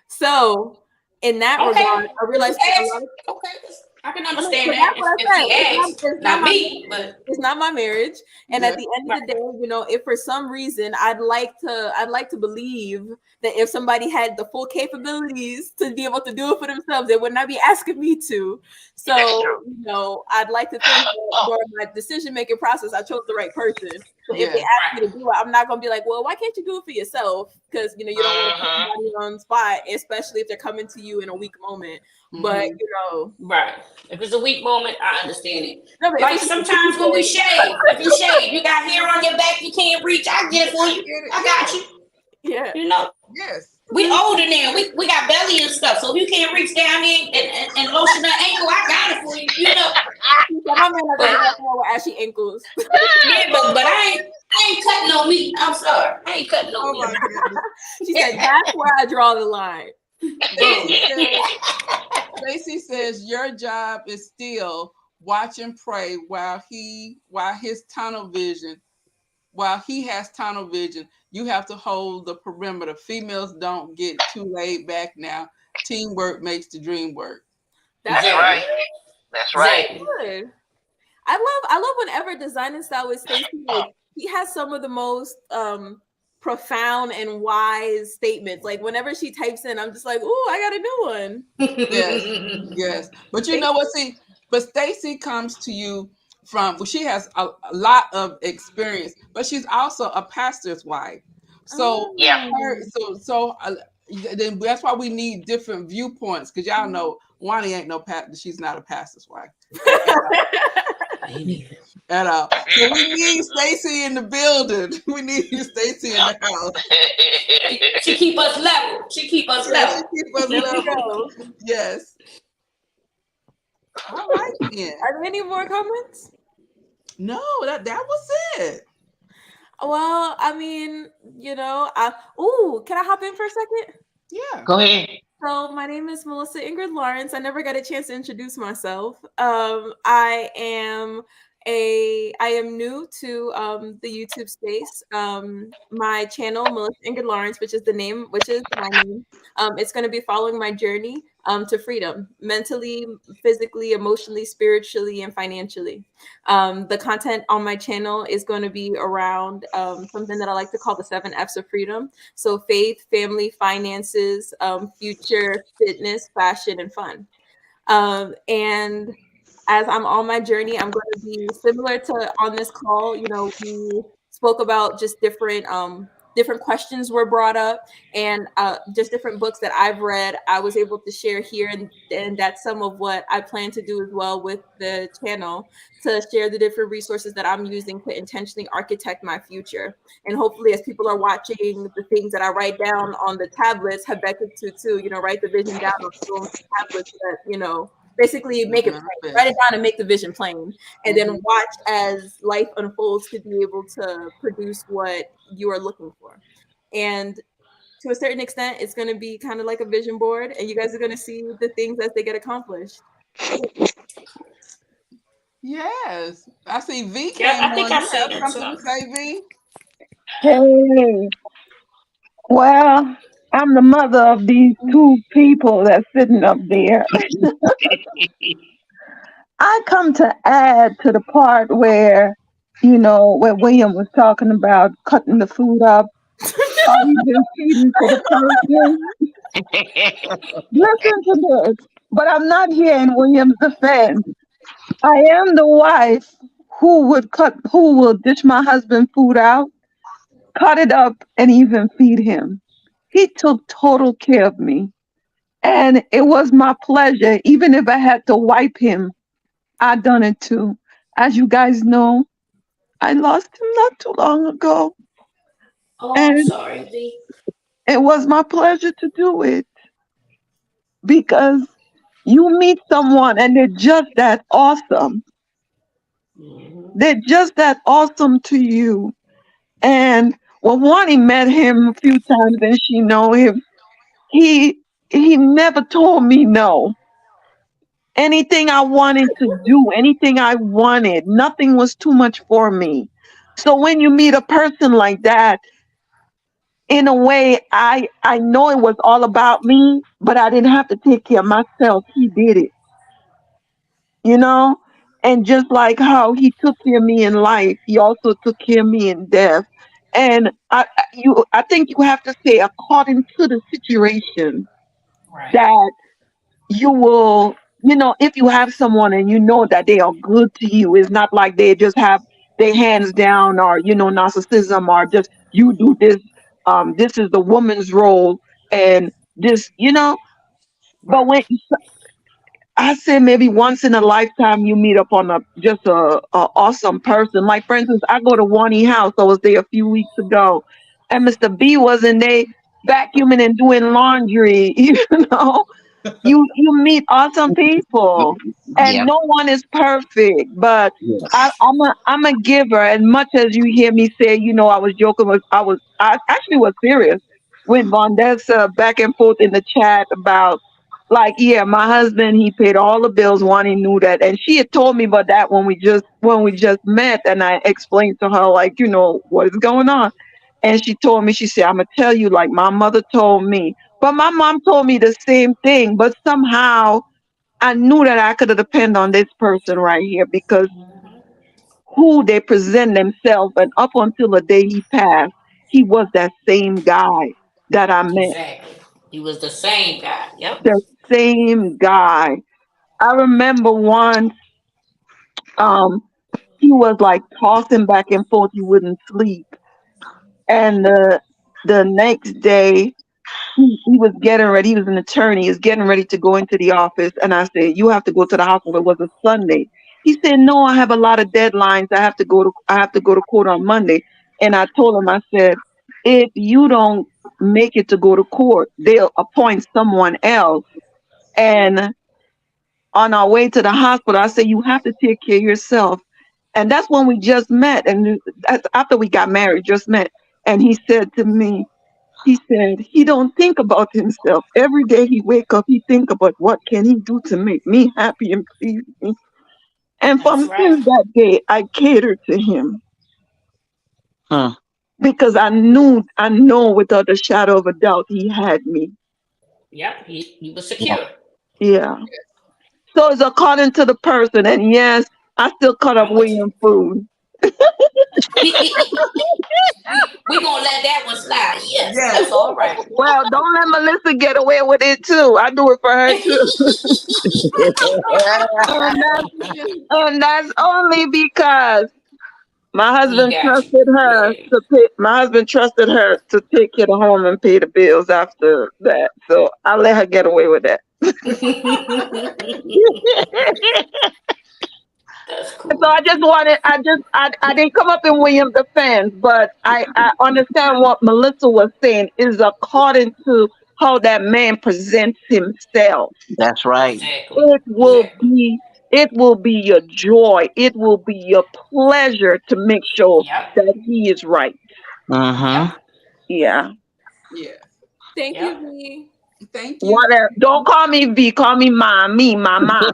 So in that regard, I realized I can understand that. If he asks, not me, but it's not my marriage. And at the end of the day, if for some reason I'd like to believe that if somebody had the full capabilities to be able to do it for themselves, they would not be asking me to. So, I'd like to think that during my decision-making process, I chose the right person. So if they Yes. ask me to do it, I'm not gonna be like, well, why can't you do it for yourself? Because you don't want to put Mm-hmm. somebody on the spot, especially if they're coming to you in a weak moment. But Mm-hmm. Right. If it's a weak moment, I understand it. no, but if Like it's just sometimes when we shave, if you shave, you got hair on your back, you can't reach. I get it for I you. get it. I got Yes. you. yeah. You know, Yes. we older now. We got belly and stuff. So if you can't reach down there and lotion her ankle, I got it for you. You know. So my man not gonna But be walking around with ashy ankles. yeah, but I ain't cutting no meat. I'm sorry. I ain't cutting no Oh meat. my goodness. She said that's where I draw the line. Stacy Boom. says, Stacy says your job is still watch and pray while his tunnel vision, while he has tunnel vision, you have to hold the perimeter. Females don't get too laid back now. Teamwork makes the dream work. That's That's Exactly. right. That's right. Exactly. good. I love whenever designing style with Stacey, like he has some of the most profound and wise statements. Like whenever she types in, I'm just like, ooh, I got a new one. Yes, yes. But you Thank know what? See, but Stacy comes to you from, well, she has a lot of experience, but she's also a pastor's wife. So Yeah. her, then that's why we need different viewpoints because y'all know Wani ain't no pastor. She's not a pastor's wife Amen. at all. So we need Stacy in the building. We need Stacy in the house. She keep us level. She keep us Yeah, she level. keep us there we level. go. Yes. All right then. Are there any more comments? No, that was it. Well, I mean, ooh, can I hop in for a second? Yeah. Go ahead. So my name is Melissa Ingrid Lawrence. I never got a chance to introduce myself. I am new to the YouTube space. My channel, Melissa Ingrid Lawrence, which is my name. It's going to be following my journey to freedom, mentally, physically, emotionally, spiritually, and financially. The content on my channel is going to be around something that I like to call the 7 F's of freedom. So faith, family, finances, future, fitness, fashion, and fun. And as I'm on my journey, I'm going to be similar to on this call. We spoke about just different questions were brought up, and just different books that I've read. I was able to share here, and that's some of what I plan to do as well with the channel, to share the different resources that I'm using to intentionally architect my future. And hopefully, as people are watching the things that I write down on the tablets, Habakkuk 2:2, write the vision down on stones and tablets that, basically make it plain. Write it down and make the vision plain. And then Mhm. watch as life unfolds to be able to produce what you are looking for. And to a certain extent, it's going to be kind of like a vision board, and you guys are going to see the things as they get accomplished. Yes. I see V Yep, came I think on. I You have seen something to something. say, V? Hey, well, I'm the mother of these two people that's sitting up there. I come to add to the part where William was talking about cutting the food up or even feeding to the person. Listen to this. But I'm not here in William's defense. I am the wife who will dish my husband food out, cut it up, and even feed him. He took total care of me. And it was my pleasure. Even if I had to wipe him, I done it too. As you guys know, I lost him not too long ago. Oh, I'm And sorry, V. it was my pleasure to do it because you meet someone and they're just that awesome. Mhm. They're just that awesome to you. And when Wani met him a few times and she know him, he he never told me no. Anything I wanted to do, anything I wanted, nothing was too much for me. So when you meet a person like that, in a way, I know it was all about me, but I didn't have to take care of myself. He did it, you know? And just like how he took care of me in life, he also took care of me in death. And I think you have to say according to the situation Right. that you will, if you have someone and you know that they are good to you, it's not like they just have they hands down or narcissism or just you do this. This is the woman's role, and this, but Right. when I say maybe once in a lifetime you meet up on a awesome person. Like for instance, I go to Wani house. I was there a few weeks ago, and Mr. B was in there vacuuming and doing laundry. You meet awesome people, and Yep. no one is perfect. But Yes. I'm a giver. As much as you hear me say, I was joking. I actually was serious with Vondessa back and forth in the chat about, like, yeah, my husband, he paid all the bills. Wani knew that, and she had told me about that when we just met, and I explained to her, like, what is going on. And she told me, she said, I'm gonna tell you, like my mother told me. But my mom told me the same thing. But somehow I knew that I could depend on this person right here because who they present themselves, and up until the day he passed, he was that same guy that I met. Exactly. He was the same guy. Yep. The same guy. I remember once, um, he was like tossing back and forth. He wouldn't sleep. And the next day, he was getting ready. He was an attorney. He was getting ready to go into the office. And I said, "You have to go to the hospital." It was a Sunday. He said, "No, I have a lot of deadlines. I have to go to court on Monday." And I told him, I said, "If you don't make it to go to court, they'll appoint someone else." And on our way to the hospital, I said, "You have to take care of yourself." And that's when we just met. And that's after we got married, just met. And he said to me, he said he don't think about himself. Every day he wake up, he think about what can he do to make me happy and please me. And That's from right. since that day, I catered to him Hmm. because I know without a shadow of a doubt, he had me. Yep. He was Yeah. secure. Yeah. So it's according to the person. And yes, I still cut up I'm with you. William food. We gonna let that one slide. Yes, Yes. that's all right. Well, don't let Melissa get away with it too. I do it for her too. And that's, and that's only because He got you. Yeah. My husband trusted her to take care of the home and pay the bills after that. So I let her get away with that. That's So cool. I didn't come up in William defense, but I understand what Melissa was saying is according to how that man presents himself. That's right. Exactly. It will Exactly. be it will be your joy. It will be your pleasure to make sure Yep. that he is right. Yep. Mm-hmm. Yeah. Yes. Thank you, Yep. V. Thank you. Whatever. Don't call me V. Call me mama.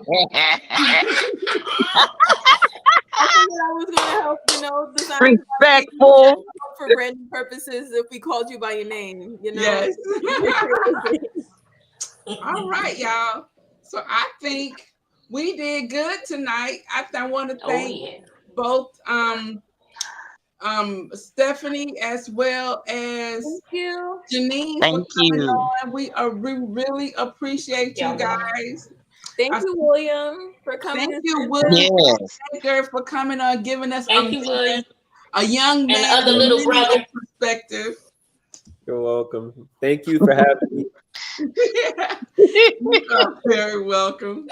I figured I was going to help, design a topic Respectful. for branding purposes if we called you by your name. Yes. All right, y'all. So I think we did good tonight. I want to Oh thank yeah. both Stephanie as well Thank as you. Janine for Thank coming you. on. We really appreciate you Y'all welcome. guys. Thank I you, William, for coming thank and you, spending William time. Yes. Baker, for coming on, giving us Thank you, William, a young and the man other little millennial brother. perspective. You're welcome. Thank you for having me. You are very welcome.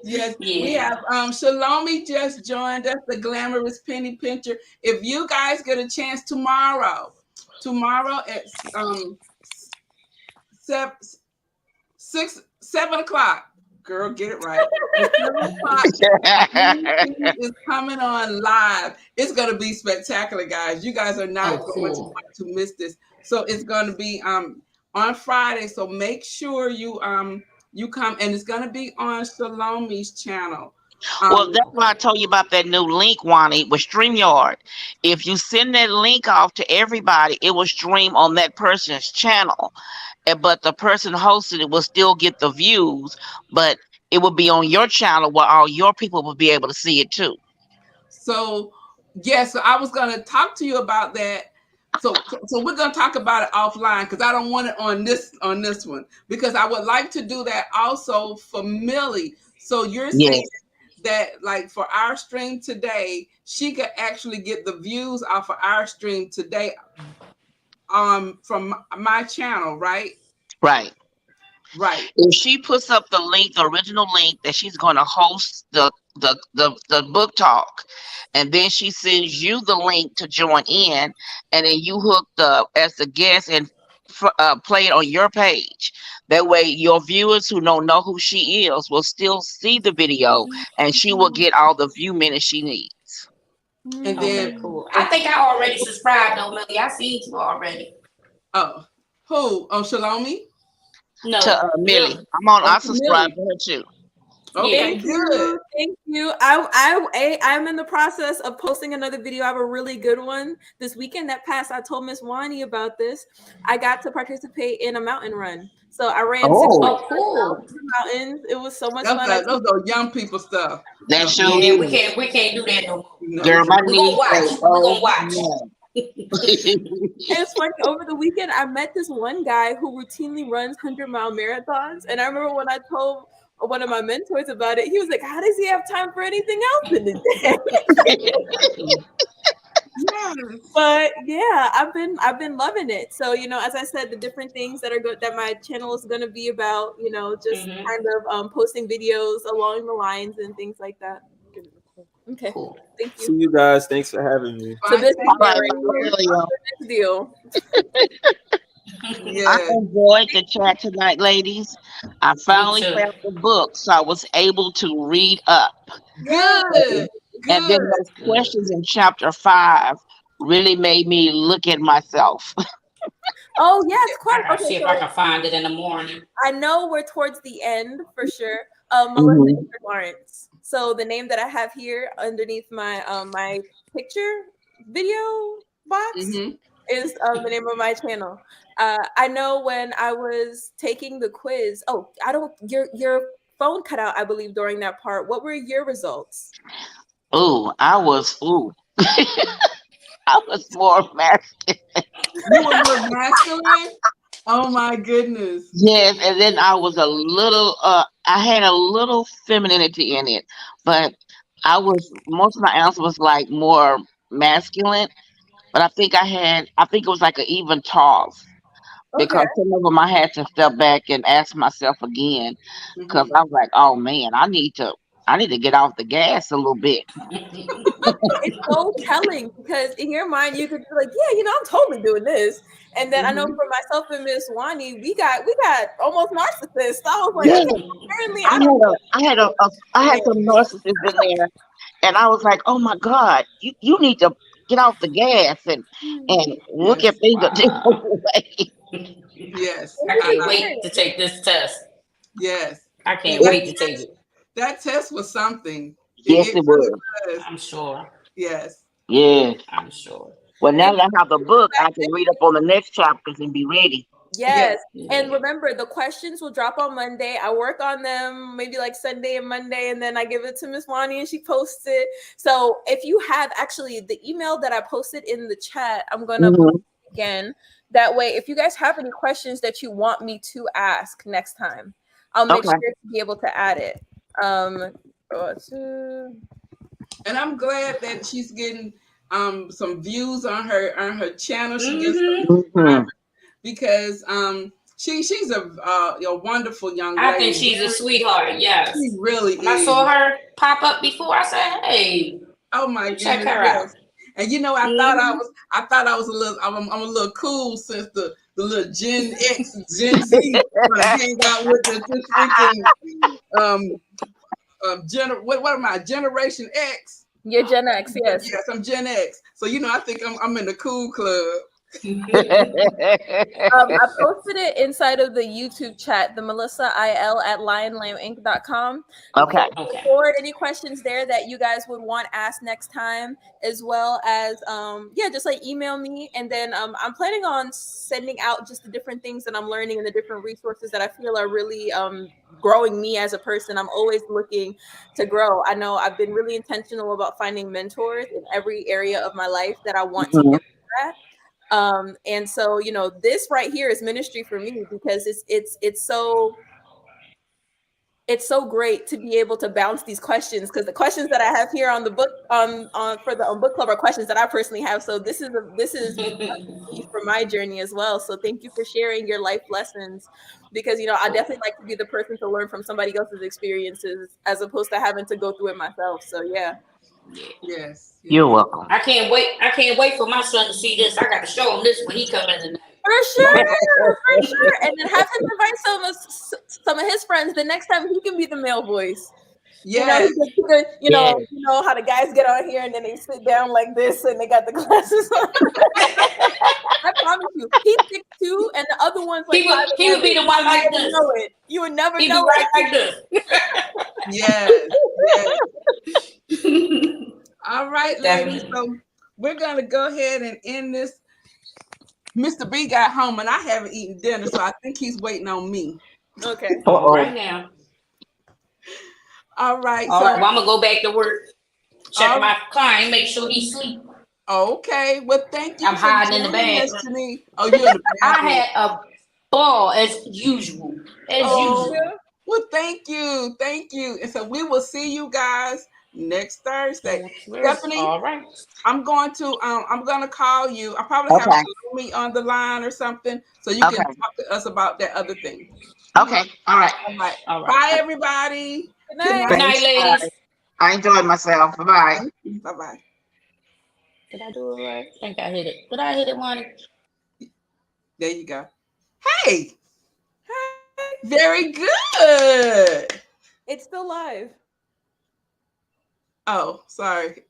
Yes, we Yeah. have Shalomi just joined us, the glamorous penny pincher. If you guys get a chance tomorrow at seven, 7 o'clock, girl, get it right. At 7 o'clock, Shalomi is coming on live. It's gonna be spectacular, guys. You guys are not Oh, going to cool. want to miss this. So it's gonna be on Friday. So make sure you come, and it's gonna be on Shalomi's channel. Well, Um, that's why I told you about that new link, Wani, with StreamYard. If you send that link off to everybody, it will stream on that person's channel. But the person hosting it will still get the views, but it will be on your channel where all your people will be able to see it too. so yes, so I was gonna talk to you about that. So we're gonna talk about it offline because I don't want it on this one because I would like to do that also for Millie. So you're saying Yes. that like for our stream today, she could actually get the views off of our stream today from my channel, right? Right. Right. If she puts up the link, the original link that she's going to host the book talk, and then she sends you the link to join in, and then you hook up as the guest and play it on your page. That way, your viewers who don't know who she is will still see the video, and she will get all the view minutes she needs. And then Okay, cool. I and think I already subscribed though, Millie. I seen you already. oh, who? Oh, Shalomi? To No, Millie, Millie. Oh, I to subscribe Millie. to her too. Yeah. Okay, Thank good. you. Thank you. I'm in the process of posting another video. I have a really good one. This weekend that passed, I told Miss Wani about this. I got to participate in a mountain run. So I ran Oh, 6.5 Oh, cool. mountains. It was so much fun. Those are young people stuff. that sure Yeah, we is. can't do that no more. No. Girl, my We gonna knees watch. say, We oh, gonna watch. no. It's funny. Over the weekend, I met this one guy who routinely runs 100-mile marathons. And I remember when I told one of my mentors about it, he was like, "How does he have time for anything else in the day?" Yes. But yeah, I've been loving it. So as I said, the different things that are good that my channel is going to be about, just Mhm. kind of posting videos along the lines and things like that. Okay, Cool. thank See you. you guys. Thanks for having me. So Fine, this thank All right, you. William. next deal. I Yes. enjoyed the chat tonight, ladies. I Me finally too. found the book, so I was able to read up. Yay! Good. And then Good. those Good. questions in chapter 5 really made me look at myself. Oh yes, I quite. gotta Okay, see if I so can find it in the morning. I know we're towards the end for sure. Melissa Mhm. Lawrence. So the name that I have here underneath my picture video box Mm-hmm. is the name of my channel. I know when I was taking the quiz. Oh, I don't. Your phone cut out, I believe, during that part. What were your results? Ooh. I was more masculine. You were more masculine? Oh my goodness. Yes, and then I was a little I had a little femininity in it, but most of my answer was like more masculine, but I think it was like an even toss Okay. because some of them I had to step back and ask myself again because Mm-hmm. I was like, oh man, I need to get off the gas a little bit. It's so telling because in your mind you could be like, yeah, I'm totally doing this. And then I know Mm-hmm. for myself and Miss Wani, we got almost narcissists. So I was like, Yes. okay, apparently I I don't I had know. some narcissists in there, and I was like, "Oh my God, you need to get off the gas and look at Yes. things a different Wow. way." Yes. I can't I wait to take this test. yes. I Yeah, can't wait to take it. that test was something. Yes, It it really was. was. I'm sure. Yes. Yes. I'm sure. Well, now And that I have the book, I can read up on the next chapters and be ready. Yes. yes. And Yeah. remember, the questions will drop on Monday. I work on them maybe like Sunday and Monday, and then I give it to Miss Wani and she posts it. So if you have actually the email that I posted in the chat, I'm gonna post Hmm. it again. That way, if you guys have any questions that you want me to ask next time, I'll make Okay. sure to be able to add it. So And I'm glad that she's getting some views on her channel. She gets some Mm-hmm. Hmm. because she's a wonderful young I think lady. she's a sweetheart. She Yes. really When I saw is. her pop up before, I said, "Hey, Oh my check goodness, her out." yes. And Mm-hmm. I thought I was a little I'm a little cool since the little Gen X Gen Z trying to hang out with this freaking um what am I, Generation X? yeah, Gen X, yes. Yes, I'm Gen X. So I think I'm in the cool club. I posted it inside of the YouTube chat, the Melissa IL at lionlaminc.com. Feel Okay. free to Okay. forward any questions there that you guys would want asked next time, as well as just like email me. And then I'm planning on sending out just the different things that I'm learning and the different resources that I feel are really growing me as a person. I'm always looking to grow. I know I've been really intentional about finding mentors in every area of my life that I want to Mhm. get better at. And so this right here is ministry for me because it's so it's so great to be able to bounce these questions, because the questions that I have here on the book on for the book club are questions that I personally have. So this is for my journey as well. So thank you for sharing your life lessons, because I definitely like to be the person to learn from somebody else's experiences as opposed to having to go through it myself. So yeah. Yes, You're yes. welcome. I can't wait. I can't wait for my son to see this. I got to show him this when he come in tonight. For sure, for sure. And then have him invite some of his friends. The next time he can be the male voice. Yes. Yes. You know how the guys get on here and then they sit down like this and they got the glasses on. I promise you, he's 6'2", and the other one's like 5'11". He would be the one like You would this. know it. You would never He'd be know right it. like this. Yes. Yes. All right, ladies. Definitely. So we're gonna go ahead and end this. Mr. B got home and I haven't eaten dinner, so I think he's waiting on me. Okay. All Uh-oh. right now. All right. All So right. Well, I'm gonna go back to work. Check all my client. Make sure he's asleep. okay. Well, thank you I'm for hiding in the joining us, bathroom. Denise. Oh, you're in the I bathroom. had a ball as usual. As Oh, usual. well, thank you. Thank you. And so we will see you guys next Thursday. Stephanie, All right. I'm gonna call you. I probably have Okay. me on the line or something so you can Okay. talk to us about that other thing. Okay. All right. All right. All right. Bye everybody. Good Good night. Good night. night, Thanks. ladies. I enjoyed myself. Bye bye. Bye bye. Did I do it right? I think I hit it. Did I hit it, Monty? There you go. Hey. Very good. It's still live. Oh, sorry.